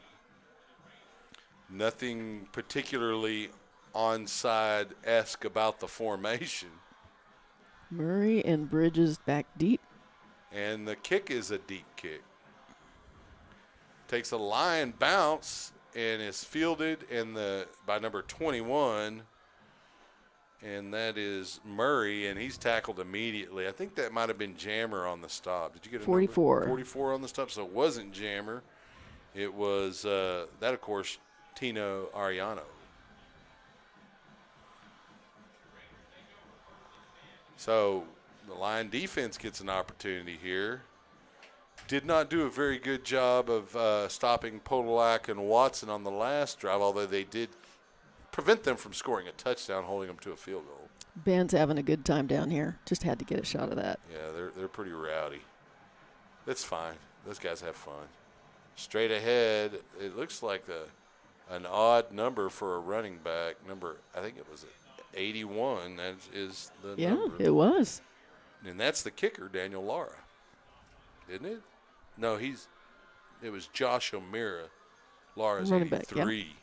Nothing particularly onside-esque about the formation. Murray and Bridges back deep. And the kick is a deep kick. Takes a line bounce and is fielded by number 21. And that is Murray, and he's tackled immediately. I think that might have been Jammer on the stop. Did you get a 44. number? 44 on the stop, so it wasn't Jammer. It was, that, of course, Tino Ariano. So the line defense gets an opportunity here. Did not do a very good job of stopping Podolak and Watson on the last drive, although they did prevent them from scoring a touchdown, holding them to a field goal. Ben's having a good time down here. Just had to get a shot of that. Yeah, they're pretty rowdy. That's fine. Those guys have fun. Straight ahead, it looks like an odd number for a running back. I think it was 81. That is the number. Yeah, it was. And that's the kicker, Daniel Lara. Isn't it? No, it was Josh O'Meara. Lara's Running 83. back, yeah.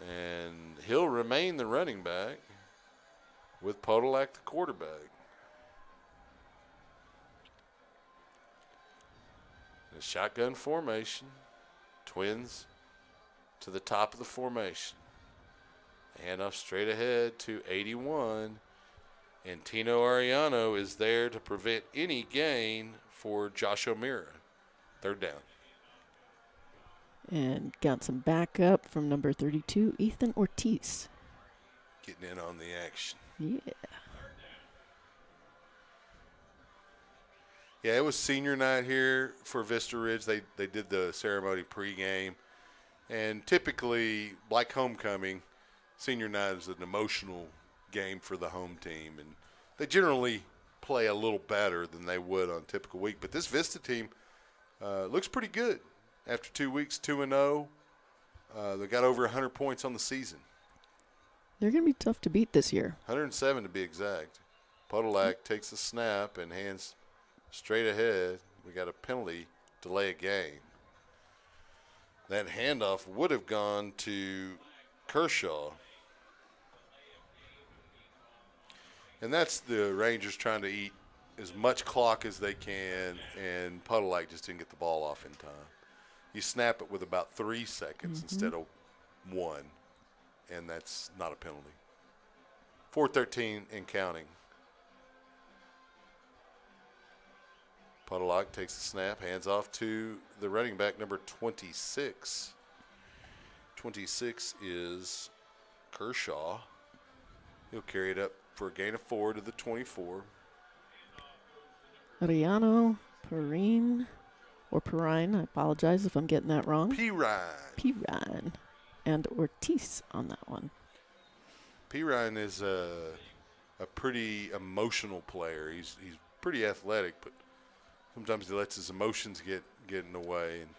And he'll remain the running back with Podolak the quarterback. A shotgun formation. Twins to the top of the formation. Handoff straight ahead to 81. And Tino Ariano is there to prevent any gain for Josh O'Meara. Third down. And got some backup from number 32, Ethan Ortiz. Getting in on the action. Yeah. Yeah, it was senior night here for Vista Ridge. They did the ceremony pregame. And typically, like homecoming, senior night is an emotional game for the home team. And they generally play a little better than they would on a typical week. But this Vista team looks pretty good. After 2 weeks, 2-0. They got over 100 points on the season. They're going to be tough to beat this year. 107 to be exact. Podolak takes the snap and hands straight ahead. We got a penalty, delay a game. That handoff would have gone to Kershaw. And that's the Rangers trying to eat as much clock as they can, and Podolak just didn't get the ball off in time. You snap it with about 3 seconds instead of 1, and that's not a penalty. 4:13 and counting. Podolak takes the snap, hands off to the running back, number 26. 26 is Kershaw. He'll carry it up for a gain of 4 to the 24. Ariano, Perrine, or Perrine, I apologize if I'm getting that wrong. Perrine. And Ortiz on that one. Perrine is a pretty emotional player. He's pretty athletic, but sometimes he lets his emotions get in the way. And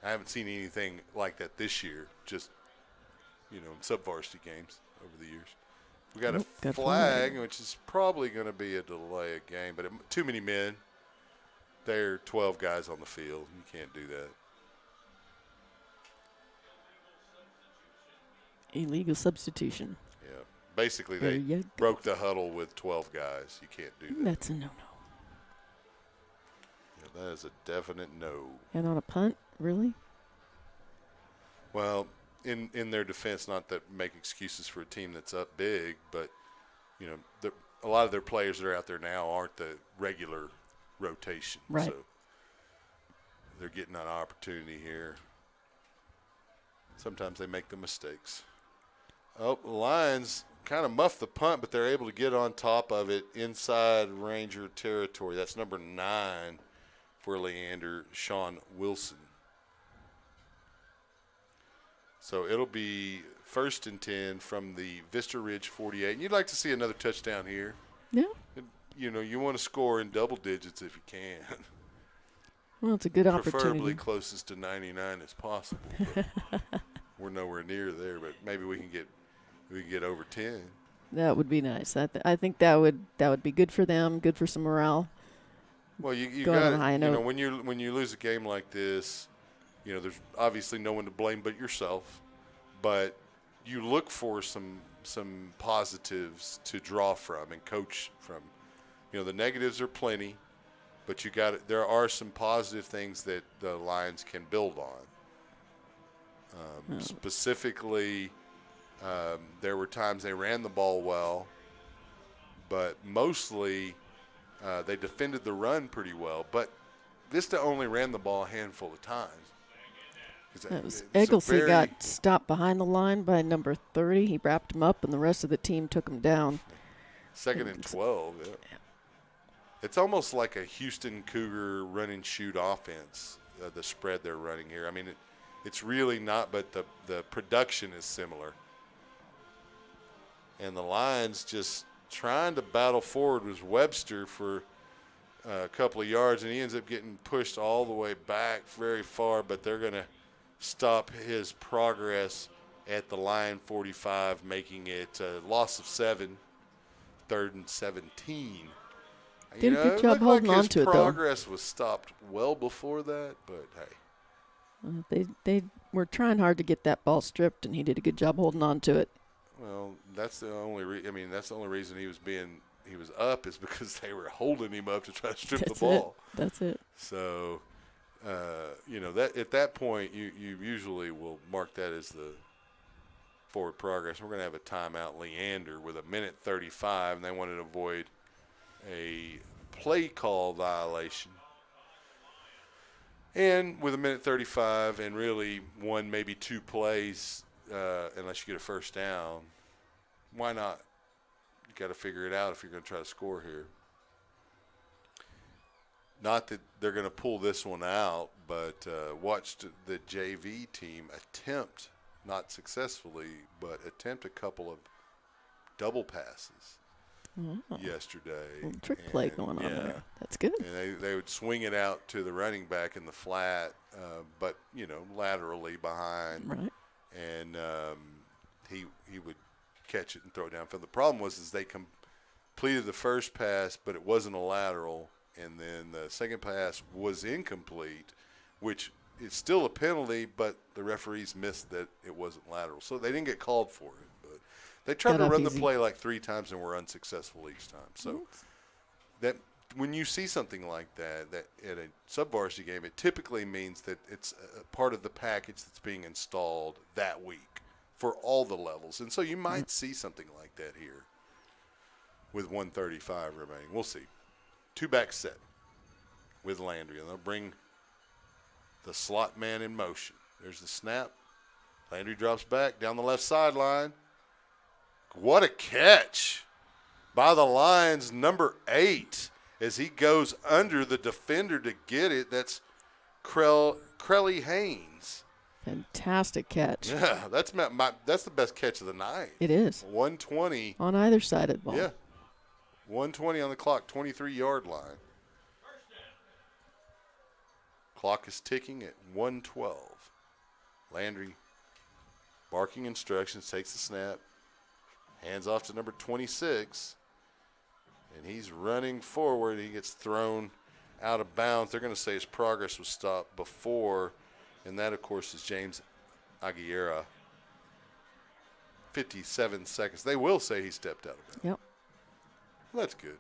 I haven't seen anything like that this year, just, in sub-varsity games over the years. We got a flag, which is probably going to be a delay of game, but too many men. There are 12 guys on the field. You can't do that. Illegal substitution. Yeah. Basically, There they you go. broke the huddle with 12 guys. You can't do that. That's a no-no. Yeah, that is a definite no. And on a punt, really? Well, in their defense, not that make excuses for a team that's up big, but, a lot of their players that are out there now aren't the regular rotation. Right. So they're getting an opportunity here. Sometimes they make the mistakes. Oh, the Lions kind of muffed the punt, but they're able to get on top of it inside Ranger territory. That's number 9 for Leander, Sean Wilson. So it'll be 1st and 10 from the Vista Ridge 48. And you'd like to see another touchdown here. Yeah. You want to score in double digits if you can. Well, it's a good Preferably opportunity. closest to 99 as possible. But we're nowhere near there, but maybe we can get over 10. That would be nice. I think that would be good for them, good for some morale. Well, you go out on got a high you note. know when you lose a game like this, there's obviously no one to blame but yourself, but you look for some positives to draw from and coach from. The negatives are plenty, but there are some positive things that the Lions can build on. Specifically, there were times they ran the ball well, but mostly they defended the run pretty well. But Vista only ran the ball a handful of times. Egglesey got stopped behind the line by number 30. He wrapped him up, and the rest of the team took him down. 2nd and 12. Yeah. It's almost like a Houston Cougar run and shoot offense, the spread they're running here. I mean, it's really not, but the production is similar. And the Lions just trying to battle forward with Webster for a couple of yards, and he ends up getting pushed all the way back very far, but they're going to stop his progress at the line 45, making it a loss of 7, 3rd and 17. Did a good job holding on to it, though. His progress was stopped well before that, but hey. They were trying hard to get that ball stripped, and he did a good job holding on to it. Well, that's the only that's the only reason he was up is because they were holding him up to try to strip the ball. That's it. So, that at that point you usually will mark that as the forward progress. We're going to have a timeout, Leander, with 1:35, and they wanted to avoid a play call violation. And with 1:35 and really one, maybe 2 plays, unless you get a first down, why not? You got to figure it out if you're going to try to score here. Not that they're going to pull this one out, but watched the JV team attempt, not successfully, but attempt a couple of double passes yesterday. Little trick play going on there. That's good. And they would swing it out to the running back in the flat, but, laterally behind. Right. And he would catch it and throw it downfield. The problem was they completed the first pass, but it wasn't a lateral. And then the second pass was incomplete, which is still a penalty, but the referees missed that it wasn't lateral. So they didn't get called for it. But they tried to run the play like 3 times and were unsuccessful each time. So that when you see something like that at a sub-varsity game, it typically means that it's a part of the package that's being installed that week for all the levels. And so you might see something like that here with 1:35 remaining. We'll see. 2-back set with Landry, and they'll bring the slot man in motion. There's the snap. Landry drops back down the left sideline. What a catch by the Lions, number 8, as he goes under the defender to get it. That's Crelly Haynes. Fantastic catch. Yeah, that's the best catch of the night. It is. 120. On either side of the ball. Yeah. 120 on the clock, 23-yard line. Clock is ticking at 1:12. Landry barking instructions, takes the snap, hands off to number 26, and he's running forward. He gets thrown out of bounds. They're going to say his progress was stopped before, and that, of course, is James Aguilera. 57 seconds. They will say he stepped out of bounds. Yep. Well, that's good.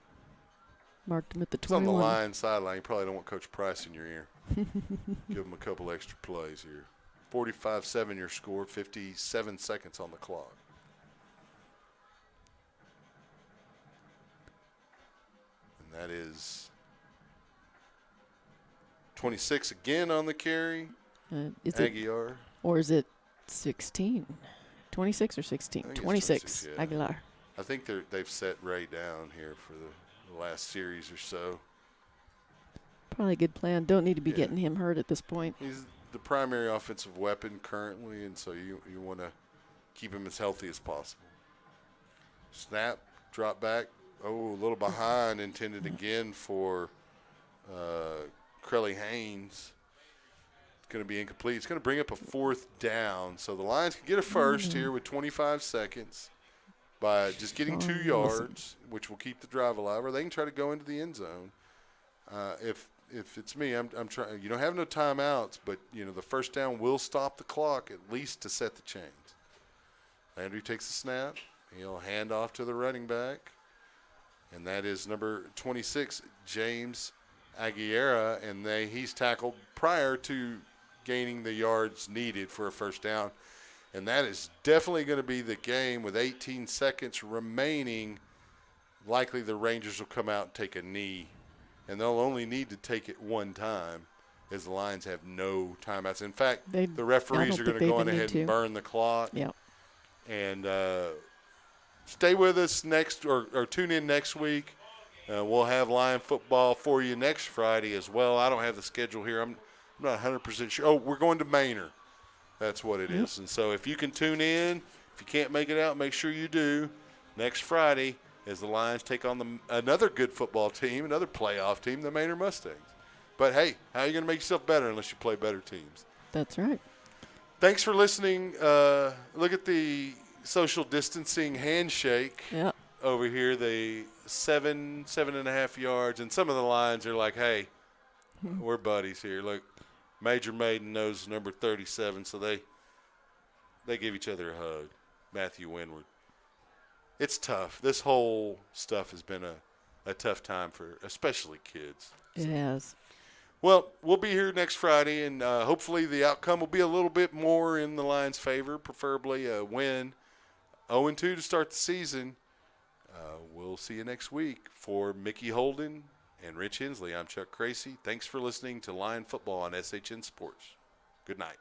Marked him at the It's on 21. the line sideline. You probably don't want Coach Price in your ear. Give him a couple extra plays here. 45-7 your score, 57 seconds on the clock. And that is 26 again on the carry. Is Aguilar. or is it 16? 26 or 16? I think it's 26. 26, yeah. Aguilar. I think they've set Ray down here for the last series or so. Probably a good plan. Don't need to be getting him hurt at this point. He's the primary offensive weapon currently, and so you want to keep him as healthy as possible. Snap, drop back. Oh, a little behind, intended again for Crelly Haynes. It's going to be incomplete. It's going to bring up a 4th down. So the Lions can get a first here with 25 seconds by just getting 2 yards, which will keep the drive alive, or they can try to go into the end zone. If it's me, I'm trying. You don't have no timeouts, but the first down will stop the clock at least to set the chains. Landry takes the snap. He'll hand off to the running back, and that is number 26, James Aguilera, and he's tackled prior to gaining the yards needed for a first down. And that is definitely going to be the game with 18 seconds remaining. Likely the Rangers will come out and take a knee, and they'll only need to take it one time as the Lions have no timeouts. In fact, the referees are going to go on ahead and burn the clock. Yep. And stay with us next or tune in next week. We'll have Lion football for you next Friday as well. I don't have the schedule here. I'm not 100% sure. Oh, we're going to Manor. That's what it is. And so if you can tune in, if you can't make it out, make sure you do next Friday as the Lions take on another good football team, another playoff team, the Manor Mustangs. But, hey, how are you going to make yourself better unless you play better teams? That's right. Thanks for listening. Look at the social distancing handshake over here, the 7.5 yards. And some of the lines are like, hey, we're buddies here. Look, Major Maiden knows number 37, so they give each other a hug. Matthew Windward. It's tough. This whole stuff has been a tough time for especially kids. It has. Well, we'll be here next Friday, and hopefully the outcome will be a little bit more in the Lions' favor, preferably a win. 0-2 to start the season. We'll see you next week. For Mickey Holden and Rich Hensley, I'm Chuck Cracy. Thanks for listening to Lion Football on SHN Sports. Good night.